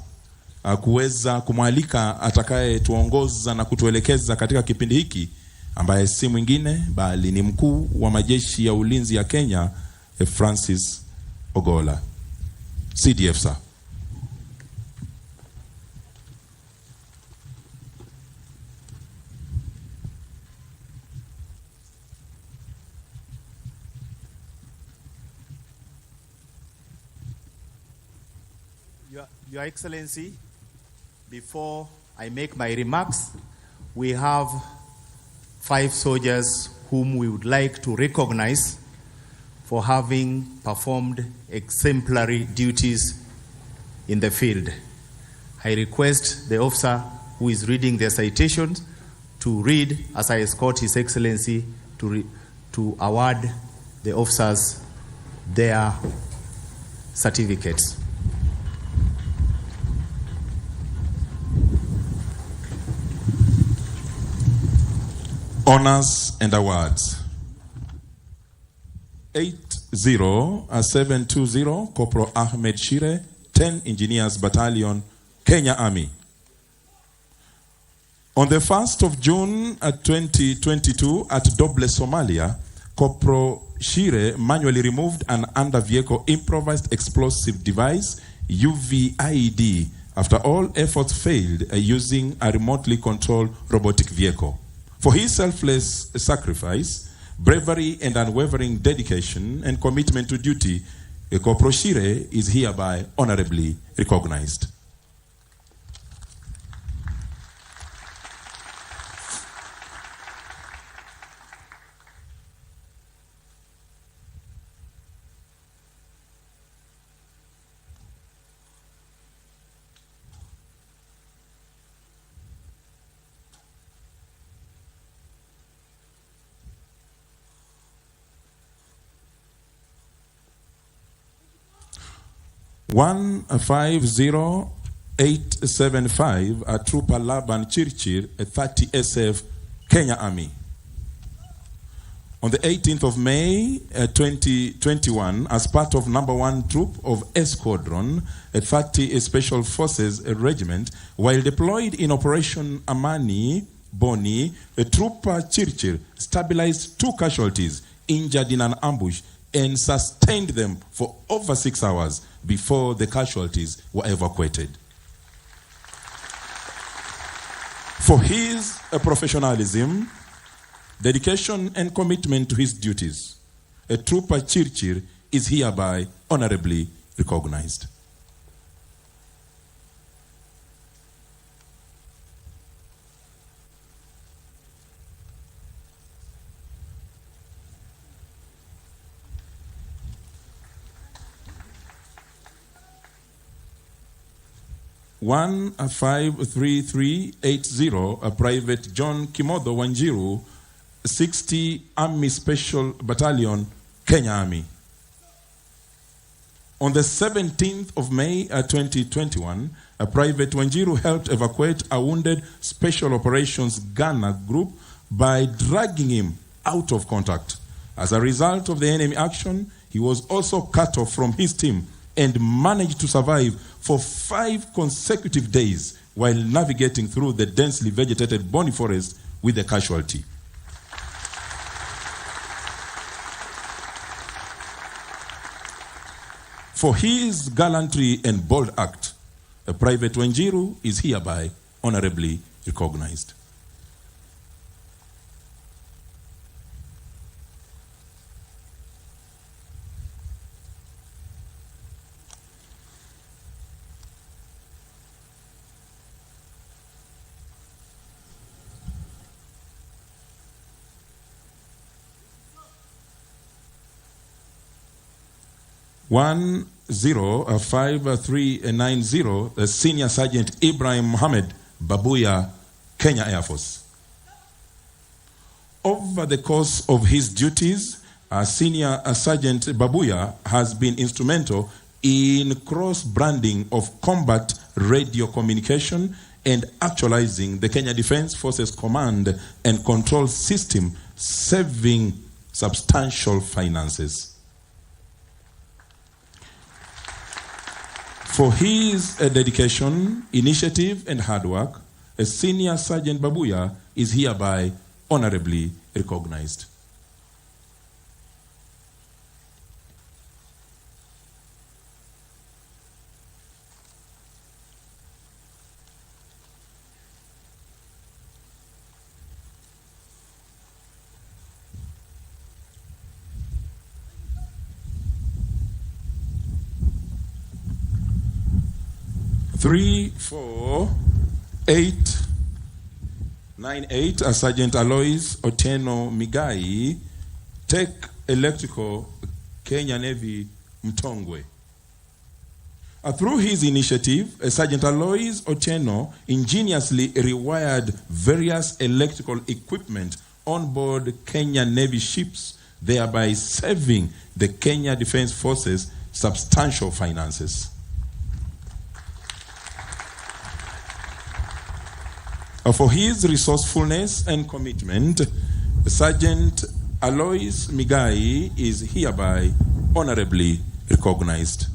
kuweza kumwalika atakaye tuongoza na kutuelekeza katika kipindi hiki, ambaye si mwingine bali ni mkuu wa majeshi ya ulinzi ya Kenya, Francis Ogola, CDF sir. Your Excellency, before I make my remarks, we have 5 soldiers whom we would like to recognize for having performed exemplary duties in the field. I request the officer who is reading their citations to read as I escort His Excellency to award the officers their certificates. Honors and awards. 80720 Corporal Ahmed Shire, 10 Engineers Battalion, Kenya Army. On the 1st of June 2022 at Doble, Somalia, Corporal Shire manually removed an under-vehicle improvised explosive device, UVID, after all efforts failed using a remotely controlled robotic vehicle. For his selfless sacrifice, bravery and unwavering dedication and commitment to duty, Corporal Shire is hereby honorably recognized. 150875, a Trooper Laban Chirchir, a 30 SF Kenya Army. On the 18th of May 2021, as part of number 1 troop of Esquadron, a 30 Special Forces Regiment, while deployed in Operation Amani Boni, a Trooper Chirchir stabilized 2 casualties injured in an ambush and sustained them for over 6 hours before the casualties were evacuated. For his professionalism, dedication and commitment to his duties, a Trooper Chirchir is hereby honorably recognized. One 53380, a Private John Kimodo Wanjiru, 60 Army Special Battalion, Kenya Army. On the 17th of May 2021, a Private Wanjiru helped evacuate a wounded Special Operations Ghana group by dragging him out of contact. As a result of the enemy action, he was also cut off from his team and managed to survive for 5 consecutive days while navigating through the densely vegetated Boni forest with a casualty. For his gallantry and bold act, a Private Wanjiru is hereby honorably recognized. One 5390, Senior Sergeant Ibrahim Mohammed Babuya, Kenya Air Force. Over the course of his duties, Senior Sergeant Babuya has been instrumental in cross-branding of combat radio communication and actualizing the Kenya Defence Forces Command and Control System, saving substantial finances. For his dedication, initiative, and hard work, a Senior Sergeant Babuya is hereby honorably recognized. Three, 4, 8, 9, 8, Sergeant Alois Otieno Migai, Tech Electrical, Kenya Navy, Mtongwe. Through his initiative, Sergeant Alois Otieno ingeniously rewired various electrical equipment on board Kenya Navy ships, thereby saving the Kenya Defence Forces substantial finances. For his resourcefulness and commitment, Sergeant Alois Migai is hereby honorably recognized.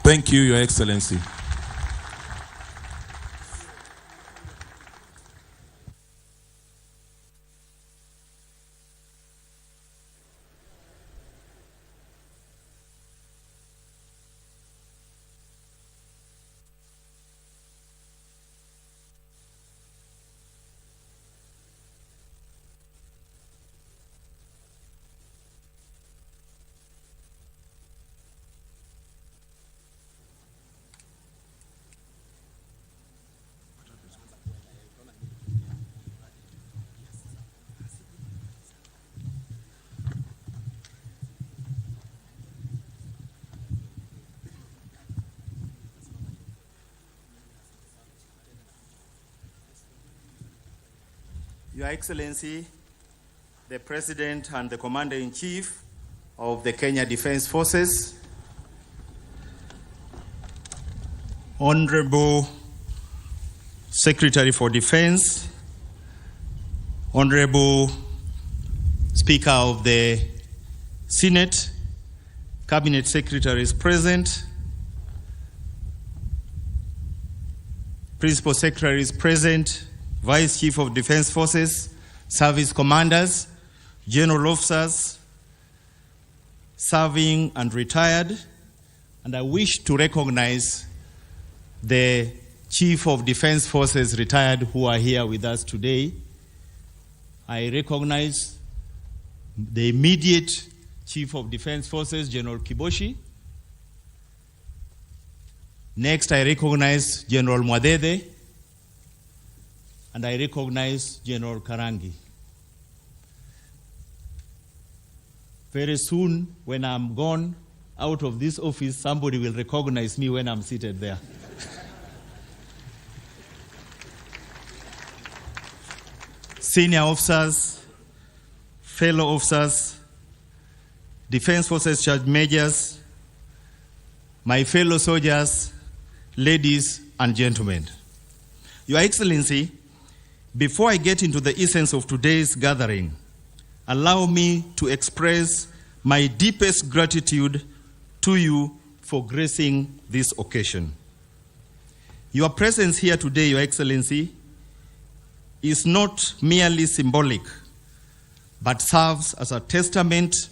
Thank you, Your Excellency. Your Excellency, the President and the Commander-in-Chief of the Kenya Defence Forces, Honorable Secretary for Defence, Honorable Speaker of the Senate, Cabinet Secretaries present, Principal Secretaries present, Vice Chief of Defence Forces, Service Commanders, General Officers, serving and retired, and I wish to recognize the Chief of Defence Forces retired who are here with us today. I recognize the immediate Chief of Defence Forces, General Kiboshi. Next, I recognize General Mwadede, and I recognize General Karangi. Very soon, when I'm gone out of this office, somebody will recognize me when I'm seated there. Senior officers, fellow officers, Defence Forces Sergeant Majors, my fellow soldiers, ladies and gentlemen. Your Excellency, before I get into the essence of today's gathering, allow me to express my deepest gratitude to you for gracing this occasion. Your presence here today, Your Excellency, is not merely symbolic, but serves as a testament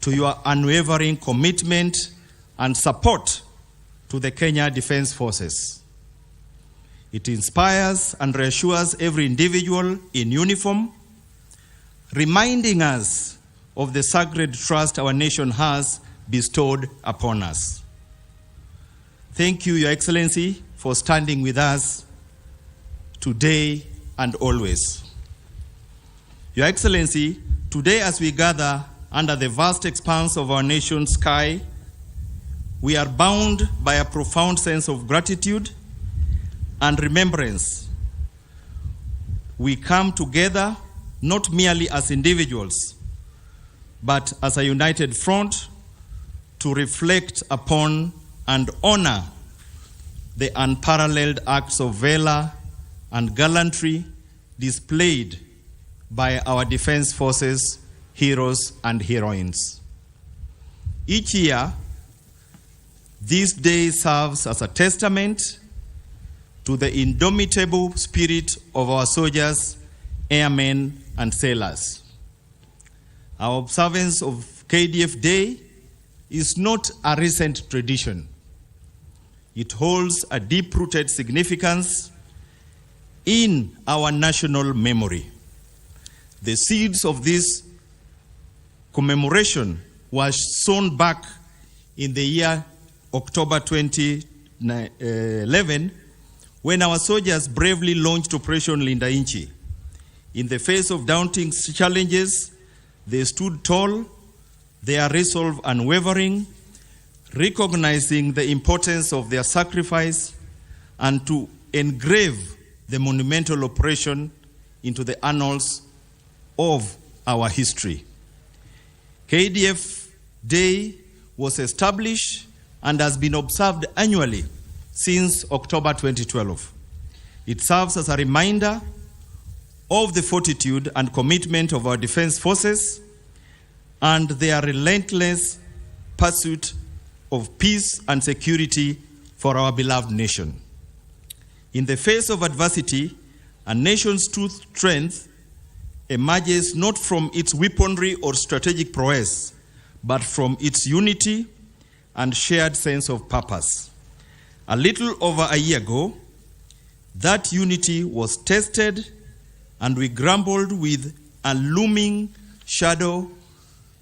to your unwavering commitment and support to the Kenya Defence Forces. It inspires and reassures every individual in uniform, reminding us of the sacred trust our nation has bestowed upon us. Thank you, Your Excellency, for standing with us today and always. Your Excellency, today as we gather under the vast expanse of our nation's sky, we are bound by a profound sense of gratitude and remembrance. We come together not merely as individuals, but as a united front to reflect upon and honor the unparalleled acts of valor and gallantry displayed by our Defence Forces heroes and heroines. Each year, this day serves as a testament to the indomitable spirit of our soldiers, airmen, and sailors. Our observance of KDF Day is not a recent tradition. It holds a deep-rooted significance in our national memory. The seeds of this commemoration was sown back in the year October 2011 when our soldiers bravely launched Operation Linda Inchi. In the face of daunting challenges, they stood tall, their resolve unwavering, recognizing the importance of their sacrifice and to engrave the monumental operation into the annals of our history. KDF Day was established and has been observed annually since October 2012. It serves as a reminder of the fortitude and commitment of our defense forces and their relentless pursuit of peace and security for our beloved nation. In the face of adversity, a nation's true strength emerges not from its weaponry or strategic prowess, but from its unity and shared sense of purpose. A little over a year ago, that unity was tested and we grappled with a looming shadow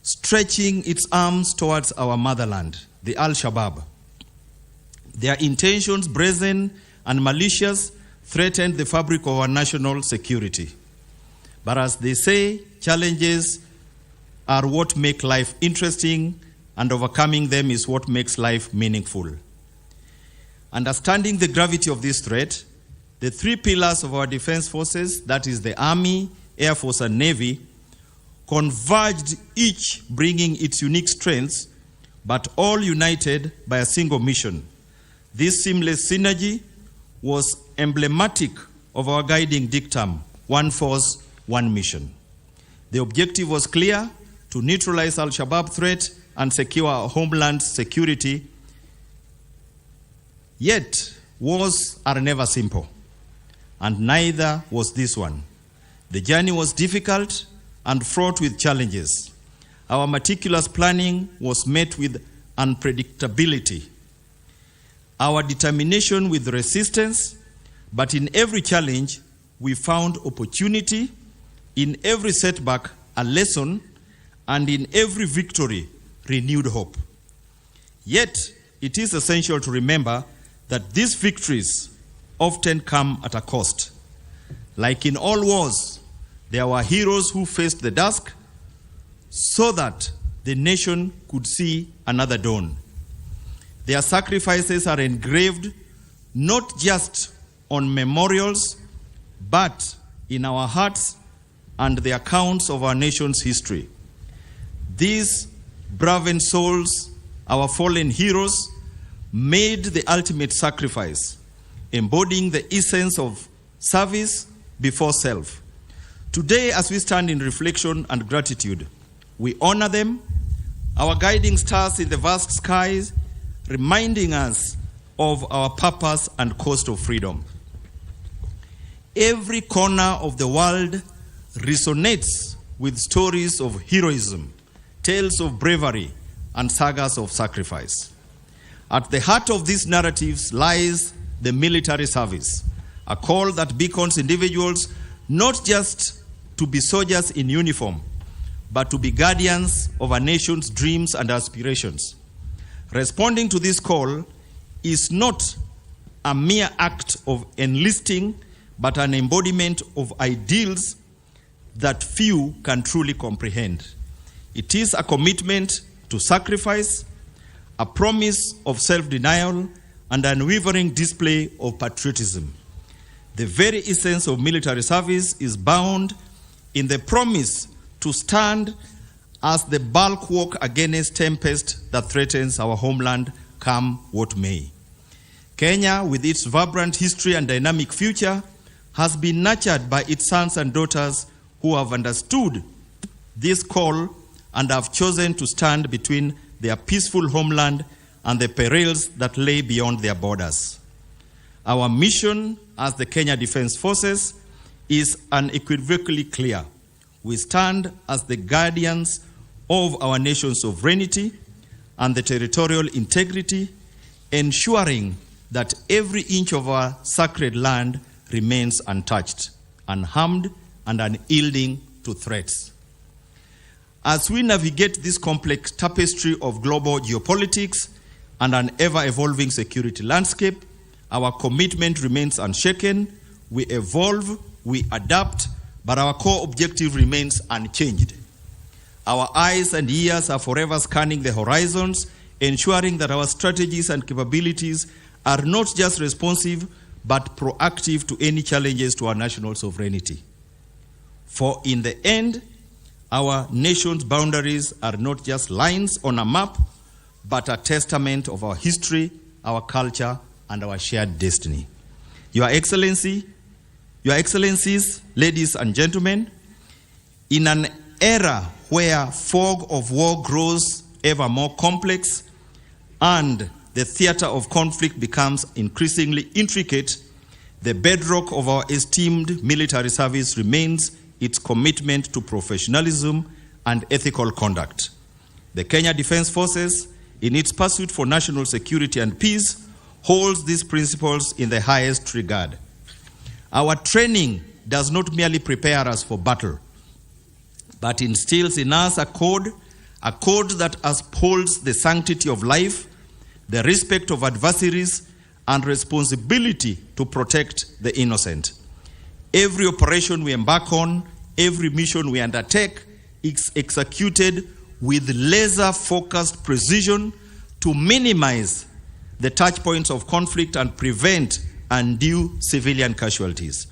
stretching its arms towards our motherland, the Al-Shabaab. Their intentions, brazen and malicious, threatened the fabric of our national security. But as they say, challenges are what make life interesting, and overcoming them is what makes life meaningful. Understanding the gravity of this threat, the three pillars of our defense forces, that is the army, Air Force, and Navy converged, each bringing its unique strengths, but all united by a single mission. This seamless synergy was emblematic of our guiding dictum, one force, one mission. The objective was clear: to neutralize Al-Shabaab threat and secure our homeland security. Yet, wars are never simple, and neither was this one. The journey was difficult and fraught with challenges. Our meticulous planning was met with unpredictability. Our determination with resistance, but in every challenge, we found opportunity, in every setback, a lesson, and in every victory, renewed hope. Yet, it is essential to remember that these victories often come at a cost. Like in all wars, there were heroes who faced the dusk so that the nation could see another dawn. Their sacrifices are engraved not just on memorials, but in our hearts and the accounts of our nation's history. These brave souls, our fallen heroes, made the ultimate sacrifice, embodying the essence of service before self. Today, as we stand in reflection and gratitude, we honor them, our guiding stars in the vast skies, reminding us of our purpose and cost of freedom. Every corner of the world resonates with stories of heroism, tales of bravery, and sagas of sacrifice. At the heart of these narratives lies the military service, a call that beckons individuals not just to be soldiers in uniform, but to be guardians of a nation's dreams and aspirations. Responding to this call is not a mere act of enlisting, but an embodiment of ideals that few can truly comprehend. It is a commitment to sacrifice, a promise of self-denial, and an unwavering display of patriotism. The very essence of military service is bound in the promise to stand as the bulwark against tempest that threatens our homeland, come what may. Kenya, with its vibrant history and dynamic future, has been nurtured by its sons and daughters who have understood this call and have chosen to stand between their peaceful homeland and the perils that lay beyond their borders. Our mission as the Kenya Defence Forces is unequivocally clear. We stand as the guardians of our nation's sovereignty and the territorial integrity, ensuring that every inch of our sacred land remains untouched, unharmed, and unyielding to threats. As we navigate this complex tapestry of global geopolitics and an ever-evolving security landscape, our commitment remains unshaken. We evolve, we adapt, but our core objective remains unchanged. Our eyes and ears are forever scanning the horizons, ensuring that our strategies and capabilities are not just responsive, but proactive to any challenges to our national sovereignty. For in the end, our nation's boundaries are not just lines on a map, but a testament of our history, our culture, and our shared destiny. Your Excellencies, ladies and gentlemen, in an era where fog of war grows ever more complex and the theater of conflict becomes increasingly intricate, the bedrock of our esteemed military service remains its commitment to professionalism and ethical conduct. The Kenya Defence Forces, in its pursuit for national security and peace, holds these principles in the highest regard. Our training does not merely prepare us for battle, but instills in us a code that upholds the sanctity of life, the respect of adversaries, and responsibility to protect the innocent. Every operation we embark on, every mission we undertake is executed with laser-focused precision to minimize the touch points of conflict and prevent undue civilian casualties.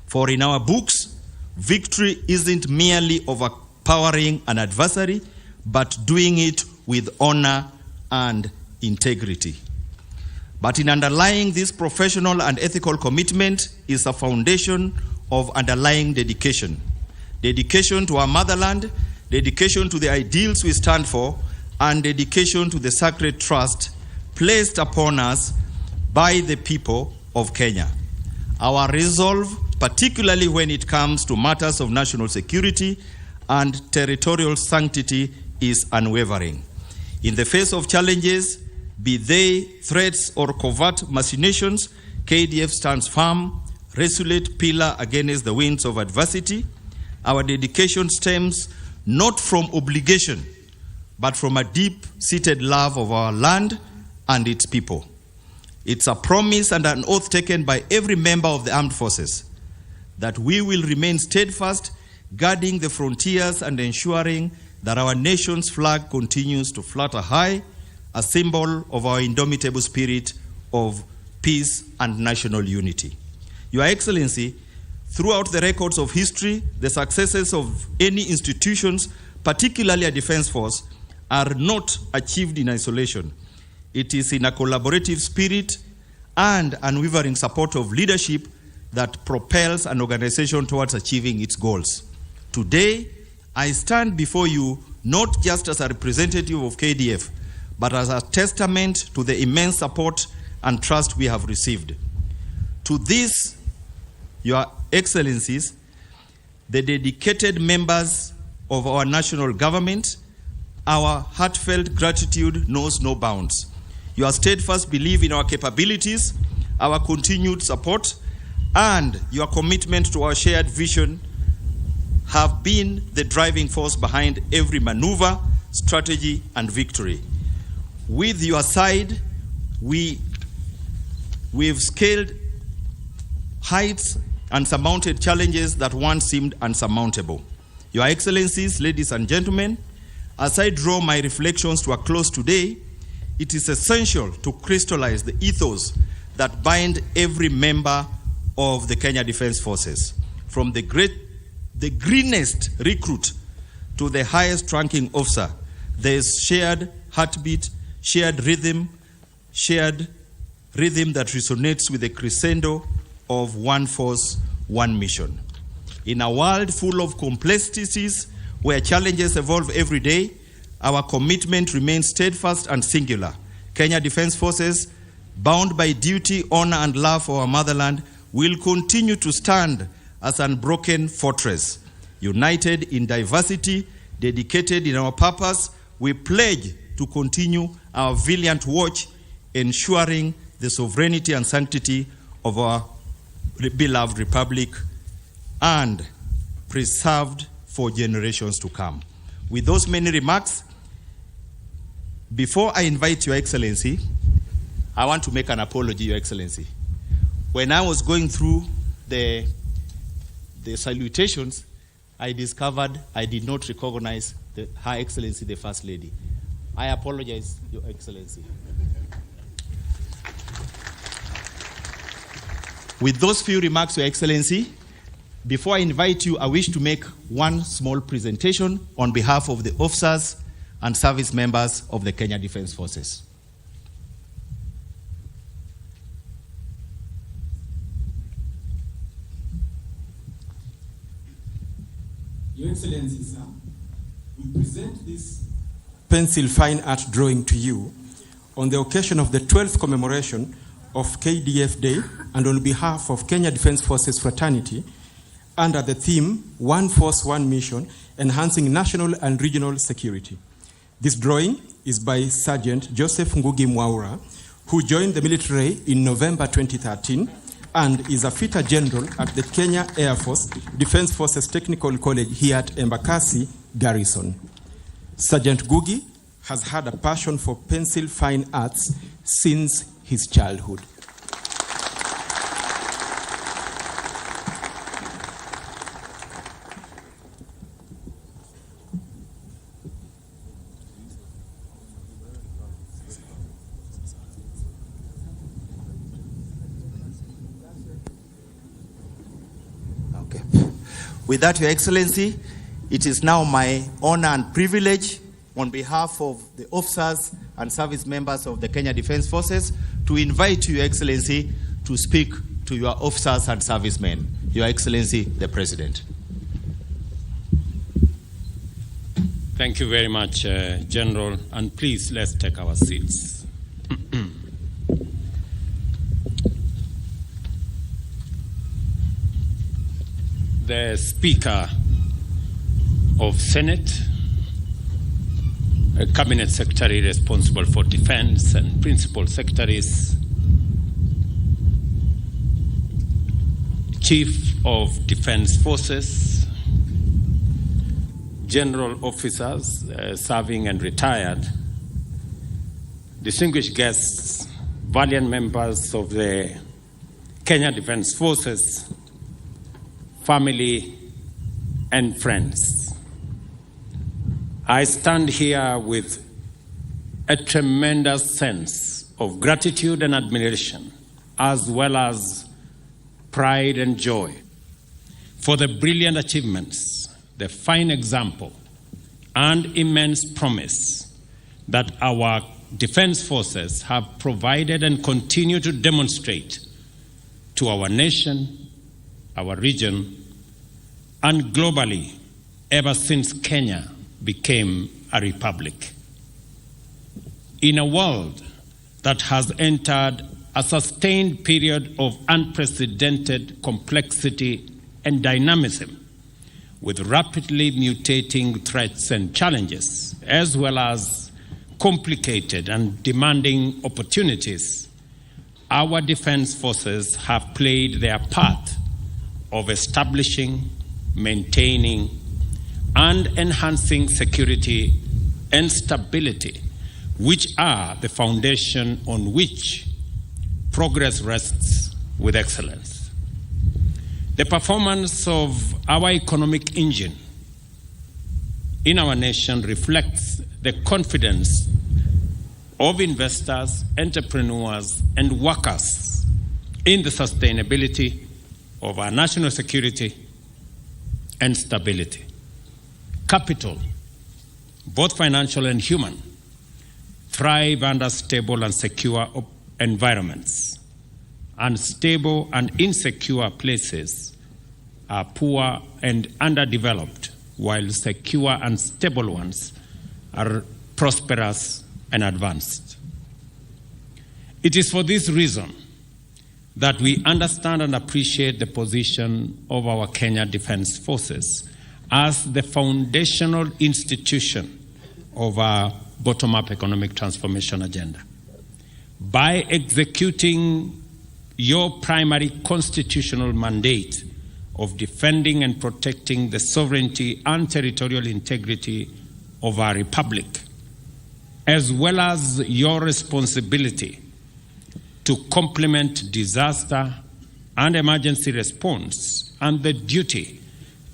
For in our books, Victory isn't merely overpowering an adversary, but doing it with honor and integrity. But in underlying this professional and ethical commitment is a foundation of underlying dedication. Dedication to our motherland, dedication to the ideals we stand for, and dedication to the sacred trust placed upon us by the people of Kenya. Our resolve, particularly when it comes to matters of national security and territorial sanctity, is unwavering. In the face of challenges, be they threats or covert machinations, KDF stands firm, resolute pillar against the winds of adversity. Our dedication stems not from obligation, but from a deep-seated love of our land and its people. It's a promise and an oath taken by every member of the armed forces that we will remain steadfast, guarding the frontiers and ensuring that our nation's flag continues to flutter high, a symbol of our indomitable spirit of peace and national unity. Your Excellency, throughout the records of history, the successes of any institutions, particularly a defense force, are not achieved in isolation. It is in a collaborative spirit and unwavering support of leadership that propels an organization towards achieving its goals. Today, I stand before you not just as a representative of KDF, but as a testament to the immense support and trust we have received. To this, Your Excellencies, the dedicated members of our national government, our heartfelt gratitude knows no bounds. Your steadfast belief in our capabilities, our continued support, and your commitment to our shared vision have been the driving force behind every maneuver, strategy, and victory. With your side, we've scaled heights and surmounted challenges that once seemed unsurmountable. Your Excellencies, ladies and gentlemen, as I draw my reflections to a close today, it is essential to crystallize the ethos that bind every member of the Kenya Defense Forces, from the greenest recruit to the highest ranking officer. There is shared heartbeat, shared rhythm that resonates with the crescendo of one force, one mission. In a world full of complexities where challenges evolve every day, our commitment remains steadfast and singular. Kenya Defense Forces, bound by duty, honor, and love for our motherland, will continue to stand as an unbroken fortress. United in diversity, dedicated in our purpose, we pledge to continue our valiant watch, ensuring the sovereignty and sanctity of our beloved republic and preserved for generations to come. With those many remarks, before I invite Your Excellency, I want to make an apology, Your Excellency. When I was going through the salutations, I discovered I did not recognize Her Excellency, the First Lady. I apologize, Your Excellency. With those few remarks, Your Excellency, before I invite you, I wish to make one small presentation on behalf of the officers and service members of the Kenya Defense Forces. Your Excellency, sir, we present this pencil fine art drawing to you on the occasion of the 12th commemoration of KDF Day and on behalf of Kenya Defense Forces Fraternity under the theme, One Force, One Mission, Enhancing National and Regional Security. This drawing is by Sergeant Joseph Ngugi Mwaura, who joined the military in November 2013 and is a fitter general at the Kenya Air Force Defense Forces Technical College here at Embakasi Garrison. Sergeant Ngugi has had a passion for pencil fine arts since his childhood. With that, Your Excellency, it is now my honor and privilege on behalf of the officers and service members of the Kenya Defence Forces to invite Your Excellency to speak to your officers and servicemen. Your Excellency, the President. Thank you very much, General, and please let's take our seats. The Speaker of Senate, a Cabinet Secretary responsible for Defense, and Principal Secretaries, Chief of Defense Forces, General Officers serving and retired, distinguished guests, valiant members of the Kenya Defense Forces, family and friends. I stand here with a tremendous sense of gratitude and admiration, as well as pride and joy for the brilliant achievements, the fine example, and immense promise that our defense forces have provided and continue to demonstrate to our nation, our region, and globally ever since Kenya became a republic. In a world that has entered a sustained period of unprecedented complexity and dynamism, with rapidly mutating threats and challenges, as well as complicated and demanding opportunities, our defense forces have played their part of establishing, maintaining, and enhancing security and stability, which are the foundation on which progress rests with excellence. The performance of our economic engine in our nation reflects the confidence of investors, entrepreneurs, and workers in the sustainability of our national security and stability. Capital, both financial and human, thrive under stable and secure environments. Unstable and insecure places are poor and underdeveloped, while secure and stable ones are prosperous and advanced. It is for this reason that we understand and appreciate the position of our Kenya Defence Forces as the foundational institution of our bottom-up economic transformation agenda. By executing your primary constitutional mandate of defending and protecting the sovereignty and territorial integrity of our republic, as well as your responsibility to complement disaster and emergency response and the duty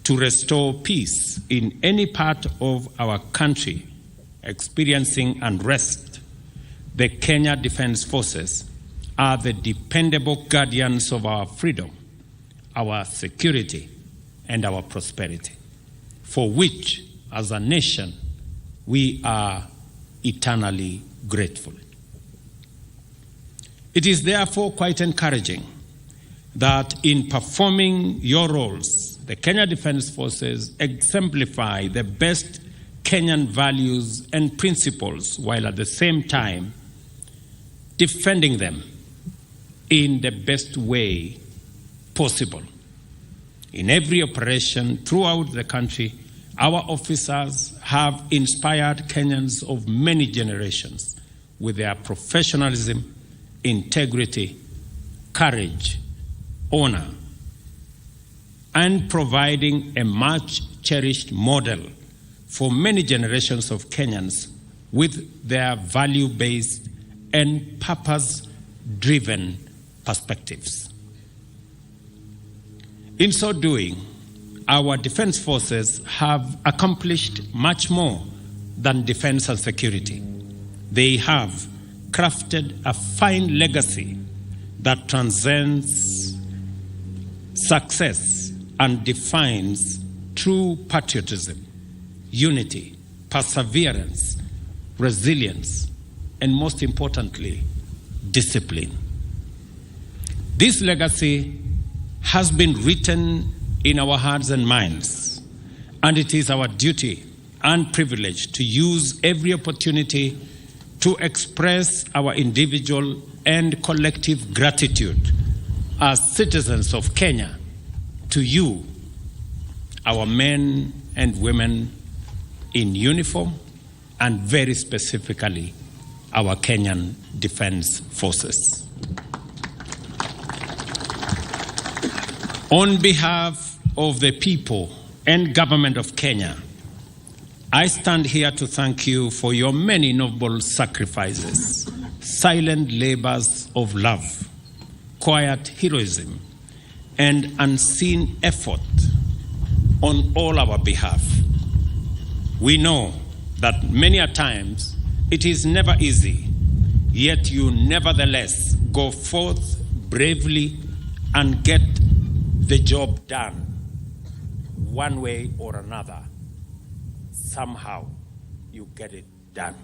to restore peace in any part of our country experiencing unrest, the Kenya Defence Forces are the dependable guardians of our freedom, our security, and our prosperity, for which, as a nation, we are eternally grateful. It is therefore quite encouraging that in performing your roles, the Kenya Defence Forces exemplify the best Kenyan values and principles, while at the same time defending them in the best way possible. In every operation throughout the country, our officers have inspired Kenyans of many generations with their professionalism, integrity, courage, honor, and providing a much cherished model for many generations of Kenyans with their value-based and purpose-driven perspectives. In so doing, our defense forces have accomplished much more than defense and security. They have crafted a fine legacy that transcends success and defines true patriotism, unity, perseverance, resilience, and most importantly, discipline. This legacy has been written in our hearts and minds, and it is our duty and privilege to use every opportunity to express our individual and collective gratitude as citizens of Kenya to you, our men and women in uniform, and very specifically, our Kenyan Defense Forces. On behalf of the people and government of Kenya, I stand here to thank you for your many noble sacrifices, silent labors of love, quiet heroism, and unseen effort on all our behalf. We know that many a times it is never easy, yet you nevertheless go forth bravely and get the job done one way or another. Somehow you get it done.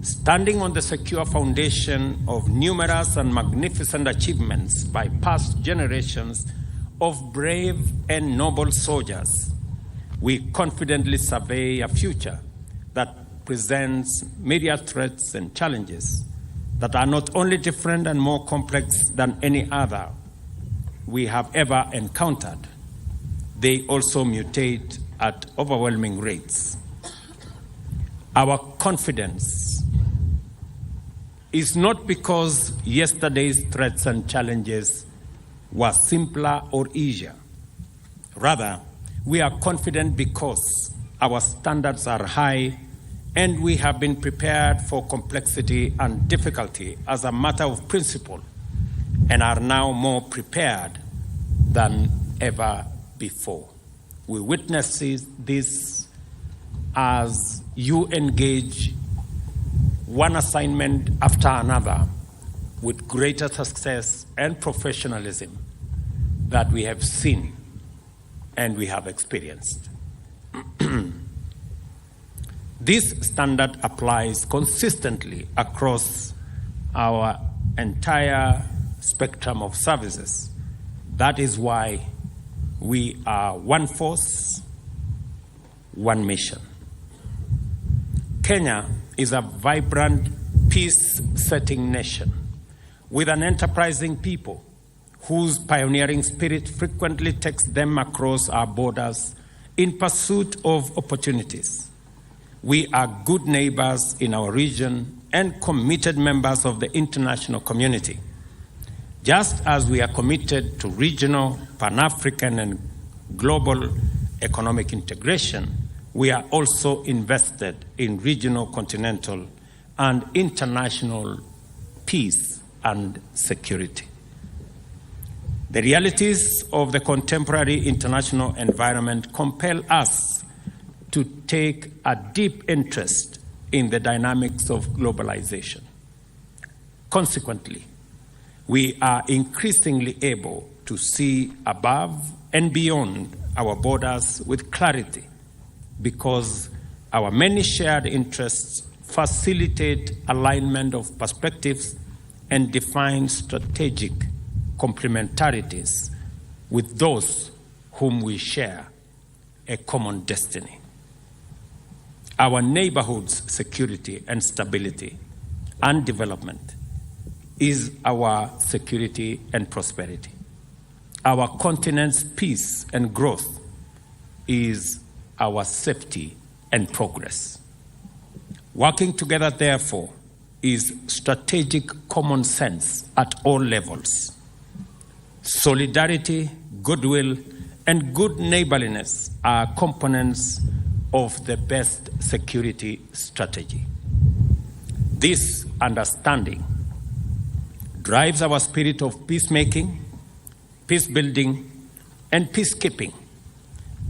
Standing on the secure foundation of numerous and magnificent achievements by past generations of brave and noble soldiers, we confidently survey a future that presents myriad threats and challenges that are not only different and more complex than any other we have ever encountered, they also mutate at overwhelming rates. Our confidence is not because yesterday's threats and challenges were simpler or easier. Rather, we are confident because our standards are high and we have been prepared for complexity and difficulty as a matter of principle and are now more prepared than ever before. We witness this as you engage one assignment after another with greater success and professionalism that we have seen and we have experienced. This standard applies consistently across our entire spectrum of services. That is why we are one force, one mission. Kenya is a vibrant, peace-setting nation with an enterprising people whose pioneering spirit frequently takes them across our borders in pursuit of opportunities. We are good neighbors in our region and committed members of the international community. Just as we are committed to regional, Pan-African, and global economic integration, we are also invested in regional, continental, and international peace and security. The realities of the contemporary international environment compel us to take a deep interest in the dynamics of globalization. Consequently, we are increasingly able to see above and beyond our borders with clarity because our many shared interests facilitate alignment of perspectives and define strategic complementarities with those whom we share a common destiny. Our neighborhood's security and stability and development is our security and prosperity. Our continent's peace and growth is our safety and progress. Working together, therefore, is strategic common sense at all levels. Solidarity, goodwill, and good neighborliness are components of the best security strategy. This understanding drives our spirit of peacemaking, peace building, and peacekeeping,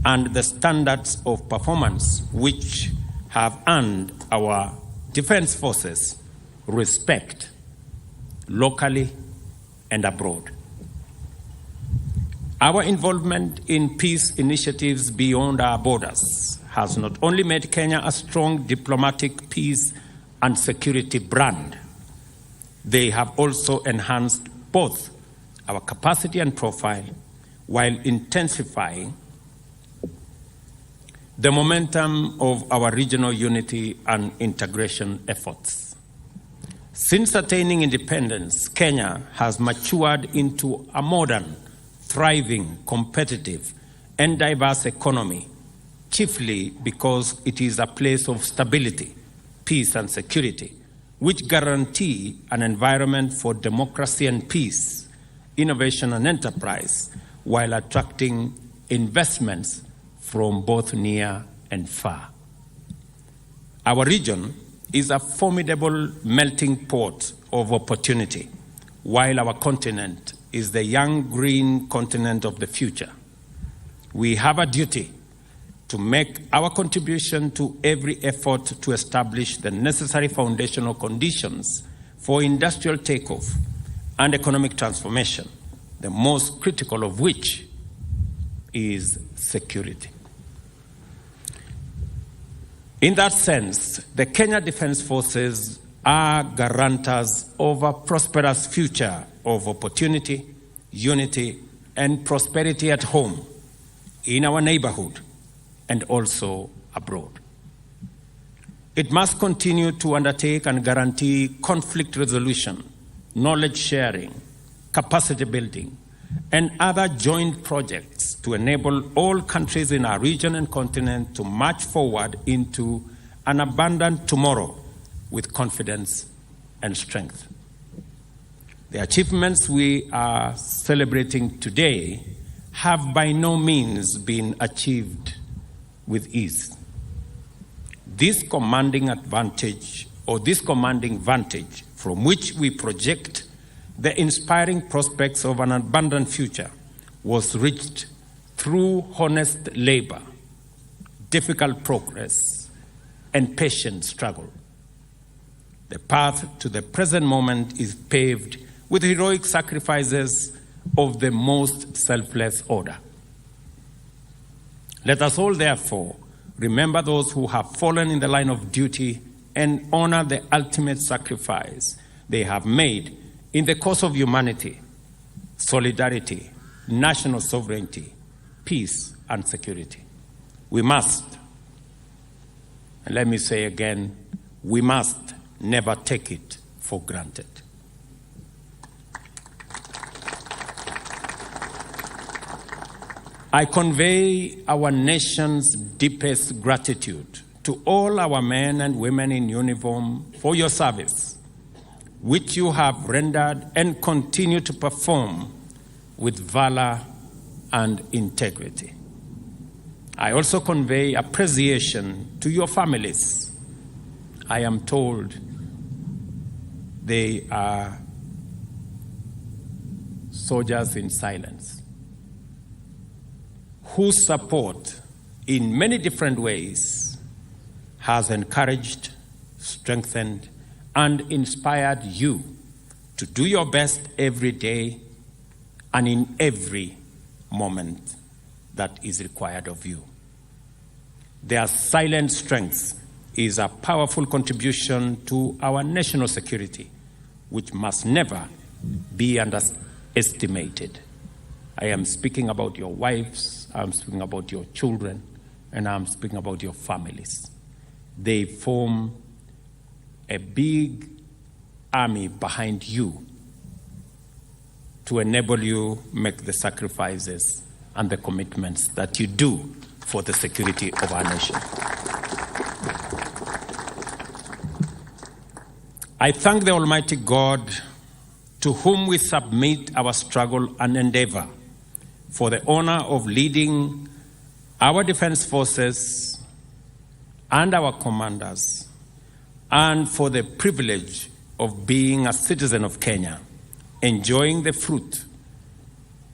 and the standards of performance which have earned our defense forces respect locally and abroad. Our involvement in peace initiatives beyond our borders has not only made Kenya a strong diplomatic peace and security brand, they have also enhanced both our capacity and profile while intensifying the momentum of our regional unity and integration efforts. Since attaining independence, Kenya has matured into a modern, thriving, competitive, and diverse economy, chiefly because it is a place of stability, peace, and security, which guarantee an environment for democracy and peace, innovation and enterprise, while attracting investments from both near and far. Our region is a formidable melting pot of opportunity, while our continent is the young green continent of the future. We have a duty to make our contribution to every effort to establish the necessary foundational conditions for industrial takeoff and economic transformation, the most critical of which is security. In that sense, the Kenya Defence Forces are guarantors of a prosperous future of opportunity, unity, and prosperity at home, in our neighborhood, and also abroad. It must continue to undertake and guarantee conflict resolution, knowledge sharing, capacity building, and other joint projects to enable all countries in our region and continent to march forward into an abundant tomorrow with confidence and strength. The achievements we are celebrating today have by no means been achieved with ease. This commanding vantage from which we project the inspiring prospects of an abundant future was reached through honest labor, difficult progress, and patient struggle. The path to the present moment is paved with heroic sacrifices of the most selfless order. Let us all, therefore, remember those who have fallen in the line of duty and honor the ultimate sacrifice they have made in the cause of humanity, solidarity, national sovereignty, peace, and security. We must, and let me say again, we must never take it for granted. I convey our nation's deepest gratitude to all our men and women in uniform for your service, which you have rendered and continue to perform with valor and integrity. I also convey appreciation to your families. I am told they are soldiers in silence, whose support in many different ways has encouraged, strengthened, and inspired you to do your best every day and in every moment that is required of you. Their silent strength is a powerful contribution to our national security, which must never be underestimated. I am speaking about your wives, I'm speaking about your children, and I'm speaking about your families. They form a big army behind you to enable you make the sacrifices and the commitments that you do for the security of our nation. I thank the Almighty God, to whom we submit our struggle and endeavor, for the honor of leading our defense forces and our commanders, and for the privilege of being a citizen of Kenya, enjoying the fruit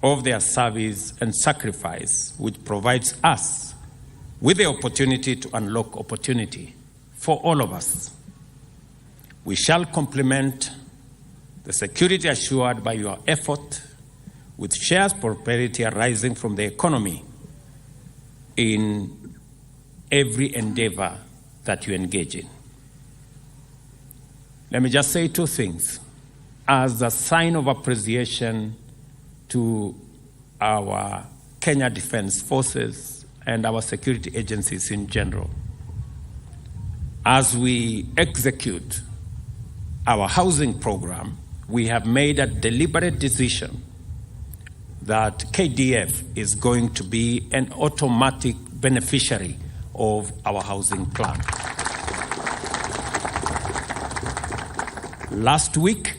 of their service and sacrifice, which provides us with the opportunity to unlock opportunity for all of us. We shall complement the security assured by your effort with shared prosperity arising from the economy in every endeavor that you engage in. Let me just say two things. As a sign of appreciation to our Kenya Defence Forces and our security agencies in general, as we execute our housing program, we have made a deliberate decision that KDF is going to be an automatic beneficiary of our housing plan. Last week,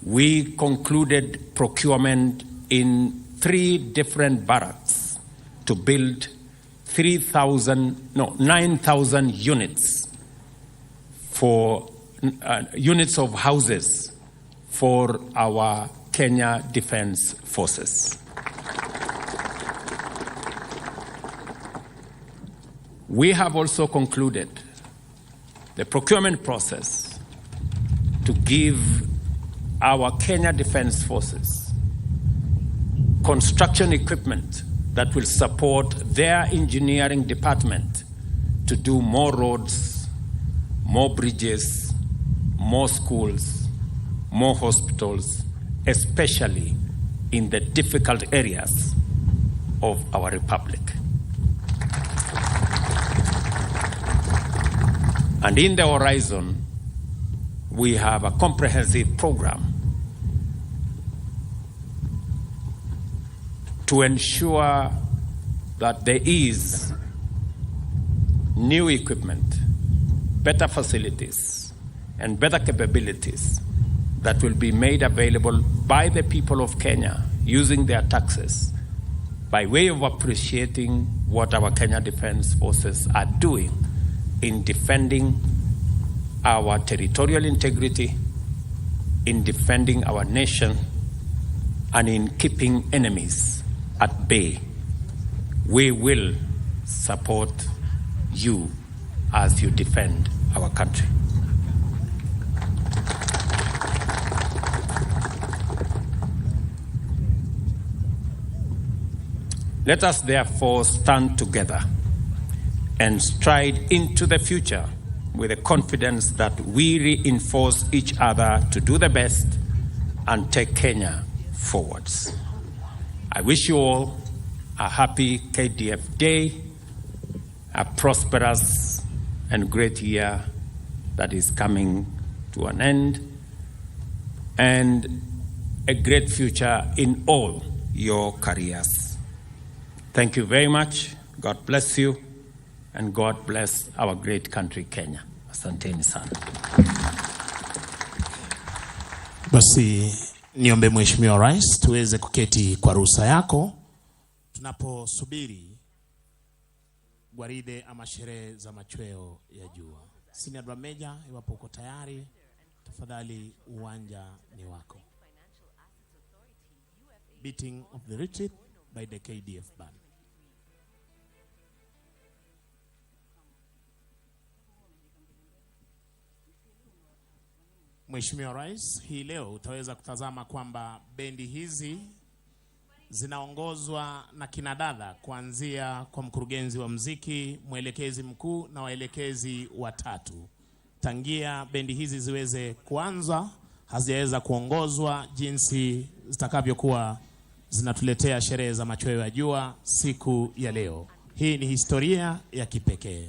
we concluded procurement in 3 different barracks to build 9,000 units for units of houses for our Kenya Defence Forces. We have also concluded the procurement process to give our Kenya Defence Forces construction equipment that will support their engineering department to do more roads, more bridges, more schools, more hospitals, especially in the difficult areas of our republic. And in the horizon, we have a comprehensive program to ensure that there is new equipment, better facilities, and better capabilities that will be made available by the people of Kenya using their taxes by way of appreciating what our Kenya Defence Forces are doing in defending our territorial integrity, in defending our nation, and in keeping enemies at bay. We will support you as you defend our country. Let us therefore stand together and stride into the future with the confidence that we reinforce each other to do the best and take Kenya forwards. I wish you all a happy KDF Day, a prosperous and great year that is coming to an end, and a great future in all your careers. Thank you very much. God bless you, and God bless our great country, Kenya. Asanteni sana. Basi niombe Mheshimiwa Rais tuweze kuketi kwa ruhusa yako tunaposubiri gwaride ama sherehe za machweo ya jua. Senior Drum Major, iwapo uko tayari, tafadhali uwanja ni wako. Beating of the retreat by the KDF band. Mheshimiwa Rais, hii leo utaweza kutazama kwamba bendi hizi zinaongozwa na kinadada kuanzia kwa mkurugenzi wa muziki, mwelekezi mkuu na waelekezi watatu. Tangia bendi hizi ziweze kuanza, hazijaweza kuongozwa jinsi zitakavyokuwa zinatuletea sherehe za machweo ya jua siku ya leo. Hii ni historia ya kipekee.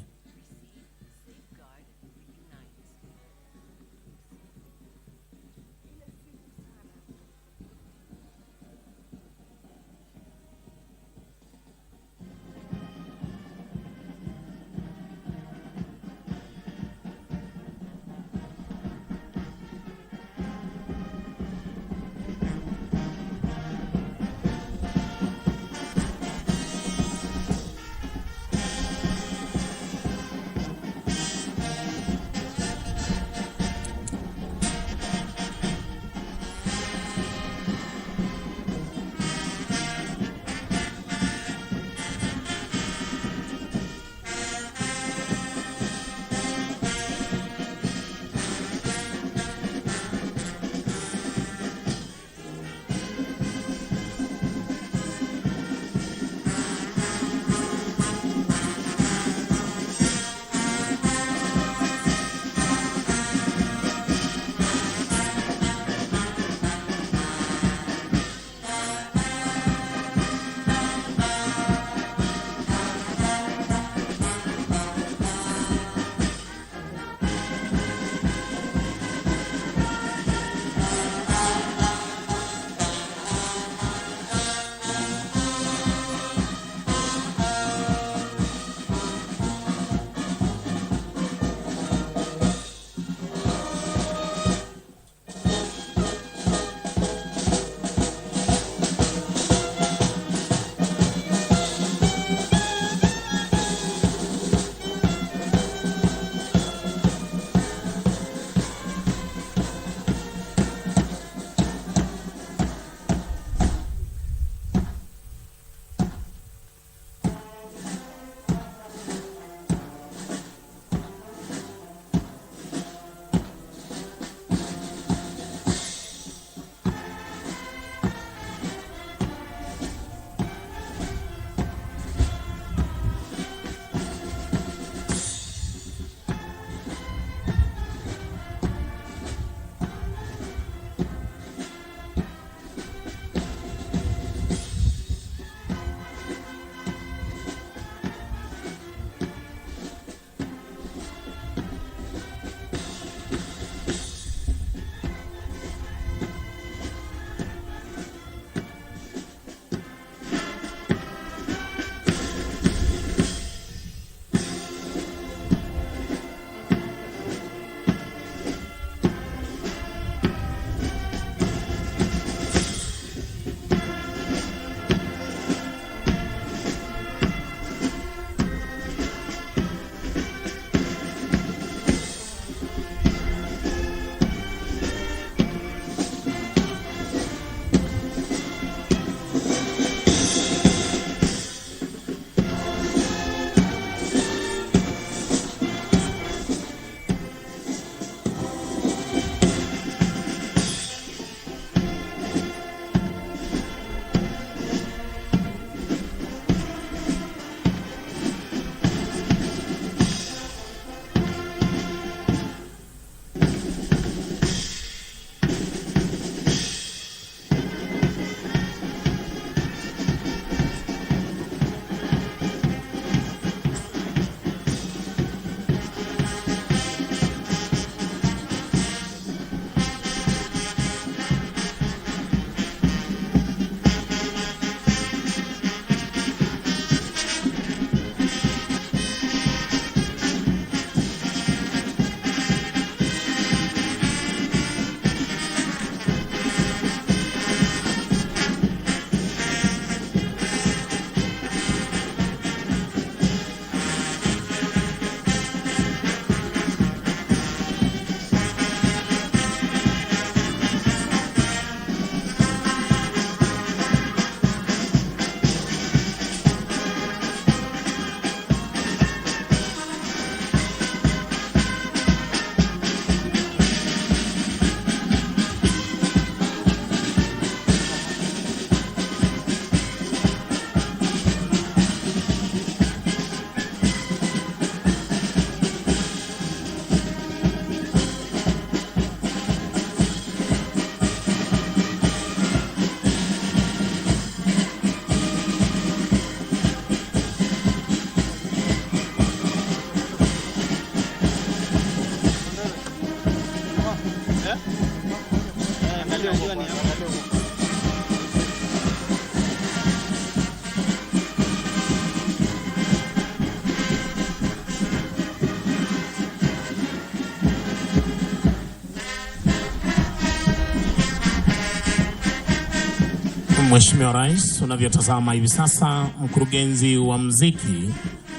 Mheshimiwa Rais, unavyotazama hivi sasa, mkurugenzi wa muziki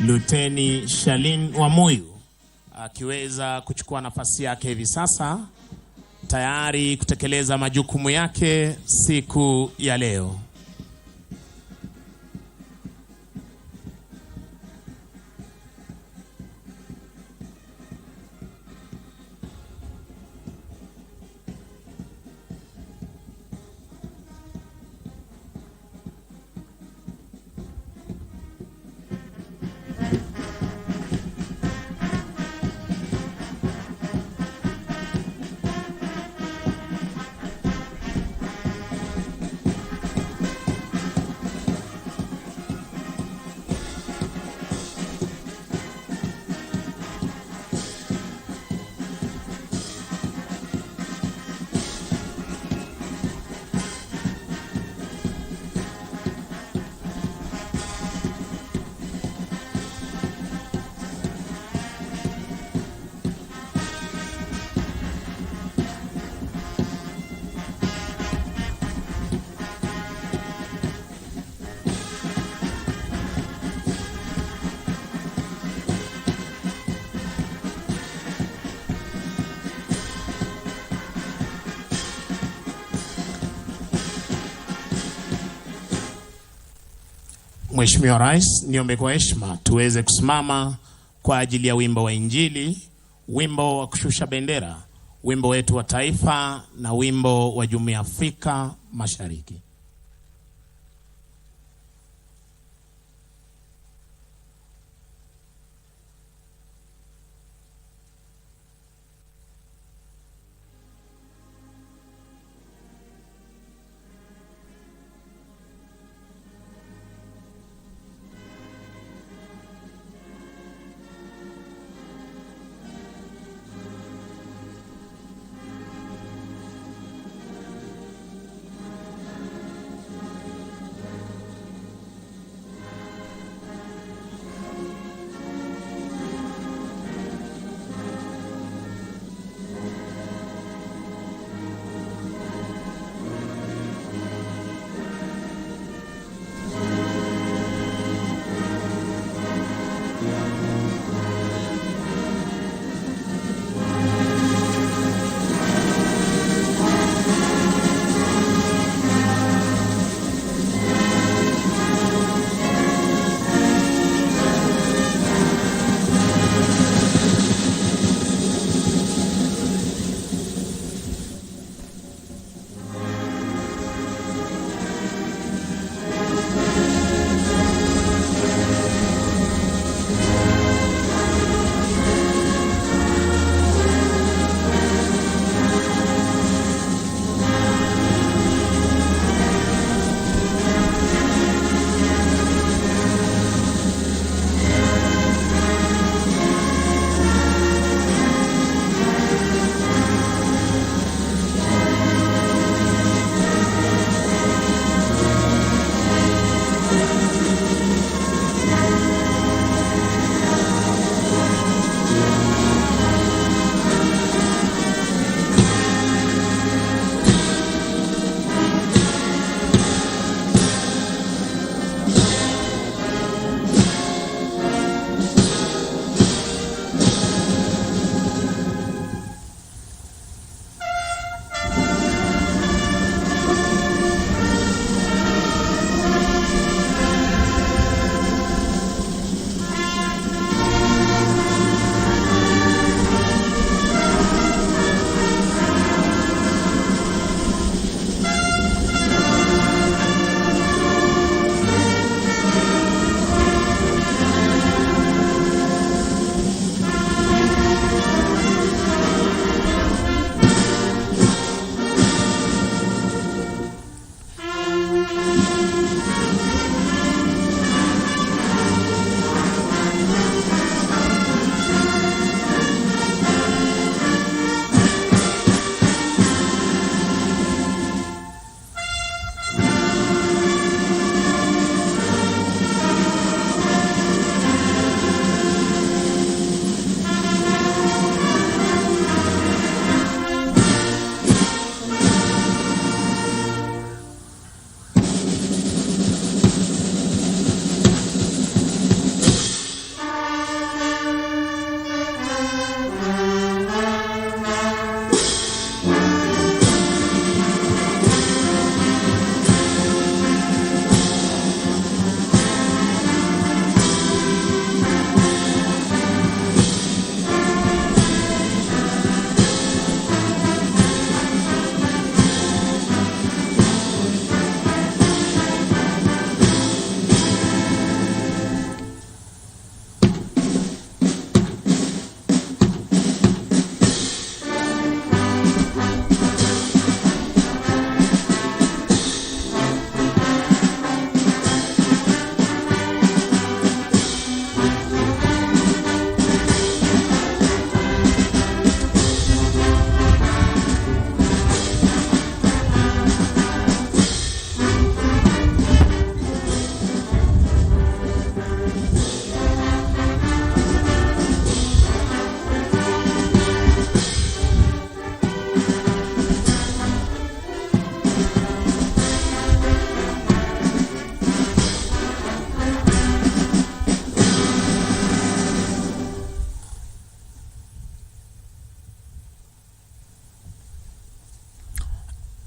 Luteni Shalin Wamuyu akiweza kuchukua nafasi yake hivi sasa, tayari kutekeleza majukumu yake siku ya leo. Mheshimiwa Rais, niombe kwa heshima tuweze kusimama kwa ajili ya wimbo wa Injili, wimbo wa kushusha bendera, wimbo wetu wa taifa na wimbo wa Jumuiya ya Afrika Mashariki.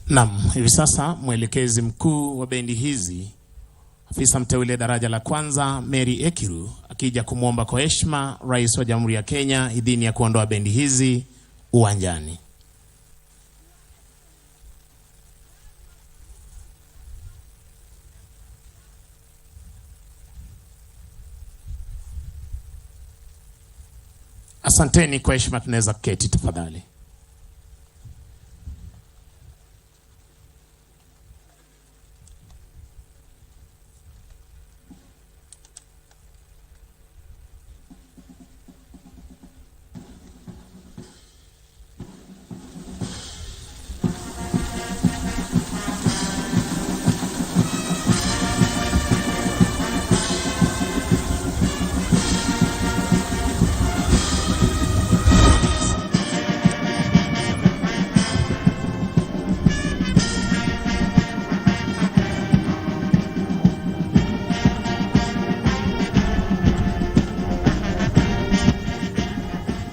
Naam, hivi sasa mwelekezi mkuu wa bendi hizi, afisa mteule daraja la kwanza Mary Ekiru, akija kumwomba kwa heshima Rais wa Jamhuri ya Kenya idhini ya kuondoa bendi hizi uwanjani. Asanteni, kwa heshima tunaweza kuketi tafadhali.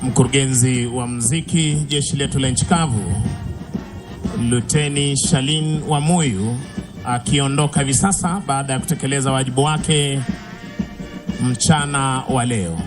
Mkurugenzi wa muziki jeshi letu la nchi kavu Luteni Shalin Wamuyu akiondoka hivi sasa baada ya kutekeleza wajibu wake mchana wa leo.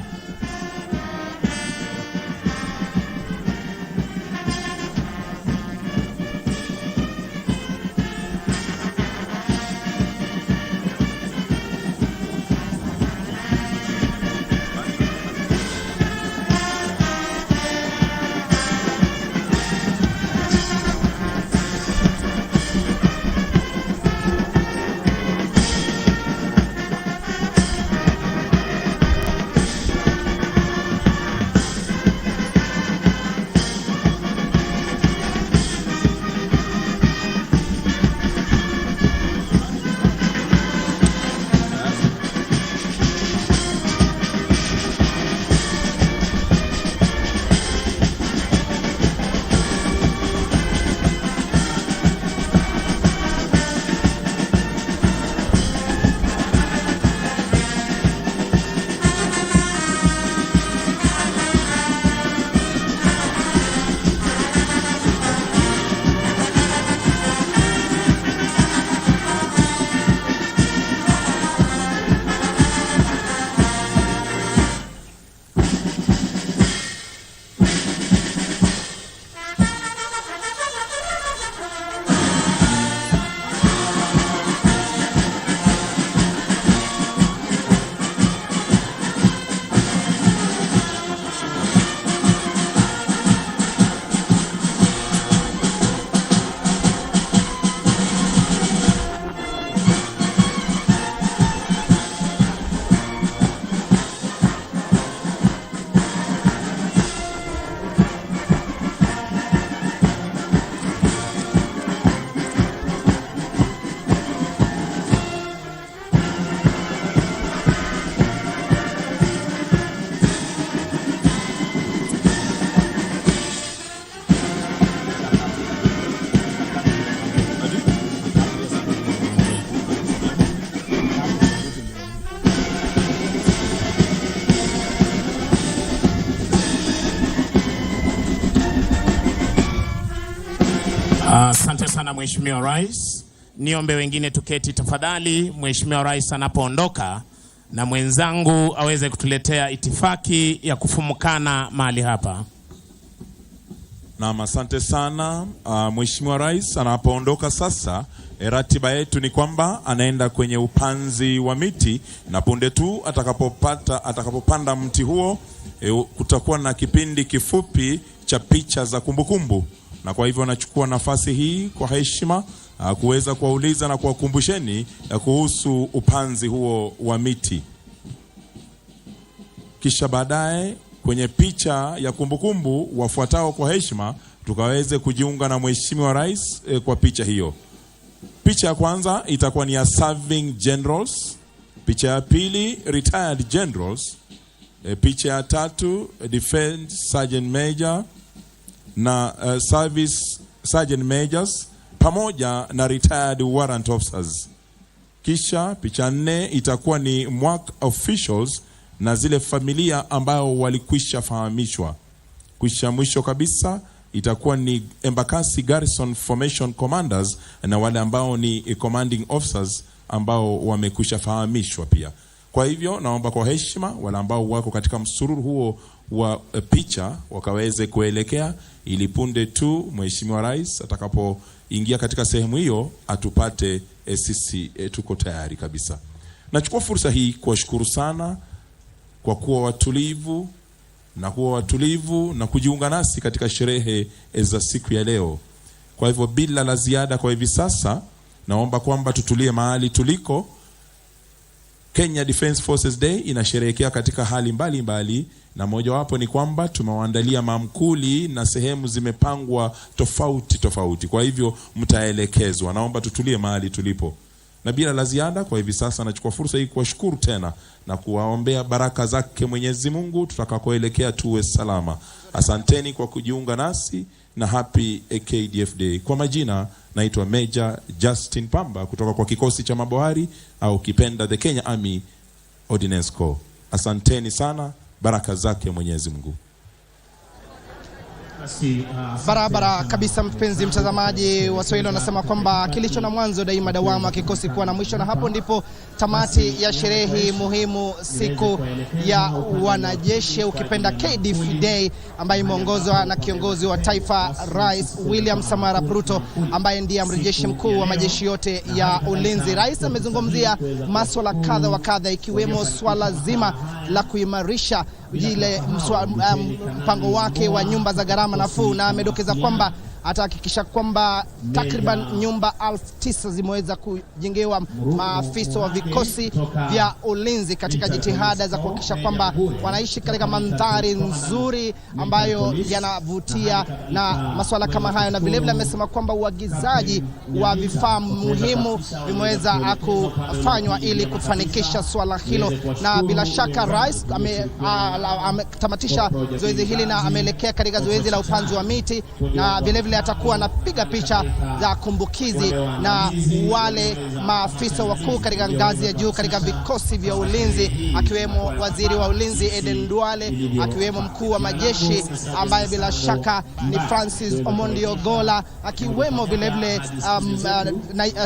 Asante sana Mheshimiwa Rais. Niombe wengine tuketi tafadhali, Mheshimiwa Rais anapoondoka na mwenzangu aweze kutuletea itifaki ya kufumukana mahali hapa. Na asante sana. Mheshimiwa Rais anapoondoka sasa, ratiba yetu ni kwamba anaenda kwenye upanzi wa miti, na punde tu atakapopanda mti huo kutakuwa na kipindi kifupi cha picha za kumbukumbu. Na kwa hivyo nachukua nafasi hii kwa heshima kuweza kuwauliza na kuwakumbusheni kuhusu upanzi huo wa miti. Kisha baadaye kwenye picha ya kumbukumbu wafuatao kwa heshima tukaweze kujiunga na Mheshimiwa Rais kwa picha hiyo. Picha ya kwanza itakuwa ni ya serving generals, picha ya pili retired generals, picha ya tatu defense sergeant major na service sergeant majors pamoja na retired warrant officers. Kisha picha 4 itakuwa ni mock officials na zile familia ambao walikwisha fahamishwa. Kisha mwisho kabisa itakuwa ni Embakasi Garrison Formation Commanders na wale ambao ni commanding officers ambao wamekwisha fahamishwa pia. Kwa hivyo naomba kwa heshima wale ambao wako katika msururu huo wa picha wakaweze kuelekea, ili punde tu Mheshimiwa Rais atakapoingia katika sehemu hiyo atupate sisi tuko tayari kabisa. Nachukua fursa hii kuwashukuru sana kwa kuwa watulivu na kujiunga nasi katika sherehe za siku ya leo. Kwa hivyo bila la ziada kwa hivi sasa, naomba kwamba tutulie mahali tuliko. Kenya Defence Forces Day inasherehekea katika hali mbalimbali, na mojawapo ni kwamba tumewaandalia mamkuli na sehemu zimepangwa tofauti. Kwa hivyo mtaelekezwa. Naomba tutulie mahali tulipo. Na bila la ziada kwa hivi sasa, nachukua fursa hii kuwashukuru tena na kuwaombea baraka zake Mwenyezi Mungu tutakakoelekea tuwe salama. Asanteni kwa kujiunga nasi na happy KDF Day. Kwa majina naitwa Major Justin Pamba kutoka kwa kikosi cha mabohari au kipenda the Kenya Army Ordnance Corps. Asanteni sana, baraka zake Mwenyezi Mungu. Barabara kabisa, mpenzi mtazamaji. Waswahili wanasema kwamba kilicho na mwanzo daima dawama, kikosi kuwa na mwisho, na hapo ndipo tamati ya sherehe muhimu siku ya wanajeshi ukipenda KDF Day, ambaye imeongozwa na kiongozi wa taifa Rais William Samoei Ruto, ambaye ndiye amiri jeshi mkuu wa majeshi yote ya ulinzi. Rais amezungumzia masuala kadha wa kadha, ikiwemo swala zima la kuimarisha ile mpango wake wa nyumba za gharama nafuu, na amedokeza kwamba atahakikisha kwamba takriban nyumba 9,000 zimeweza kujengewa maafisa wa vikosi vya ulinzi katika jitihada za kuhakikisha kwamba wanaishi katika mandhari nzuri ambayo yanavutia na masuala kama hayo. Na vile vile amesema kwamba uagizaji wa vifaa muhimu vimeweza kufanywa ili kufanikisha swala hilo, na bila shaka rais ametamatisha zoezi hili na ameelekea katika zoezi la upanzi wa miti, na vile vile atakuwa anapiga picha za kumbukizi na wale maafisa wakuu katika ngazi ya juu katika vikosi vya ulinzi, akiwemo waziri wa ulinzi Eden Duale, akiwemo mkuu wa majeshi ambaye bila shaka ni Francis Omondi Ogola, akiwemo vile vile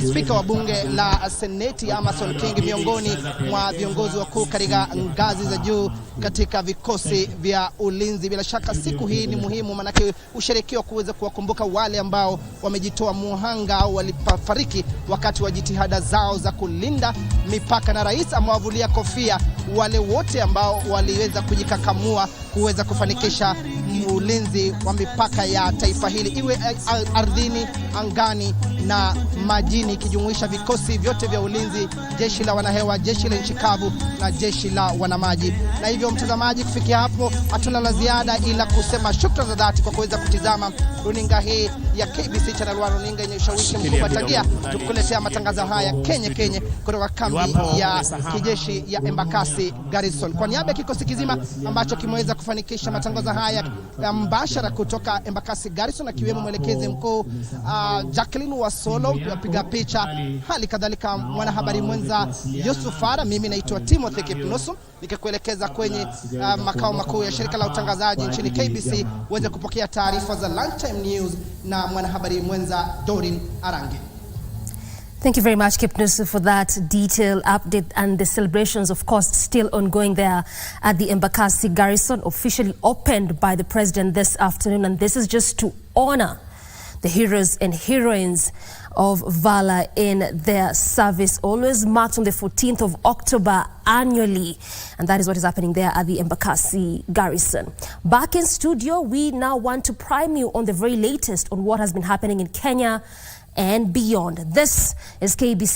speaker wa bunge la seneti Amason King, miongoni mwa viongozi wakuu katika ngazi za juu katika vikosi vya ulinzi. Bila shaka siku hii ni muhimu, manake usherekeo kuweza kuwakumbuka wale ambao wamejitoa muhanga au walifariki wakati wa jitihada zao za kulinda mipaka, na rais amewavulia kofia wale wote ambao waliweza kujikakamua kuweza kufanikisha ulinzi wa mipaka ya taifa hili, iwe ardhini, angani na majini, ikijumuisha vikosi vyote vya ulinzi, jeshi la wanahewa, jeshi la nchi kavu na jeshi la wanamaji. Na hivyo mtazamaji, kufikia hapo hatuna la ziada ila kusema shukrani za dhati kwa kuweza kutizama runinga hii ya KBC Channel 1, runinga yenye ushawishi mkubwa tangia tukuletea matangazo haya Kenya kutoka kambi ya kijeshi ya Embakasi Garrison. Kwa niaba ya kikosi kizima ambacho kimeweza kufanikisha matangazo haya mbashara kutoka Embakasi Garrison, akiwemo mwelekezi mkuu Jacqueline Wasolo, wapiga picha, hali kadhalika mwanahabari mwenza Yusufara, mimi naitwa Timothy Kipnusu nikikuelekeza kwenye makao makuu ya shirika la utangazaji nchini KBC uweze kupokea taarifa za lunchtime news na mwanahabari mwenza Dorin Arange. Thank you very much, Kipnusu, for that detailed update. And the celebrations, of course, still ongoing there at the Embakasi Garrison, officially opened by the president this afternoon. And this is just to honor the heroes and heroines of valor in their service, always marked on the 14th of October annually. And that is what is happening there at the Embakasi Garrison. Back in studio, we now want to prime you on the very latest on what has been happening in Kenya and beyond. This is KBC.